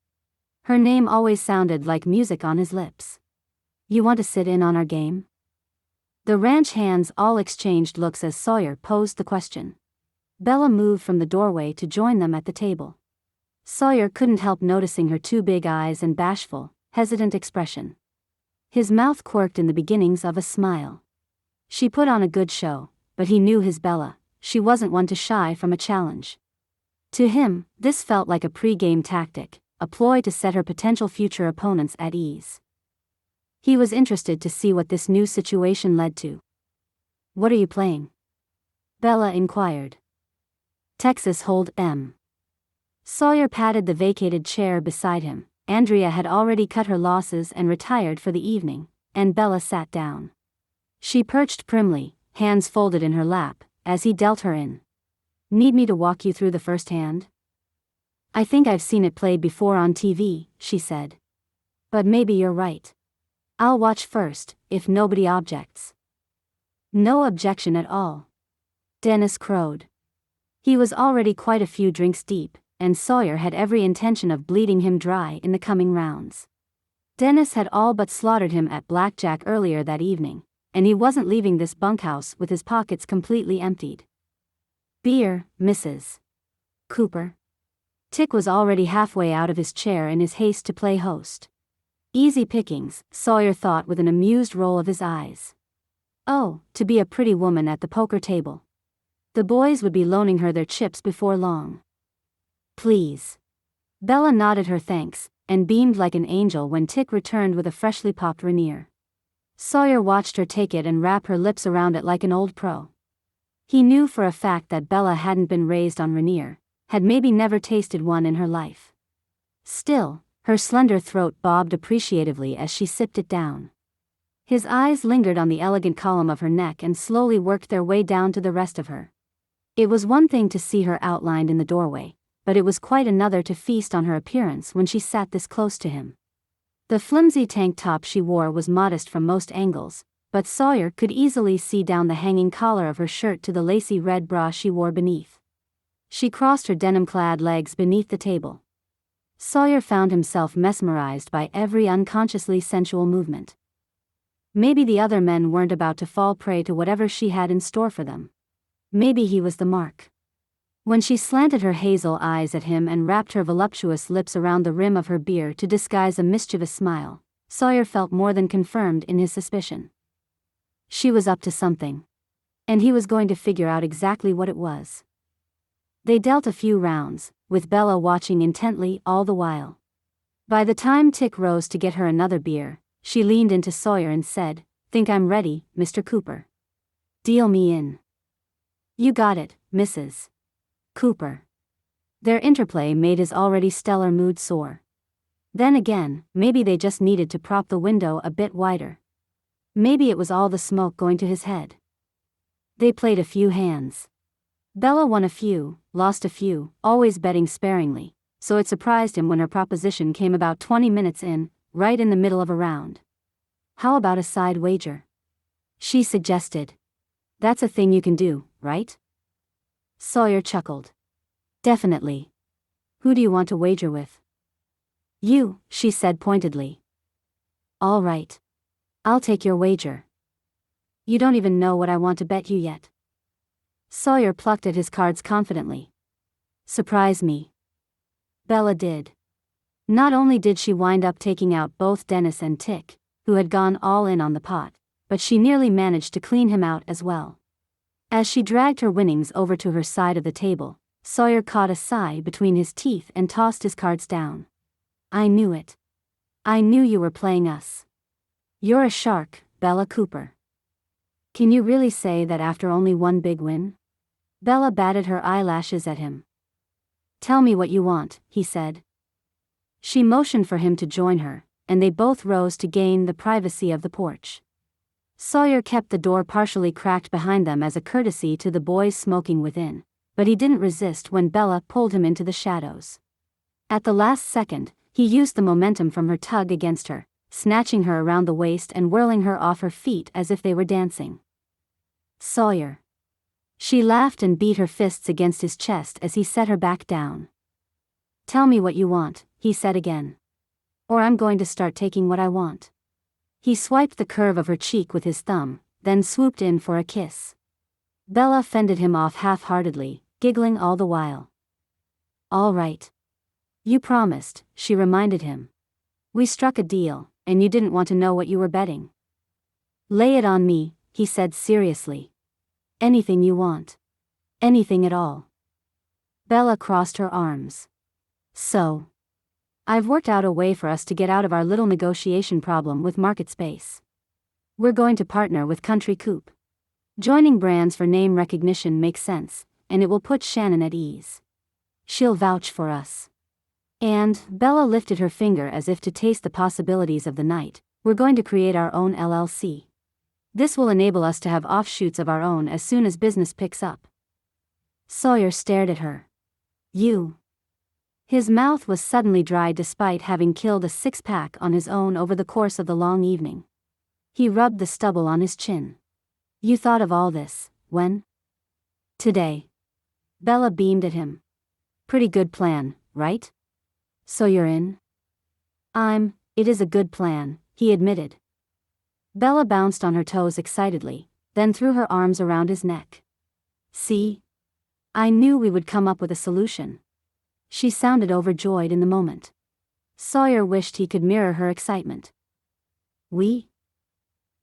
Her name always sounded like music on his lips. You want to sit in on our game? The ranch hands all exchanged looks as Sawyer posed the question. Bella moved from the doorway to join them at the table. Sawyer couldn't help noticing her two big eyes and bashful, hesitant expression. His mouth quirked in the beginnings of a smile. She put on a good show, but he knew his Bella, she wasn't one to shy from a challenge. To him, this felt like a pre-game tactic, a ploy to set her potential future opponents at ease. He was interested to see what this new situation led to. What are you playing? Bella inquired. Texas Hold 'em. Sawyer patted the vacated chair beside him. Andrea had already cut her losses and retired for the evening, and Bella sat down. She perched primly, hands folded in her lap, as he dealt her in. Need me to walk you through the first hand? I think I've seen it played before on TV, she said. But maybe you're right. I'll watch first, if nobody objects. No objection at all. Dennis crowed. He was already quite a few drinks deep, and Sawyer had every intention of bleeding him dry in the coming rounds. Dennis had all but slaughtered him at blackjack earlier that evening, and he wasn't leaving this bunkhouse with his pockets completely emptied. Beer, Mrs. Cooper. Tick was already halfway out of his chair in his haste to play host. Easy pickings, Sawyer thought with an amused roll of his eyes. Oh, to be a pretty woman at the poker table. The boys would be loaning her their chips before long. Please. Bella nodded her thanks, and beamed like an angel when Tick returned with a freshly popped Rainier. Sawyer watched her take it and wrap her lips around it like an old pro. He knew for a fact that Bella hadn't been raised on Rainier, had maybe never tasted one in her life. Still, her slender throat bobbed appreciatively as she sipped it down. His eyes lingered on the elegant column of her neck and slowly worked their way down to the rest of her. It was one thing to see her outlined in the doorway, but it was quite another to feast on her appearance when she sat this close to him. The flimsy tank top she wore was modest from most angles, but Sawyer could easily see down the hanging collar of her shirt to the lacy red bra she wore beneath. She crossed her denim-clad legs beneath the table. Sawyer found himself mesmerized by every unconsciously sensual movement. Maybe the other men weren't about to fall prey to whatever she had in store for them. Maybe he was the mark. When she slanted her hazel eyes at him and wrapped her voluptuous lips around the rim of her beer to disguise a mischievous smile, Sawyer felt more than confirmed in his suspicion. She was up to something. And he was going to figure out exactly what it was. They dealt a few rounds, with Bella watching intently all the while. By the time Tick rose to get her another beer, she leaned into Sawyer and said, "Think I'm ready, Mr. Cooper. Deal me in." "You got it, Mrs. Cooper." Their interplay made his already stellar mood soar. Then again, maybe they just needed to prop the window a bit wider. Maybe it was all the smoke going to his head. They played a few hands. Bella won a few, lost a few, always betting sparingly, so it surprised him when her proposition came about 20 minutes in, right in the middle of a round. "How about a side wager?" she suggested. "That's a thing you can do, right?" Sawyer chuckled. "Definitely. Who do you want to wager with?" "You," she said pointedly. "All right. I'll take your wager." "You don't even know what I want to bet you yet." Sawyer plucked at his cards confidently. "Surprise me." Bella did. Not only did she wind up taking out both Dennis and Tick, who had gone all in on the pot, but she nearly managed to clean him out as well. As she dragged her winnings over to her side of the table, Sawyer caught a sigh between his teeth and tossed his cards down. "I knew it. I knew you were playing us. You're a shark, Bella Cooper." "Can you really say that after only one big win?" Bella batted her eyelashes at him. Tell me what you want, he said. She motioned for him to join her, and they both rose to gain the privacy of the porch. Sawyer kept the door partially cracked behind them as a courtesy to the boys smoking within, but he didn't resist when Bella pulled him into the shadows. At the last second, he used the momentum from her tug against her, snatching her around the waist and whirling her off her feet as if they were dancing. Sawyer. She laughed and beat her fists against his chest as he set her back down. Tell me what you want, he said again. Or I'm going to start taking what I want. He swiped the curve of her cheek with his thumb, then swooped in for a kiss. Bella fended him off half-heartedly, giggling all the while. All right. You promised, she reminded him. We struck a deal, and you didn't want to know what you were betting. Lay it on me, he said seriously. Anything you want. Anything at all. Bella crossed her arms. So. I've worked out a way for us to get out of our little negotiation problem with market space. We're going to partner with Country Coop. Joining brands for name recognition makes sense, and it will put Shannon at ease. She'll vouch for us. And, Bella lifted her finger as if to taste the possibilities of the night, we're going to create our own LLC. This will enable us to have offshoots of our own as soon as business picks up. Sawyer stared at her. You. His mouth was suddenly dry despite having killed a six-pack on his own over the course of the long evening. He rubbed the stubble on his chin. You thought of all this, when? Today. Bella beamed at him. Pretty good plan, right? So you're in? It is a good plan, he admitted. Bella bounced on her toes excitedly, then threw her arms around his neck. See? I knew we would come up with a solution. She sounded overjoyed in the moment. Sawyer wished he could mirror her excitement. We?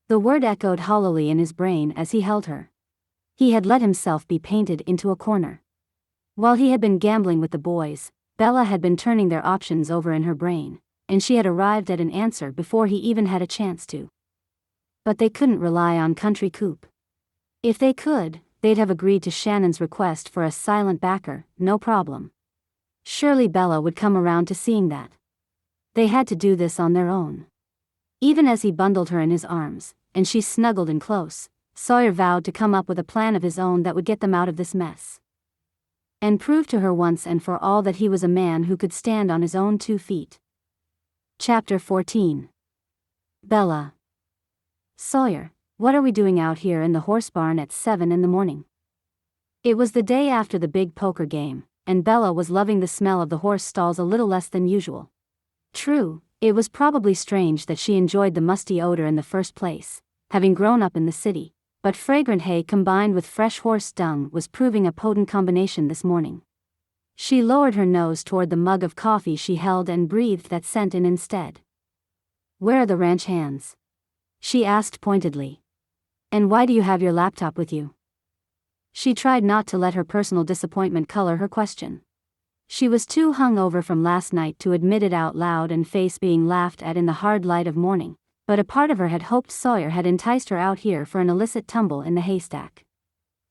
The word echoed hollowly in his brain as he held her. He had let himself be painted into a corner. While he had been gambling with the boys, Bella had been turning their options over in her brain, and she had arrived at an answer before he even had a chance to. But they couldn't rely on Country Coop. If they could, they'd have agreed to Shannon's request for a silent backer, no problem. Surely Bella would come around to seeing that. They had to do this on their own. Even as he bundled her in his arms, and she snuggled in close, Sawyer vowed to come up with a plan of his own that would get them out of this mess. And prove to her once and for all that he was a man who could stand on his own 2 feet. Chapter 14. Bella. Sawyer, what are we doing out here in the horse barn at 7 in the morning? It was the day after the big poker game, and Bella was loving the smell of the horse stalls a little less than usual. True, it was probably strange that she enjoyed the musty odor in the first place, having grown up in the city, but fragrant hay combined with fresh horse dung was proving a potent combination this morning. She lowered her nose toward the mug of coffee she held and breathed that scent in instead. Where are the ranch hands? She asked pointedly. And why do you have your laptop with you? She tried not to let her personal disappointment color her question. She was too hungover from last night to admit it out loud and face being laughed at in the hard light of morning, but a part of her had hoped Sawyer had enticed her out here for an illicit tumble in the haystack.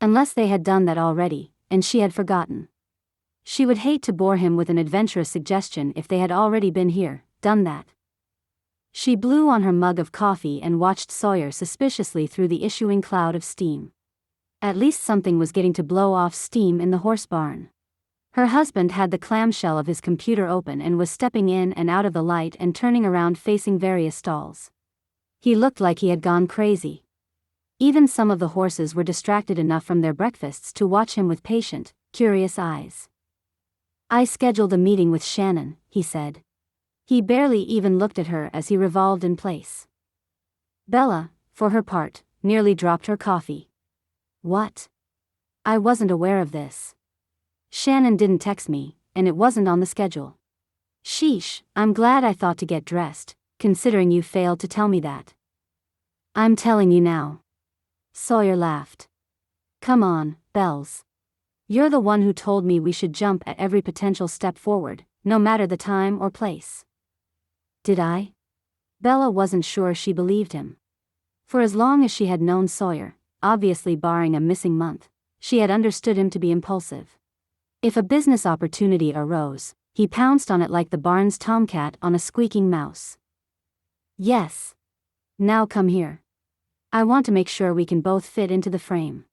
Unless they had done that already, and she had forgotten. She would hate to bore him with an adventurous suggestion if they had already been here, done that. She blew on her mug of coffee and watched Sawyer suspiciously through the issuing cloud of steam. At least something was getting to blow off steam in the horse barn. Her husband had the clamshell of his computer open and was stepping in and out of the light and turning around facing various stalls. He looked like he had gone crazy. Even some of the horses were distracted enough from their breakfasts to watch him with patient, curious eyes. I scheduled a meeting with Shannon, he said. He barely even looked at her as he revolved in place. Bella, for her part, nearly dropped her coffee. What? I wasn't aware of this. Shannon didn't text me, and it wasn't on the schedule. Sheesh, I'm glad I thought to get dressed, considering you failed to tell me that. I'm telling you now. Sawyer laughed. Come on, Bells. You're the one who told me we should jump at every potential step forward, no matter the time or place. Did I? Bella wasn't sure she believed him. For as long as she had known Sawyer, obviously barring a missing month, she had understood him to be impulsive. If a business opportunity arose, he pounced on it like the barn's tomcat on a squeaking mouse. Yes. Now come here. I want to make sure we can both fit into the frame.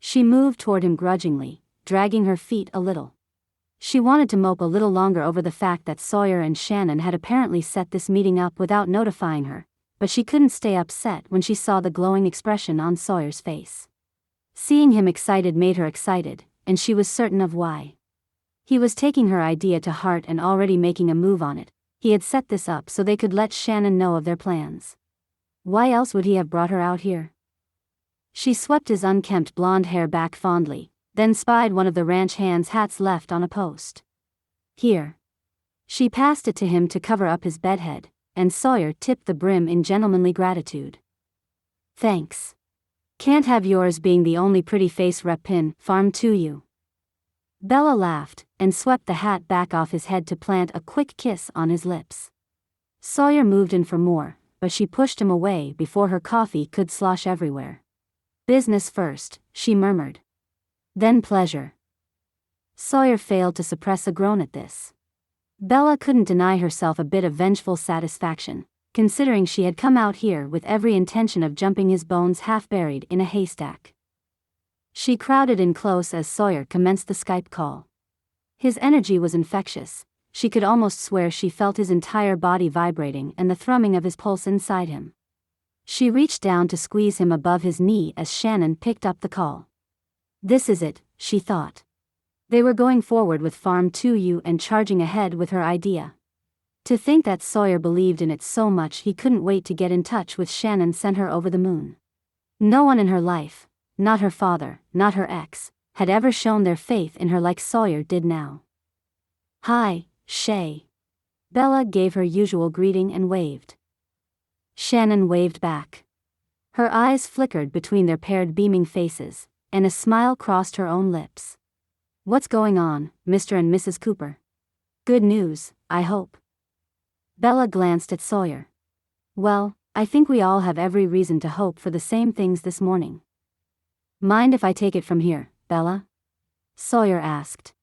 She moved toward him grudgingly, dragging her feet a little. She wanted to mope a little longer over the fact that Sawyer and Shannon had apparently set this meeting up without notifying her, but she couldn't stay upset when she saw the glowing expression on Sawyer's face. Seeing him excited made her excited, and she was certain of why. He was taking her idea to heart and already making a move on it. He had set this up so they could let Shannon know of their plans. Why else would he have brought her out here? She swept his unkempt blonde hair back fondly, then spied one of the ranch hand's hats left on a post. Here. She passed it to him to cover up his bedhead, and Sawyer tipped the brim in gentlemanly gratitude. Thanks. Can't have yours being the only pretty face rep pin farm to you. Bella laughed, and swept the hat back off his head to plant a quick kiss on his lips. Sawyer moved in for more, but she pushed him away before her coffee could slosh everywhere. Business first, she murmured. Then pleasure. Sawyer failed to suppress a groan at this. Bella couldn't deny herself a bit of vengeful satisfaction, considering she had come out here with every intention of jumping his bones half buried in a haystack. She crowded in close as Sawyer commenced the Skype call. His energy was infectious. She could almost swear she felt his entire body vibrating and the thrumming of his pulse inside him. She reached down to squeeze him above his knee as Shannon picked up the call. This is it, she thought. They were going forward with Farm 2U and charging ahead with her idea. To think that Sawyer believed in it so much he couldn't wait to get in touch with Shannon sent her over the moon. No one in her life, not her father, not her ex, had ever shown their faith in her like Sawyer did now. Hi, Shay. Bella gave her usual greeting and waved. Shannon waved back. Her eyes flickered between their paired beaming faces, and a smile crossed her own lips. What's going on, Mr. and Mrs. Cooper? Good news, I hope. Bella glanced at Sawyer. Well, I think we all have every reason to hope for the same things this morning. Mind if I take it from here, Bella? Sawyer asked.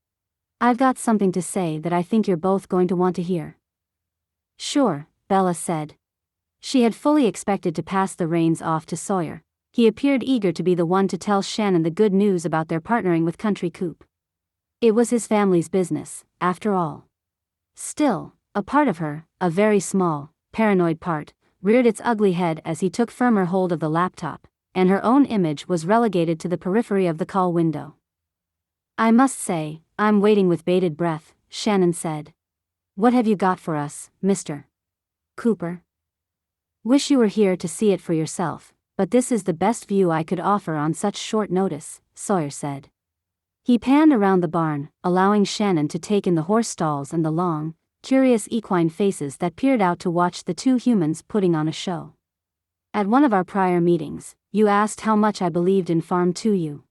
I've got something to say that I think you're both going to want to hear. Sure, Bella said. She had fully expected to pass the reins off to Sawyer. He appeared eager to be the one to tell Shannon the good news about their partnering with Country Coop. It was his family's business, after all. Still, a part of her, a very small, paranoid part, reared its ugly head as he took firmer hold of the laptop, and her own image was relegated to the periphery of the call window. I must say, I'm waiting with bated breath, Shannon said. What have you got for us, Mr. Cooper? Wish you were here to see it for yourself, but this is the best view I could offer on such short notice, Sawyer said. He panned around the barn, allowing Shannon to take in the horse stalls and the long, curious equine faces that peered out to watch the two humans putting on a show. At one of our prior meetings, you asked how much I believed in Farm 2U.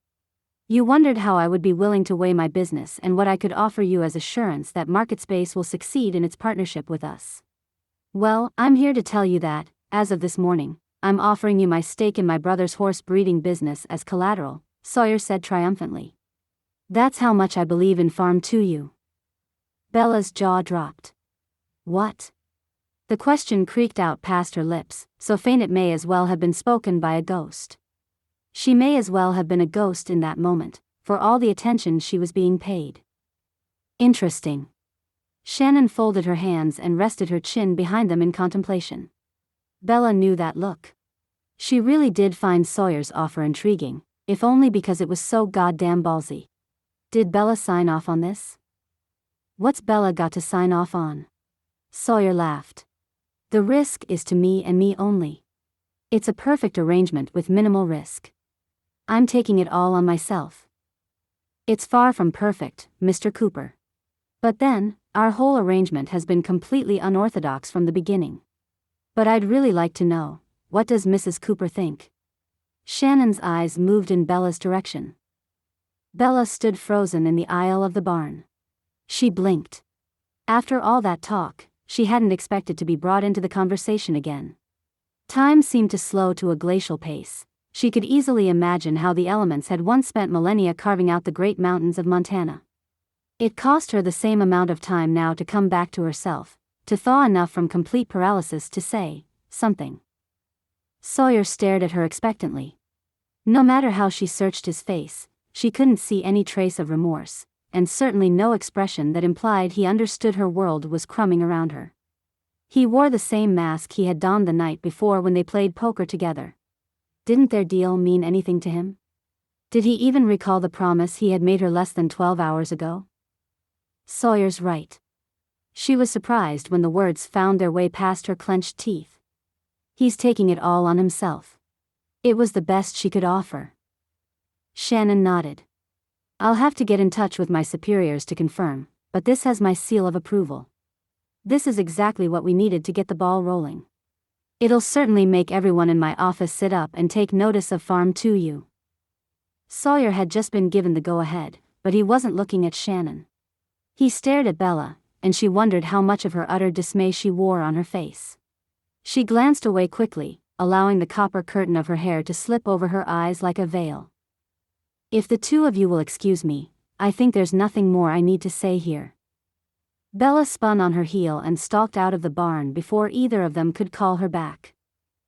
You wondered how I would be willing to weigh my business and what I could offer you as assurance that MarketSpace will succeed in its partnership with us. Well, I'm here to tell you that, as of this morning, I'm offering you my stake in my brother's horse breeding business as collateral, Sawyer said triumphantly. That's how much I believe in Farm 2U. Bella's jaw dropped. What? The question creaked out past her lips, so faint it may as well have been spoken by a ghost. She may as well have been a ghost in that moment, for all the attention she was being paid. Interesting. Shannon folded her hands and rested her chin behind them in contemplation. Bella knew that look. She really did find Sawyer's offer intriguing, if only because it was so goddamn ballsy. Did Bella sign off on this? What's Bella got to sign off on? Sawyer laughed. The risk is to me and me only. It's a perfect arrangement with minimal risk. I'm taking it all on myself. It's far from perfect, Mr. Cooper. But then, our whole arrangement has been completely unorthodox from the beginning. But I'd really like to know, what does Mrs. Cooper think? Shannon's eyes moved in Bella's direction. Bella stood frozen in the aisle of the barn. She blinked. After all that talk, she hadn't expected to be brought into the conversation again. Time seemed to slow to a glacial pace. She could easily imagine how the elements had once spent millennia carving out the great mountains of Montana. It cost her the same amount of time now to come back to herself, to thaw enough from complete paralysis to say something. Sawyer stared at her expectantly. No matter how she searched his face, she couldn't see any trace of remorse, and certainly no expression that implied he understood her world was crumbling around her. He wore the same mask he had donned the night before when they played poker together. Didn't their deal mean anything to him? Did he even recall the promise he had made her less than 12 hours ago? Sawyer's right. She was surprised when the words found their way past her clenched teeth. He's taking it all on himself. It was the best she could offer. Shannon nodded. I'll have to get in touch with my superiors to confirm, but this has my seal of approval. This is exactly what we needed to get the ball rolling. It'll certainly make everyone in my office sit up and take notice of Farm 2U. Sawyer had just been given the go-ahead, but he wasn't looking at Shannon. He stared at Bella, and she wondered how much of her utter dismay she wore on her face. She glanced away quickly, allowing the copper curtain of her hair to slip over her eyes like a veil. If the two of you will excuse me, I think there's nothing more I need to say here. Bella spun on her heel and stalked out of the barn before either of them could call her back.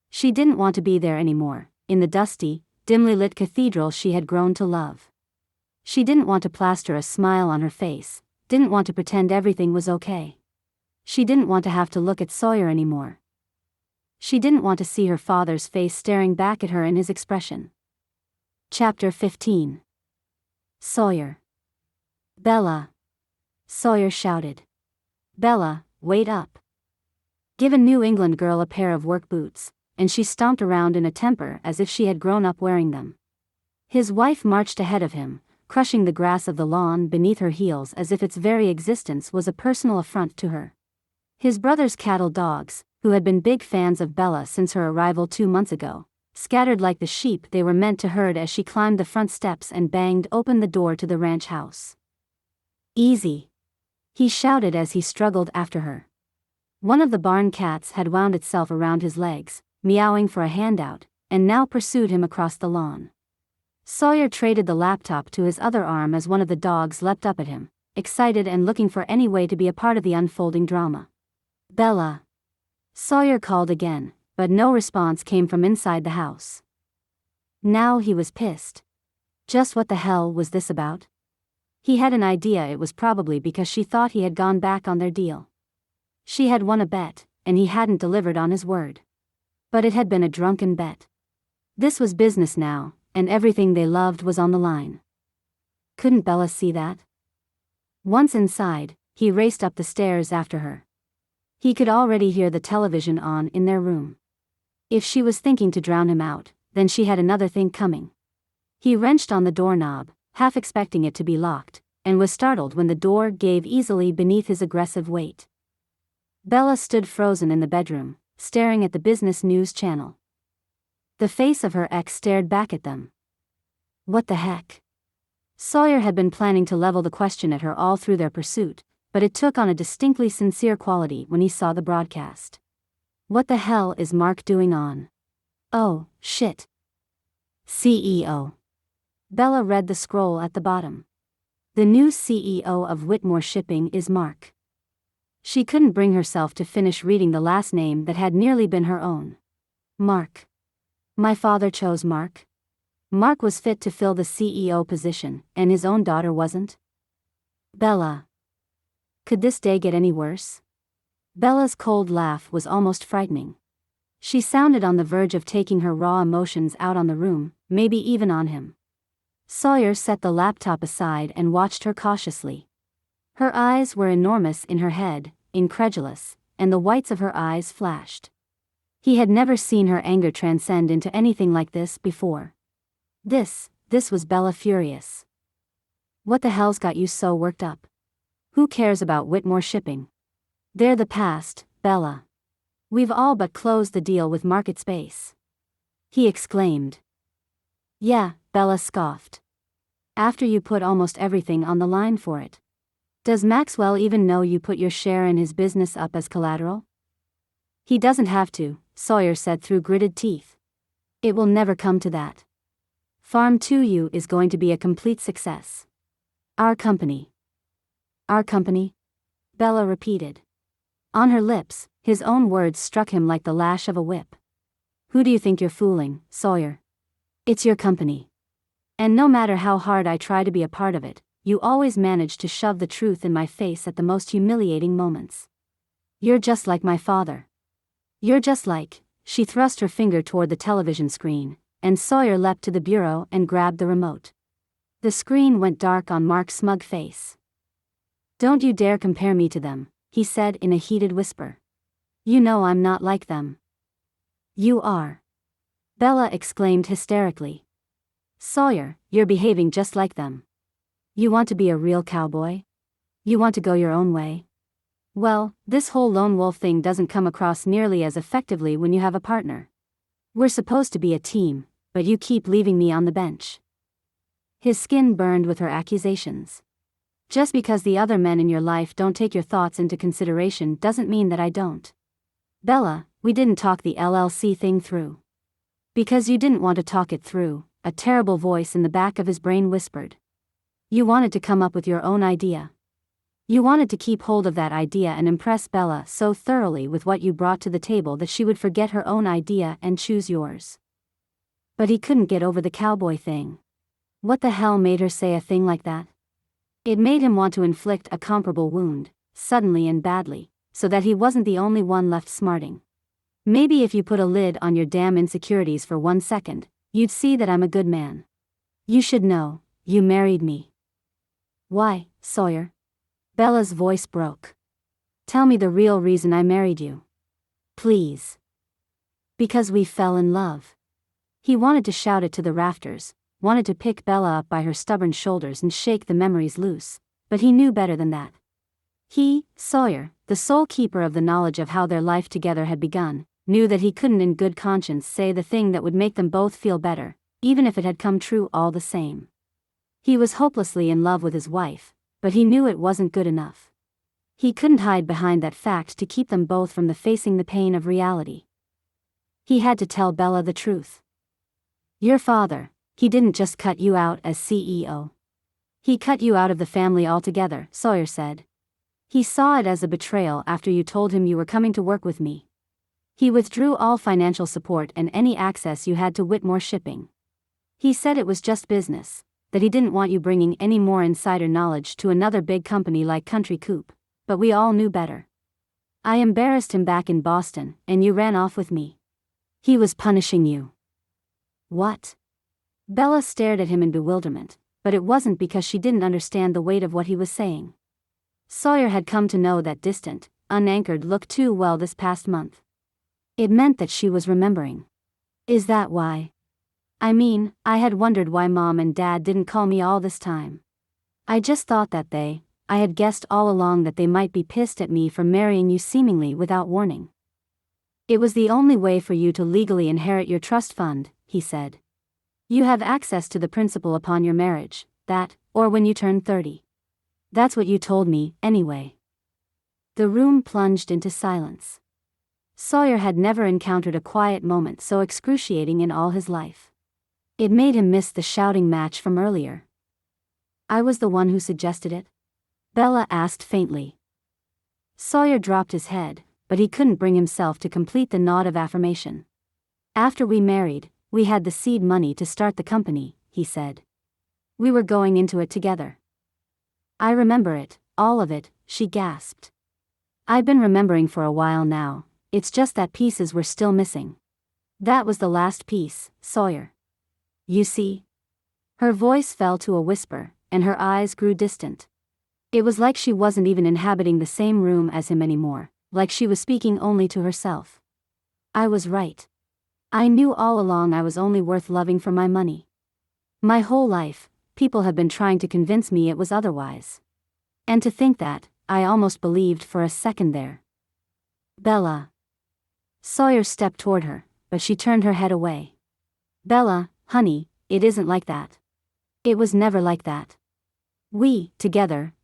She didn't want to be there anymore, in the dusty, dimly lit cathedral she had grown to love. She didn't want to plaster a smile on her face, didn't want to pretend everything was okay. She didn't want to have to look at Sawyer anymore. She didn't want to see her father's face staring back at her in his expression. Chapter 15. Sawyer. Bella. Sawyer shouted. Bella, wait up. Give a New England girl a pair of work boots, and she stomped around in a temper as if she had grown up wearing them. His wife marched ahead of him, crushing the grass of the lawn beneath her heels as if its very existence was a personal affront to her. His brother's cattle dogs, who had been big fans of Bella since her arrival 2 months ago, scattered like the sheep they were meant to herd as she climbed the front steps and banged open the door to the ranch house. Easy, he shouted as he struggled after her. One of the barn cats had wound itself around his legs, meowing for a handout, and now pursued him across the lawn. Sawyer traded the laptop to his other arm as one of the dogs leapt up at him, excited and looking for any way to be a part of the unfolding drama. Bella. Sawyer called again, but no response came from inside the house. Now he was pissed. Just what the hell was this about? He had an idea it was probably because she thought he had gone back on their deal. She had won a bet, and he hadn't delivered on his word. But it had been a drunken bet. This was business now, and everything they loved was on the line. Couldn't Bella see that? Once inside, he raced up the stairs after her. He could already hear the television on in their room. If she was thinking to drown him out, then she had another thing coming. He wrenched on the doorknob, half expecting it to be locked, and was startled when the door gave easily beneath his aggressive weight. Bella stood frozen in the bedroom, staring at the business news channel. The face of her ex stared back at them. What the heck? Sawyer had been planning to level the question at her all through their pursuit, but it took on a distinctly sincere quality when he saw the broadcast. What the hell is Mark doing on? Oh, shit. CEO. Bella read the scroll at the bottom. The new CEO of Whitmore Shipping is Mark. She couldn't bring herself to finish reading the last name that had nearly been her own. Mark. My father chose Mark. Mark was fit to fill the CEO position, and his own daughter wasn't? Bella. Could this day get any worse? Bella's cold laugh was almost frightening. She sounded on the verge of taking her raw emotions out on the room, maybe even on him. Sawyer set the laptop aside and watched her cautiously. Her eyes were enormous in her head, incredulous, and the whites of her eyes flashed. He had never seen her anger transcend into anything like this before. This was Bella furious. What the hell's got you so worked up? Who cares about Whitmore Shipping? They're the past, Bella. We've all but closed the deal with Market Space. He exclaimed. Yeah, Bella scoffed. After you put almost everything on the line for it. Does Maxwell even know you put your share in his business up as collateral? He doesn't have to, Sawyer said through gritted teeth. It will never come to that. Farm 2U is going to be a complete success. Our company. Our company? Bella repeated. On her lips, his own words struck him like the lash of a whip. Who do you think you're fooling, Sawyer? It's your company. And no matter how hard I try to be a part of it, you always manage to shove the truth in my face at the most humiliating moments. You're just like my father. You're just like, she thrust her finger toward the television screen, and Sawyer leapt to the bureau and grabbed the remote. The screen went dark on Mark's smug face. Don't you dare compare me to them, he said in a heated whisper. You know I'm not like them. You are. Bella exclaimed hysterically. Sawyer, you're behaving just like them. You want to be a real cowboy? You want to go your own way? Well, this whole lone wolf thing doesn't come across nearly as effectively when you have a partner. We're supposed to be a team, but you keep leaving me on the bench. His skin burned with her accusations. Just because the other men in your life don't take your thoughts into consideration doesn't mean that I don't. Bella, we didn't talk the LLC thing through. Because you didn't want to talk it through, a terrible voice in the back of his brain whispered. You wanted to come up with your own idea. You wanted to keep hold of that idea and impress Bella so thoroughly with what you brought to the table that she would forget her own idea and choose yours. But he couldn't get over the cowboy thing. What the hell made her say a thing like that? It made him want to inflict a comparable wound, suddenly and badly, so that he wasn't the only one left smarting. Maybe if you put a lid on your damn insecurities for 1 second, you'd see that I'm a good man. You should know, you married me. Why, Sawyer? Bella's voice broke. Tell me the real reason I married you. Please. Because we fell in love. He wanted to shout it to the rafters, wanted to pick Bella up by her stubborn shoulders and shake the memories loose, but he knew better than that. He, Sawyer, the sole keeper of the knowledge of how their life together had begun, knew that he couldn't in good conscience say the thing that would make them both feel better, even if it had come true all the same. He was hopelessly in love with his wife, but he knew it wasn't good enough. He couldn't hide behind that fact to keep them both from facing the pain of reality. He had to tell Bella the truth. Your father, he didn't just cut you out as CEO. He cut you out of the family altogether, Sawyer said. He saw it as a betrayal after you told him you were coming to work with me. He withdrew all financial support and any access you had to Whitmore Shipping. He said it was just business, that he didn't want you bringing any more insider knowledge to another big company like Country Coop, but we all knew better. I embarrassed him back in Boston, and you ran off with me. He was punishing you. What? Bella stared at him in bewilderment, but it wasn't because she didn't understand the weight of what he was saying. Sawyer had come to know that distant, unanchored look too well this past month. It meant that she was remembering. Is that why? I mean, I had wondered why Mom and Dad didn't call me all this time. I just thought that I had guessed all along that they might be pissed at me for marrying you seemingly without warning. It was the only way for you to legally inherit your trust fund, he said. You have access to the principal upon your marriage, or when you turn 30. That's what you told me, anyway. The room plunged into silence. Sawyer had never encountered a quiet moment so excruciating in all his life. It made him miss the shouting match from earlier. I was the one who suggested it? Bella asked faintly. Sawyer dropped his head, but he couldn't bring himself to complete the nod of affirmation. After we married, we had the seed money to start the company, he said. We were going into it together. I remember it, all of it, she gasped. I've been remembering for a while now, it's just that pieces were still missing. That was the last piece, Sawyer. You see? Her voice fell to a whisper, and her eyes grew distant. It was like she wasn't even inhabiting the same room as him anymore, like she was speaking only to herself. I was right. I knew all along I was only worth loving for my money. My whole life, people have been trying to convince me it was otherwise. And to think that, I almost believed for a second there. Bella. Sawyer stepped toward her, but she turned her head away. Bella, honey, it isn't like that. It was never like that. Together.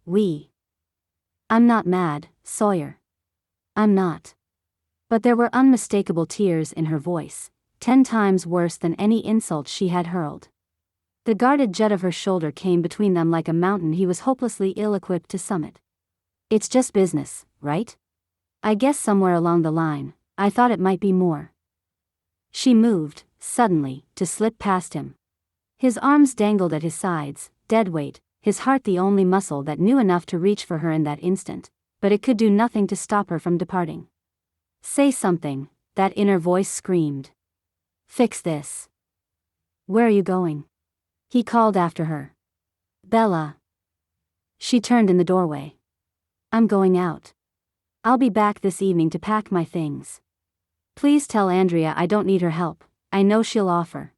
I'm not mad, Sawyer. I'm not. But there were unmistakable tears in her voice, 10 times worse than any insult she had hurled. The guarded jut of her shoulder came between them like a mountain he was hopelessly ill-equipped to summit. It's just business, right? I guess somewhere along the line, I thought it might be more. She moved, suddenly, to slip past him. His arms dangled at his sides, dead weight, his heart the only muscle that knew enough to reach for her in that instant, but it could do nothing to stop her from departing. Say something, that inner voice screamed. Fix this. Where are you going? He called after her. Bella. She turned in the doorway. I'm going out. I'll be back this evening to pack my things. Please tell Andrea I don't need her help, I know she'll offer.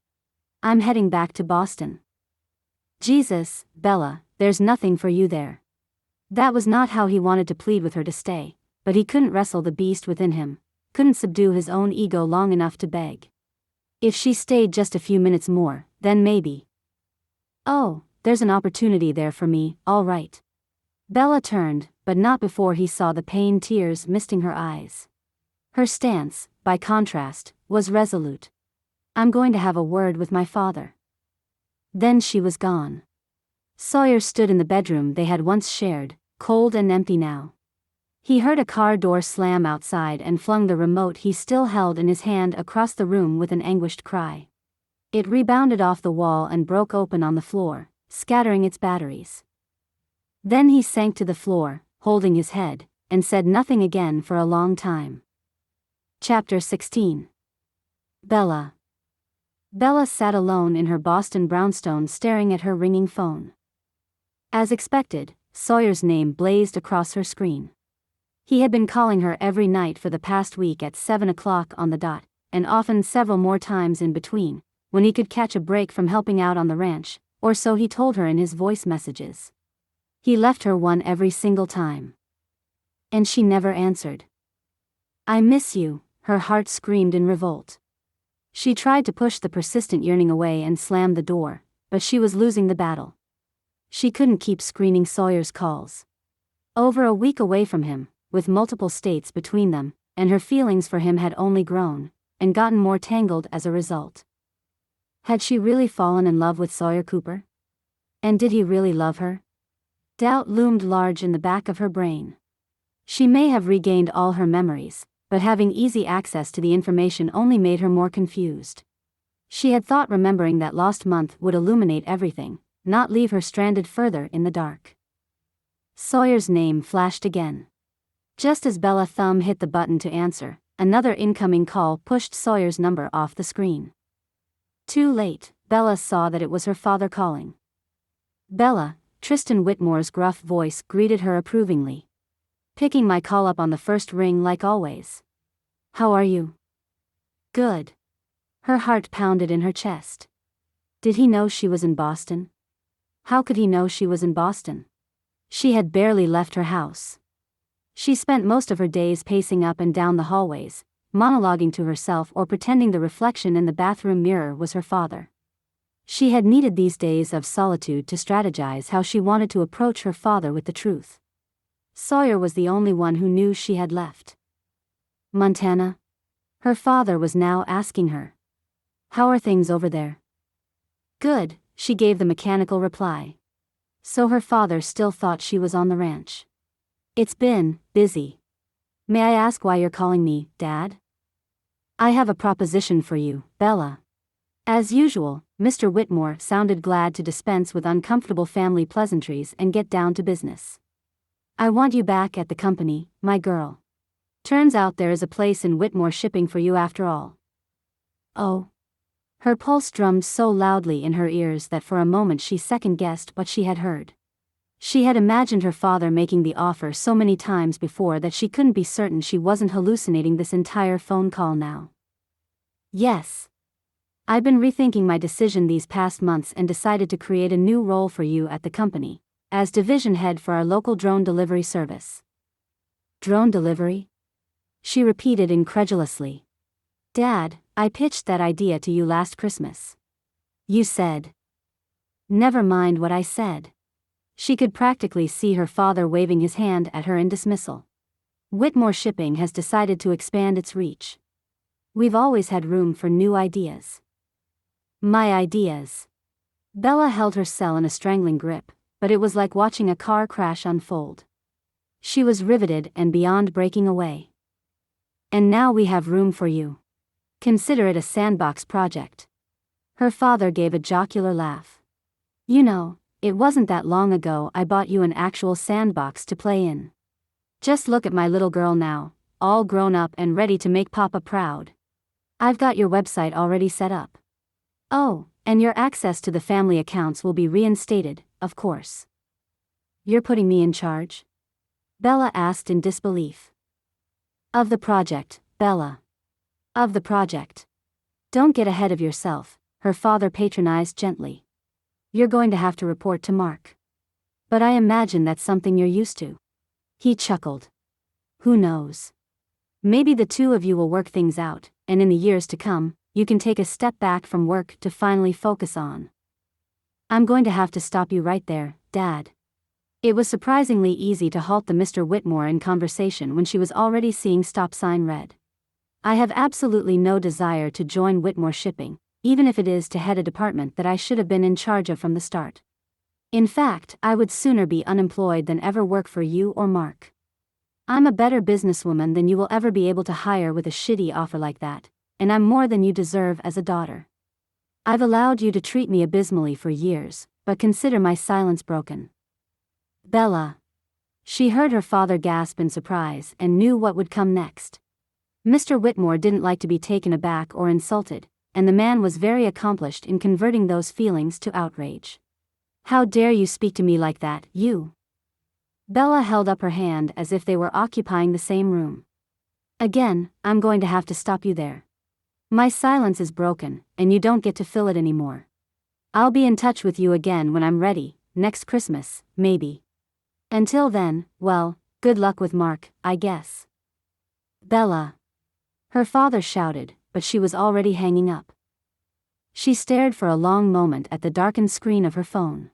I'm heading back to Boston. Jesus, Bella, there's nothing for you there. That was not how he wanted to plead with her to stay, but he couldn't wrestle the beast within him, couldn't subdue his own ego long enough to beg. If she stayed just a few minutes more, then maybe. Oh, there's an opportunity there for me, all right. Bella turned, but not before he saw the pain tears misting her eyes. Her stance, by contrast, was resolute. I'm going to have a word with my father. Then she was gone. Sawyer stood in the bedroom they had once shared, cold and empty now. He heard a car door slam outside and flung the remote he still held in his hand across the room with an anguished cry. It rebounded off the wall and broke open on the floor, scattering its batteries. Then he sank to the floor, holding his head, and said nothing again for a long time. Chapter 16. Bella. Bella sat alone in her Boston brownstone staring at her ringing phone. As expected, Sawyer's name blazed across her screen. He had been calling her every night for the past week at 7 o'clock on the dot, and often several more times in between, when he could catch a break from helping out on the ranch, or so he told her in his voice messages. He left her one every single time. And she never answered. I miss you, her heart screamed in revolt. She tried to push the persistent yearning away and slammed the door, but she was losing the battle. She couldn't keep screening Sawyer's calls. Over a week away from him, with multiple states between them, and her feelings for him had only grown, and gotten more tangled as a result. Had she really fallen in love with Sawyer Cooper? And did he really love her? Doubt loomed large in the back of her brain. She may have regained all her memories, but having easy access to the information only made her more confused. She had thought remembering that lost month would illuminate everything, not leave her stranded further in the dark. Sawyer's name flashed again. Just as Bella thumb hit the button to answer, another incoming call pushed Sawyer's number off the screen. Too late, Bella saw that it was her father calling. Bella, Tristan Whitmore's gruff voice greeted her approvingly. Picking my call up on the first ring like always. How are you? Good. Her heart pounded in her chest. Did he know she was in Boston? How could he know she was in Boston? She had barely left her house. She spent most of her days pacing up and down the hallways, monologuing to herself or pretending the reflection in the bathroom mirror was her father. She had needed these days of solitude to strategize how she wanted to approach her father with the truth. Sawyer was the only one who knew she had left. Montana? Her father was now asking her. How are things over there? Good, she gave the mechanical reply. So her father still thought she was on the ranch. It's been busy. May I ask why you're calling me, Dad? I have a proposition for you, Bella. As usual, Mr. Whitmore sounded glad to dispense with uncomfortable family pleasantries and get down to business. I want you back at the company, my girl. Turns out there is a place in Whitmore Shipping for you after all. Oh. Her pulse drummed so loudly in her ears that for a moment she second-guessed what she had heard. She had imagined her father making the offer so many times before that she couldn't be certain she wasn't hallucinating this entire phone call now. Yes. I've been rethinking my decision these past months and decided to create a new role for you at the company, as division head for our local drone delivery service. Drone delivery? She repeated incredulously. Dad, I pitched that idea to you last Christmas. You said. Never mind what I said. She could practically see her father waving his hand at her in dismissal. Whitmore Shipping has decided to expand its reach. We've always had room for new ideas. My ideas. Bella held her cell in a strangling grip, but it was like watching a car crash unfold. She was riveted and beyond breaking away. And now we have room for you. Consider it a sandbox project. Her father gave a jocular laugh. You know, it wasn't that long ago I bought you an actual sandbox to play in. Just look at my little girl now, all grown up and ready to make Papa proud. I've got your website already set up. Oh, and your access to the family accounts will be reinstated, of course. You're putting me in charge? Bella asked in disbelief. Of the project, Bella. Of the project. Don't get ahead of yourself, her father patronized gently. You're going to have to report to Mark. But I imagine that's something you're used to. He chuckled. Who knows? Maybe the two of you will work things out, and in the years to come, you can take a step back from work to finally focus on. I'm going to have to stop you right there, Dad. It was surprisingly easy to halt the Mr. Whitmore in conversation when she was already seeing stop sign red. I have absolutely no desire to join Whitmore Shipping, even if it is to head a department that I should have been in charge of from the start. In fact, I would sooner be unemployed than ever work for you or Mark. I'm a better businesswoman than you will ever be able to hire with a shitty offer like that, and I'm more than you deserve as a daughter. I've allowed you to treat me abysmally for years, but consider my silence broken. Bella. She heard her father gasp in surprise and knew what would come next. Mr. Whitmore didn't like to be taken aback or insulted, and the man was very accomplished in converting those feelings to outrage. How dare you speak to me like that, you? Bella held up her hand as if they were occupying the same room. Again, I'm going to have to stop you there. My silence is broken, and you don't get to fill it anymore. I'll be in touch with you again when I'm ready, next Christmas, maybe. Until then, well, good luck with Mark, I guess. Bella. Her father shouted, but she was already hanging up. She stared for a long moment at the darkened screen of her phone.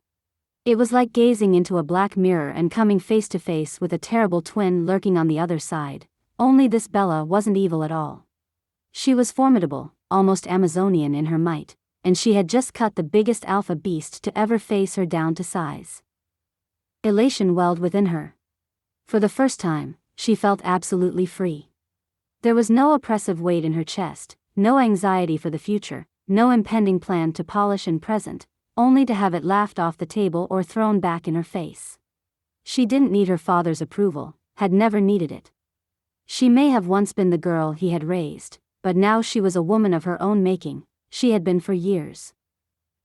It was like gazing into a black mirror and coming face to face with a terrible twin lurking on the other side, only this Bella wasn't evil at all. She was formidable, almost Amazonian in her might, and she had just cut the biggest alpha beast to ever face her down to size. Elation welled within her. For the first time, she felt absolutely free. There was no oppressive weight in her chest, no anxiety for the future, no impending plan to polish and present, only to have it laughed off the table or thrown back in her face. She didn't need her father's approval, had never needed it. She may have once been the girl he had raised, but now she was a woman of her own making, she had been for years.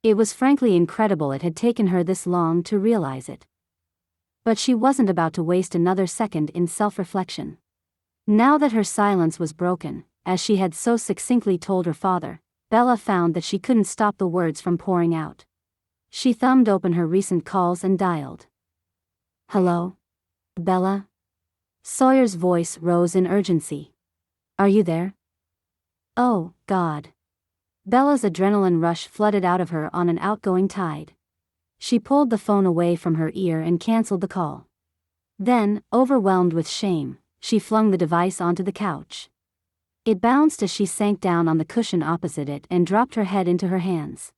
It was frankly incredible it had taken her this long to realize it. But she wasn't about to waste another second in self-reflection. Now that her silence was broken, as she had so succinctly told her father, Bella found that she couldn't stop the words from pouring out. She thumbed open her recent calls and dialed. Hello? Bella? Sawyer's voice rose in urgency. Are you there? Oh, God. Bella's adrenaline rush flooded out of her on an outgoing tide. She pulled the phone away from her ear and canceled the call. Then, overwhelmed with shame, she flung the device onto the couch. It bounced as she sank down on the cushion opposite it and dropped her head into her hands.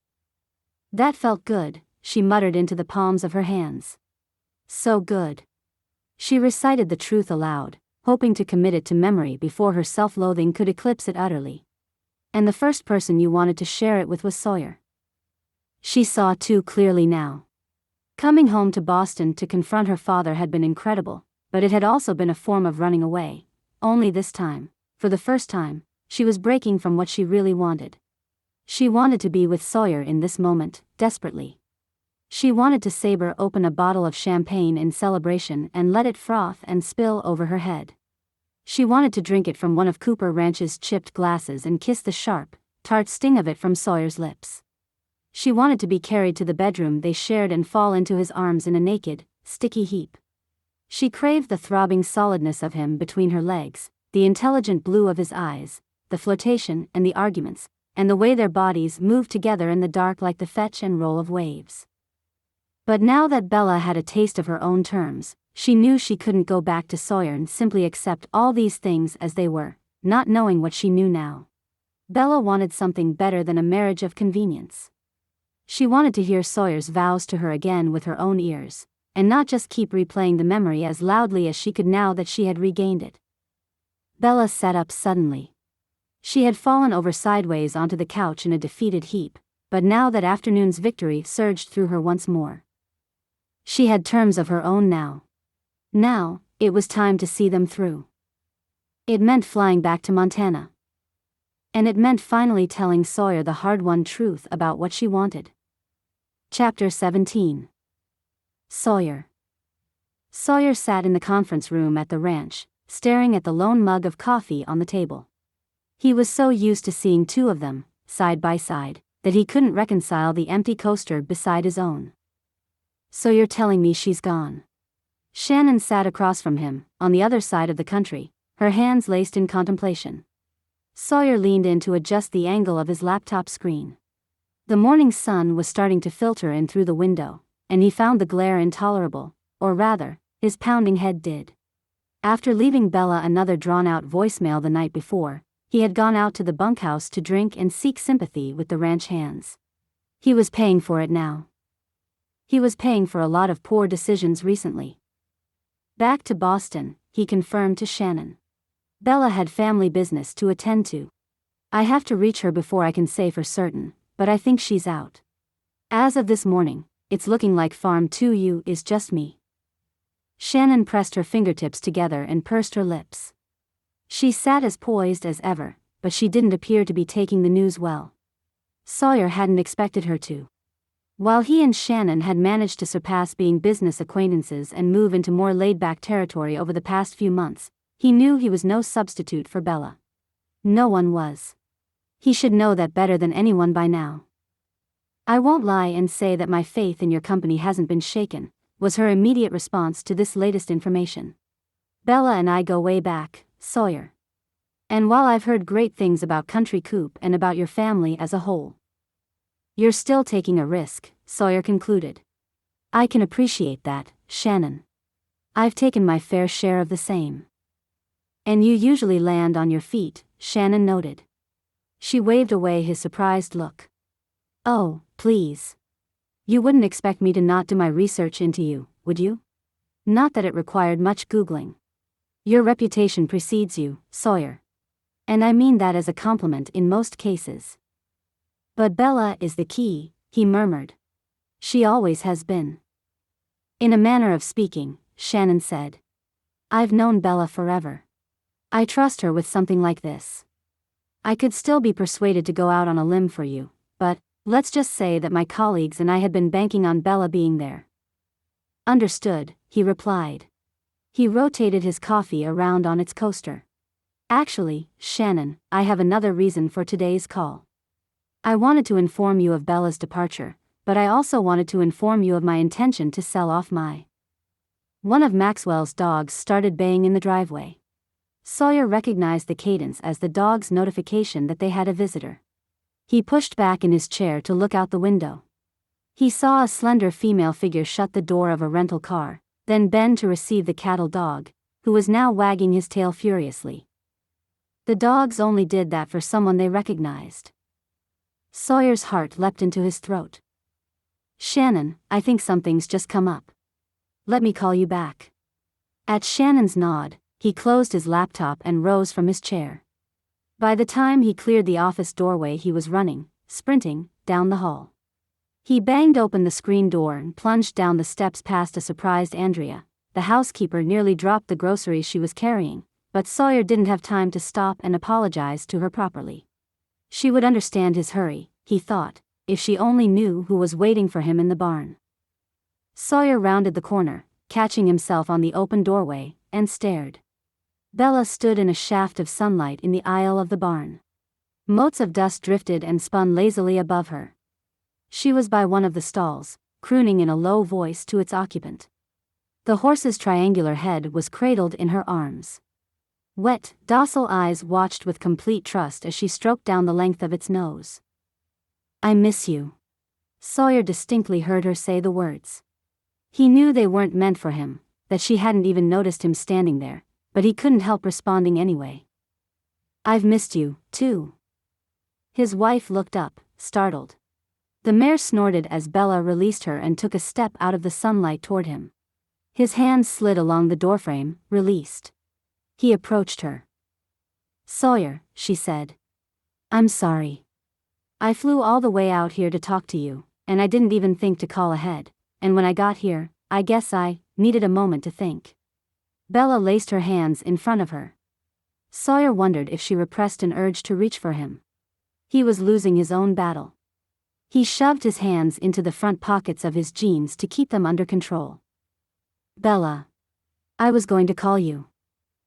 That felt good, she muttered into the palms of her hands. So good. She recited the truth aloud, hoping to commit it to memory before her self-loathing could eclipse it utterly. And the first person you wanted to share it with was Sawyer. She saw too clearly now. Coming home to Boston to confront her father had been incredible, but it had also been a form of running away, only this time, for the first time, she was breaking from what she really wanted. She wanted to be with Sawyer in this moment, desperately. She wanted to saber open a bottle of champagne in celebration and let it froth and spill over her head. She wanted to drink it from one of Cooper Ranch's chipped glasses and kiss the sharp, tart sting of it from Sawyer's lips. She wanted to be carried to the bedroom they shared and fall into his arms in a naked, sticky heap. She craved the throbbing solidness of him between her legs, the intelligent blue of his eyes, the flirtation and the arguments, and the way their bodies moved together in the dark like the fetch and roll of waves. But now that Bella had a taste of her own terms, she knew she couldn't go back to Sawyer and simply accept all these things as they were, not knowing what she knew now. Bella wanted something better than a marriage of convenience. She wanted to hear Sawyer's vows to her again with her own ears, and not just keep replaying the memory as loudly as she could now that she had regained it. Bella sat up suddenly. She had fallen over sideways onto the couch in a defeated heap, but now that afternoon's victory surged through her once more. She had terms of her own now. Now, it was time to see them through. It meant flying back to Montana. And it meant finally telling Sawyer the hard-won truth about what she wanted. Chapter 17. Sawyer. Sawyer sat in the conference room at the ranch, staring at the lone mug of coffee on the table. He was so used to seeing two of them, side by side, that he couldn't reconcile the empty coaster beside his own. "So you're telling me she's gone?" Shannon sat across from him, on the other side of the country, her hands laced in contemplation. Sawyer leaned in to adjust the angle of his laptop screen. The morning sun was starting to filter in through the window, and he found the glare intolerable, or rather, his pounding head did. After leaving Bella another drawn-out voicemail the night before, he had gone out to the bunkhouse to drink and seek sympathy with the ranch hands. He was paying for it now. He was paying for a lot of poor decisions recently. Back to Boston, he confirmed to Shannon. Bella had family business to attend to. "I have to reach her before I can say for certain, but I think she's out. As of this morning, it's looking like Farm 2U is just me." Shannon pressed her fingertips together and pursed her lips. She sat as poised as ever, but she didn't appear to be taking the news well. Sawyer hadn't expected her to. While he and Shannon had managed to surpass being business acquaintances and move into more laid-back territory over the past few months, he knew he was no substitute for Bella. No one was. He should know that better than anyone by now. "I won't lie and say that my faith in your company hasn't been shaken," was her immediate response to this latest information. "Bella and I go way back, Sawyer. And while I've heard great things about Country Coop and about your family as a whole, you're still taking a risk," Sawyer concluded. "I can appreciate that, Shannon. I've taken my fair share of the same." "And you usually land on your feet," Shannon noted. She waved away his surprised look. "Oh, please. You wouldn't expect me to not do my research into you, would you? Not that it required much Googling. Your reputation precedes you, Sawyer. And I mean that as a compliment in most cases." "But Bella is the key," he murmured. "She always has been." "In a manner of speaking," Shannon said. "I've known Bella forever. I trust her with something like this. I could still be persuaded to go out on a limb for you, but let's just say that my colleagues and I had been banking on Bella being there." "Understood," he replied. He rotated his coffee around on its coaster. "Actually, Shannon, I have another reason for today's call. I wanted to inform you of Bella's departure, but I also wanted to inform you of my intention to sell off my..." One of Maxwell's dogs started baying in the driveway. Sawyer recognized the cadence as the dog's notification that they had a visitor. He pushed back in his chair to look out the window. He saw a slender female figure shut the door of a rental car, then bend to receive the cattle dog, who was now wagging his tail furiously. The dogs only did that for someone they recognized. Sawyer's heart leapt into his throat. "Shannon, I think something's just come up. Let me call you back." At Shannon's nod, he closed his laptop and rose from his chair. By the time he cleared the office doorway, he was running, sprinting, down the hall. He banged open the screen door and plunged down the steps past a surprised Andrea. The housekeeper nearly dropped the groceries she was carrying, but Sawyer didn't have time to stop and apologize to her properly. She would understand his hurry, he thought, if she only knew who was waiting for him in the barn. Sawyer rounded the corner, catching himself on the open doorway, and stared. Bella stood in a shaft of sunlight in the aisle of the barn. Motes of dust drifted and spun lazily above her. She was by one of the stalls, crooning in a low voice to its occupant. The horse's triangular head was cradled in her arms. Wet, docile eyes watched with complete trust as she stroked down the length of its nose. "I miss you." Sawyer distinctly heard her say the words. He knew they weren't meant for him, that she hadn't even noticed him standing there, but he couldn't help responding anyway. "I've missed you, too." His wife looked up, startled. The mare snorted as Bella released her and took a step out of the sunlight toward him. His hand slid along the doorframe, released. He approached her. "Sawyer," she said. "I'm sorry. I flew all the way out here to talk to you, and I didn't even think to call ahead, and when I got here, I guess I needed a moment to think." Bella laced her hands in front of her. Sawyer wondered if she repressed an urge to reach for him. He was losing his own battle. He shoved his hands into the front pockets of his jeans to keep them under control. "Bella. I was going to call you.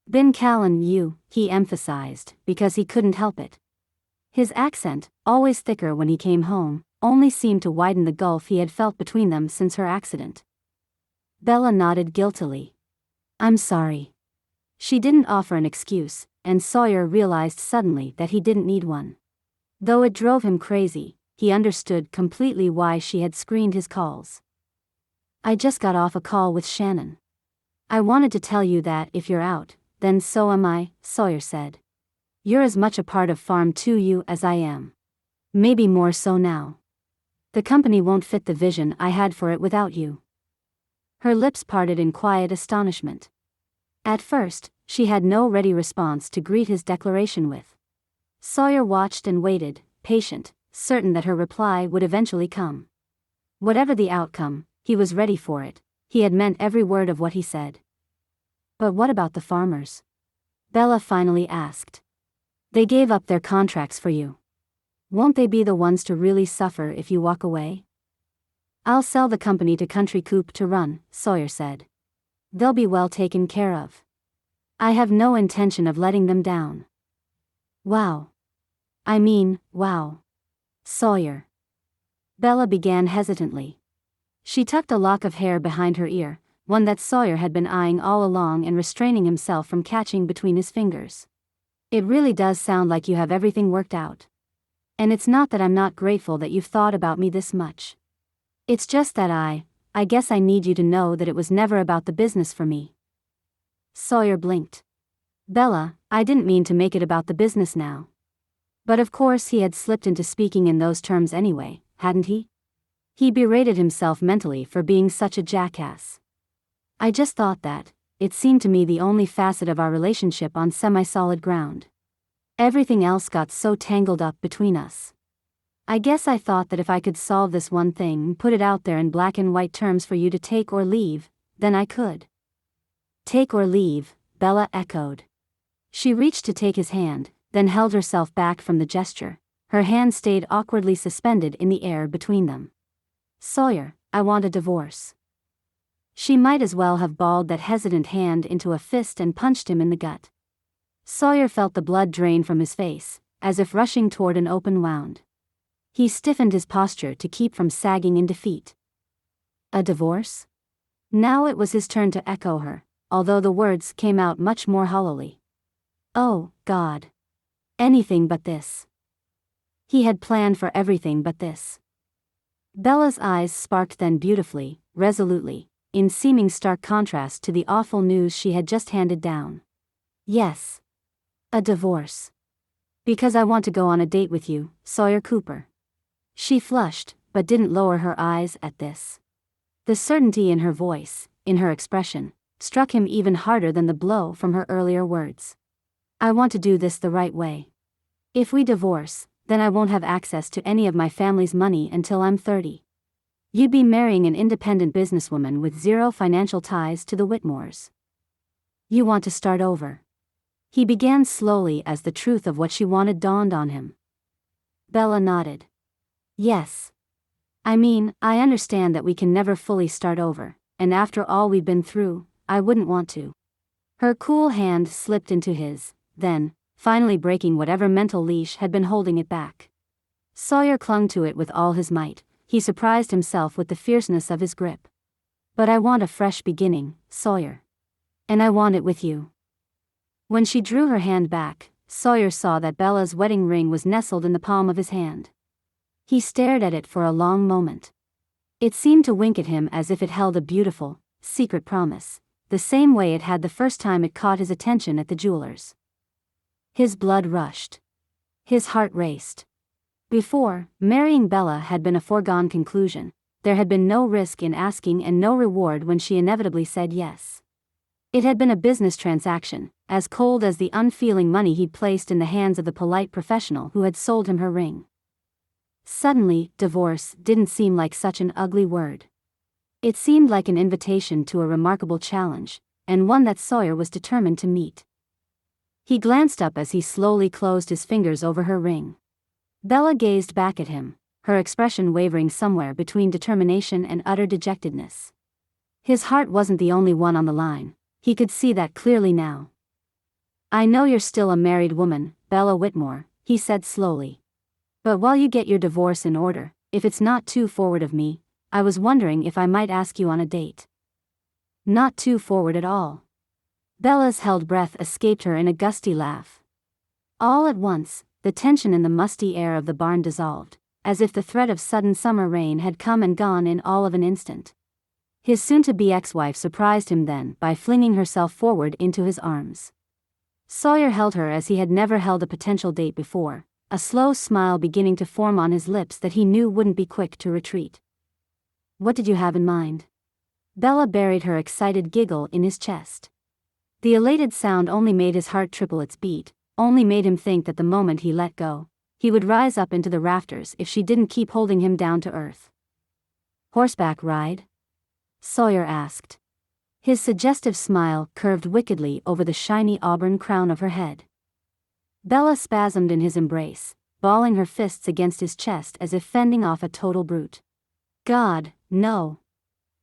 Been calling you," he emphasized, because he couldn't help it. His accent, always thicker when he came home, only seemed to widen the gulf he had felt between them since her accident. Bella nodded guiltily. "I'm sorry." She didn't offer an excuse, and Sawyer realized suddenly that he didn't need one. Though it drove him crazy, he understood completely why she had screened his calls. "I just got off a call with Shannon. I wanted to tell you that if you're out, then so am I," Sawyer said. "You're as much a part of Farm 2U as I am. Maybe more so now. The company won't fit the vision I had for it without you." Her lips parted in quiet astonishment. At first, she had no ready response to greet his declaration with. Sawyer watched and waited, patient, certain that her reply would eventually come. Whatever the outcome, he was ready for it. He had meant every word of what he said. "But what about the farmers?" Bella finally asked. "They gave up their contracts for you. Won't they be the ones to really suffer if you walk away?" "I'll sell the company to Country Coop to run," Sawyer said. "They'll be well taken care of. I have no intention of letting them down." "Wow. I mean, wow. Sawyer." Bella began hesitantly. She tucked a lock of hair behind her ear, one that Sawyer had been eyeing all along and restraining himself from catching between his fingers. "It really does sound like you have everything worked out. And it's not that I'm not grateful that you've thought about me this much. It's just that I guess I need you to know that it was never about the business for me." Sawyer blinked. "Bella, I didn't mean to make it about the business now." But of course he had slipped into speaking in those terms anyway, hadn't he? He berated himself mentally for being such a jackass. "I just thought that, it seemed to me the only facet of our relationship on semi-solid ground. Everything else got so tangled up between us. I guess I thought that if I could solve this one thing and put it out there in black and white terms for you to take or leave, then I could." "Take or leave," Bella echoed. She reached to take his hand, then held herself back from the gesture. Her hand stayed awkwardly suspended in the air between them. "Sawyer, I want a divorce." She might as well have balled that hesitant hand into a fist and punched him in the gut. Sawyer felt the blood drain from his face, as if rushing toward an open wound. He stiffened his posture to keep from sagging in defeat. "A divorce?" Now it was his turn to echo her, although the words came out much more hollowly. Oh, God. Anything but this. He had planned for everything but this. Bella's eyes sparked then beautifully, resolutely, in seeming stark contrast to the awful news she had just handed down. "Yes. A divorce. Because I want to go on a date with you, Sawyer Cooper." She flushed, but didn't lower her eyes at this. The certainty in her voice, in her expression, struck him even harder than the blow from her earlier words. "I want to do this the right way. If we divorce, then I won't have access to any of my family's money until I'm 30. You'd be marrying an independent businesswoman with zero financial ties to the Whitmores. You want to start over." He began slowly as the truth of what she wanted dawned on him. Bella nodded. "Yes. I mean, I understand that we can never fully start over, and after all we've been through, I wouldn't want to." Her cool hand slipped into his, then, finally breaking whatever mental leash had been holding it back. Sawyer clung to it with all his might. He surprised himself with the fierceness of his grip. "But I want a fresh beginning, Sawyer. And I want it with you." When she drew her hand back, Sawyer saw that Bella's wedding ring was nestled in the palm of his hand. He stared at it for a long moment. It seemed to wink at him as if it held a beautiful, secret promise, the same way it had the first time it caught his attention at the jeweler's. His blood rushed. His heart raced. Before, marrying Bella had been a foregone conclusion. there had been no risk in asking and no reward when she inevitably said yes. It had been a business transaction, as cold as the unfeeling money he'd placed in the hands of the polite professional who had sold him her ring. Suddenly, divorce didn't seem like such an ugly word. It seemed like an invitation to a remarkable challenge, and one that Sawyer was determined to meet. He glanced up as he slowly closed his fingers over her ring. Bella gazed back at him, her expression wavering somewhere between determination and utter dejectedness. His heart wasn't the only one on the line, he could see that clearly now. "I know you're still a married woman, Bella Whitmore," he said slowly. "But while you get your divorce in order, if it's not too forward of me, I was wondering if I might ask you on a date." "Not too forward at all." Bella's held breath escaped her in a gusty laugh. All at once, the tension in the musty air of the barn dissolved, as if the threat of sudden summer rain had come and gone in all of an instant. His soon-to-be ex-wife surprised him then by flinging herself forward into his arms. Sawyer held her as he had never held a potential date before, a slow smile beginning to form on his lips that he knew wouldn't be quick to retreat. "What did you have in mind?" Bella buried her excited giggle in his chest. The elated sound only made his heart triple its beat, only made him think that the moment he let go, he would rise up into the rafters if she didn't keep holding him down to earth. "Horseback ride?" Sawyer asked. His suggestive smile curved wickedly over the shiny auburn crown of her head. Bella spasmed in his embrace, balling her fists against his chest as if fending off a total brute. "God, no.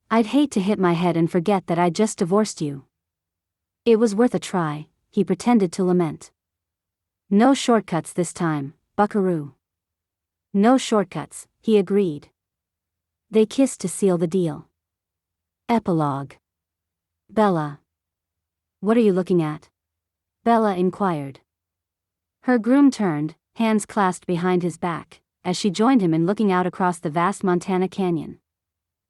I'd hate to hit my head and forget that I'd just divorced you." "It was worth a try," he pretended to lament. "No shortcuts this time, buckaroo." "No shortcuts," he agreed. They kissed to seal the deal. Epilogue. "Bella. What are you looking at?" Bella inquired. Her groom turned, hands clasped behind his back, as she joined him in looking out across the vast Montana Canyon.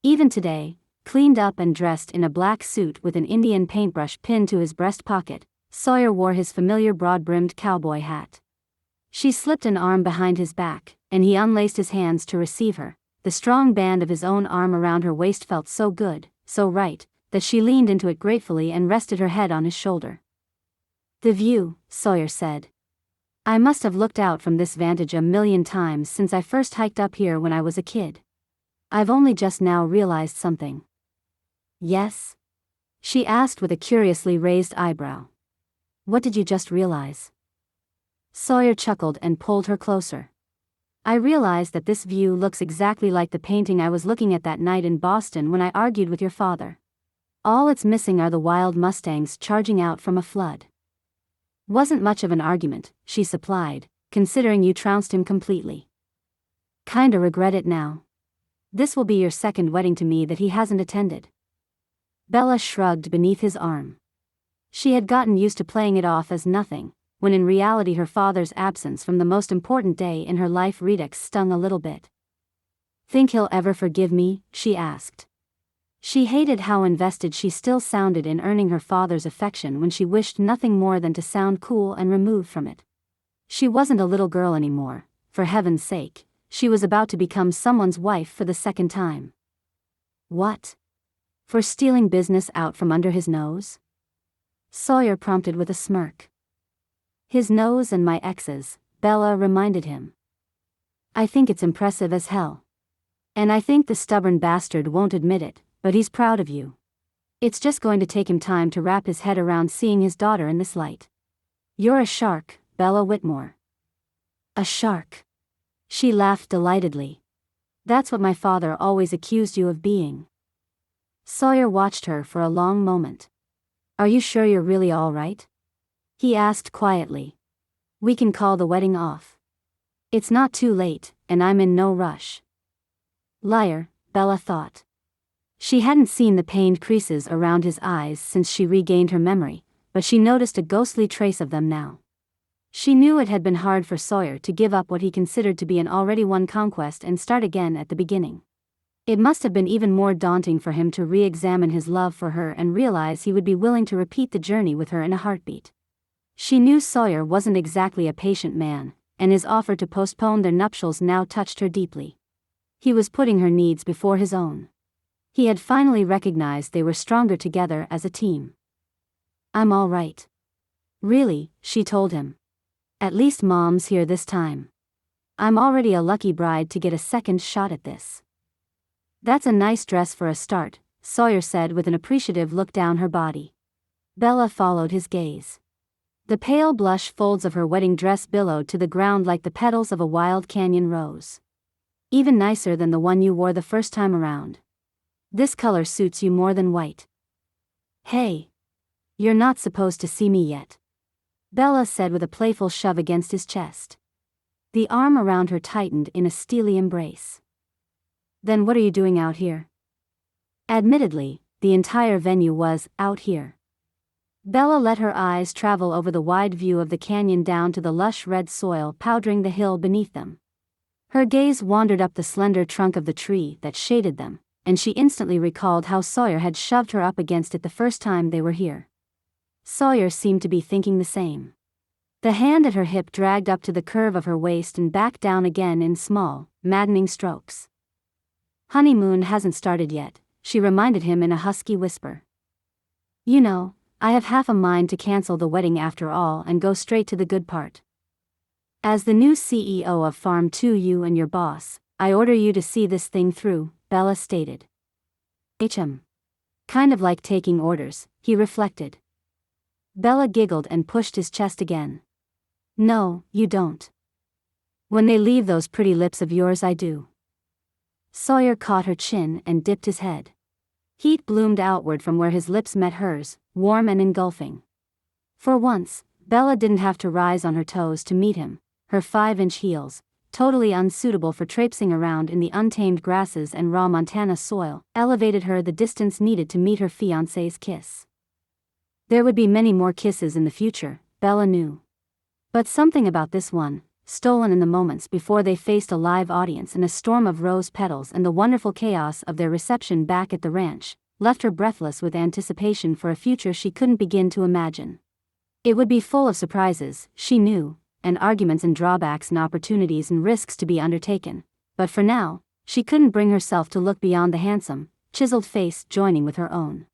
Even today, cleaned up and dressed in a black suit with an Indian paintbrush pinned to his breast pocket, Sawyer wore his familiar broad-brimmed cowboy hat. She slipped an arm behind his back, and he unlaced his hands to receive her. The strong band of his own arm around her waist felt so good, so right, that she leaned into it gratefully and rested her head on his shoulder. "The view," Sawyer said. "I must have looked out from this vantage a million times since I first hiked up here when I was a kid. I've only just now realized something." "Yes?" she asked with a curiously raised eyebrow. "What did you just realize?" Sawyer chuckled and pulled her closer. "I realized that this view looks exactly like the painting I was looking at that night in Boston when I argued with your father. All it's missing are the wild mustangs charging out from a flood." "Wasn't much of an argument," she supplied, "considering you trounced him completely." "Kinda regret it now. This will be your second wedding to me that he hasn't attended." Bella shrugged beneath his arm. She had gotten used to playing it off as nothing, when in reality her father's absence from the most important day in her life redux stung a little bit. "Think he'll ever forgive me?" she asked. She hated how invested she still sounded in earning her father's affection when she wished nothing more than to sound cool and removed from it. She wasn't a little girl anymore, for heaven's sake, she was about to become someone's wife for the second time. "What? For stealing business out from under his nose?" Sawyer prompted with a smirk. "His nose and my ex's," Bella reminded him. "I think it's impressive as hell. And I think the stubborn bastard won't admit it, but he's proud of you. It's just going to take him time to wrap his head around seeing his daughter in this light. You're a shark, Bella Whitmore." "A shark?" She laughed delightedly. "That's what my father always accused you of being." Sawyer watched her for a long moment. "Are you sure you're really all right?" he asked quietly. "We can call the wedding off. It's not too late, and I'm in no rush." Liar, Bella thought. She hadn't seen the pained creases around his eyes since she regained her memory, but she noticed a ghostly trace of them now. She knew it had been hard for Sawyer to give up what he considered to be an already won conquest and start again at the beginning. It must have been even more daunting for him to re-examine his love for her and realize he would be willing to repeat the journey with her in a heartbeat. She knew Sawyer wasn't exactly a patient man, and his offer to postpone their nuptials now touched her deeply. He was putting her needs before his own. He had finally recognized they were stronger together as a team. "I'm all right." "Really," she told him. "At least Mom's here this time. I'm already a lucky bride to get a second shot at this." "That's a nice dress for a start," Sawyer said with an appreciative look down her body. Bella followed his gaze. The pale blush folds of her wedding dress billowed to the ground like the petals of a wild canyon rose. "Even nicer than the one you wore the first time around. This color suits you more than white." "Hey. You're not supposed to see me yet," Bella said with a playful shove against his chest. The arm around her tightened in a steely embrace. "Then what are you doing out here?" Admittedly, the entire venue was out here. Bella let her eyes travel over the wide view of the canyon down to the lush red soil powdering the hill beneath them. Her gaze wandered up the slender trunk of the tree that shaded them, and she instantly recalled how Sawyer had shoved her up against it the first time they were here. Sawyer seemed to be thinking the same. The hand at her hip dragged up to the curve of her waist and back down again in small, maddening strokes. "Honeymoon hasn't started yet," she reminded him in a husky whisper. "You know, I have half a mind to cancel the wedding after all and go straight to the good part. As the new CEO of Farm 2, you and your boss, I order you to see this thing through," Bella stated. Kind of like taking orders," he reflected. Bella giggled and pushed his chest again. "No, you don't. When they leave those pretty lips of yours, I do." Sawyer caught her chin and dipped his head. Heat bloomed outward from where his lips met hers, warm and engulfing. For once, Bella didn't have to rise on her toes to meet him. Her 5-inch heels, totally unsuitable for traipsing around in the untamed grasses and raw Montana soil, elevated her the distance needed to meet her fiancé's kiss. There would be many more kisses in the future, Bella knew. But something about this one, stolen in the moments before they faced a live audience in a storm of rose petals and the wonderful chaos of their reception back at the ranch, left her breathless with anticipation for a future she couldn't begin to imagine. It would be full of surprises, she knew, and arguments and drawbacks and opportunities and risks to be undertaken, but for now, she couldn't bring herself to look beyond the handsome, chiseled face joining with her own.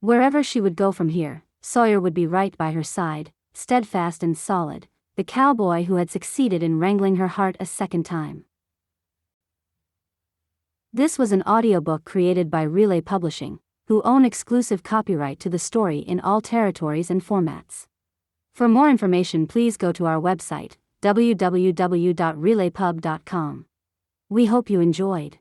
Wherever she would go from here, Sawyer would be right by her side, steadfast and solid, the cowboy who had succeeded in wrangling her heart a second time. This was an audiobook created by Relay Publishing, who own exclusive copyright to the story in all territories and formats. For more information, please go to our website, www.relaypub.com. We hope you enjoyed.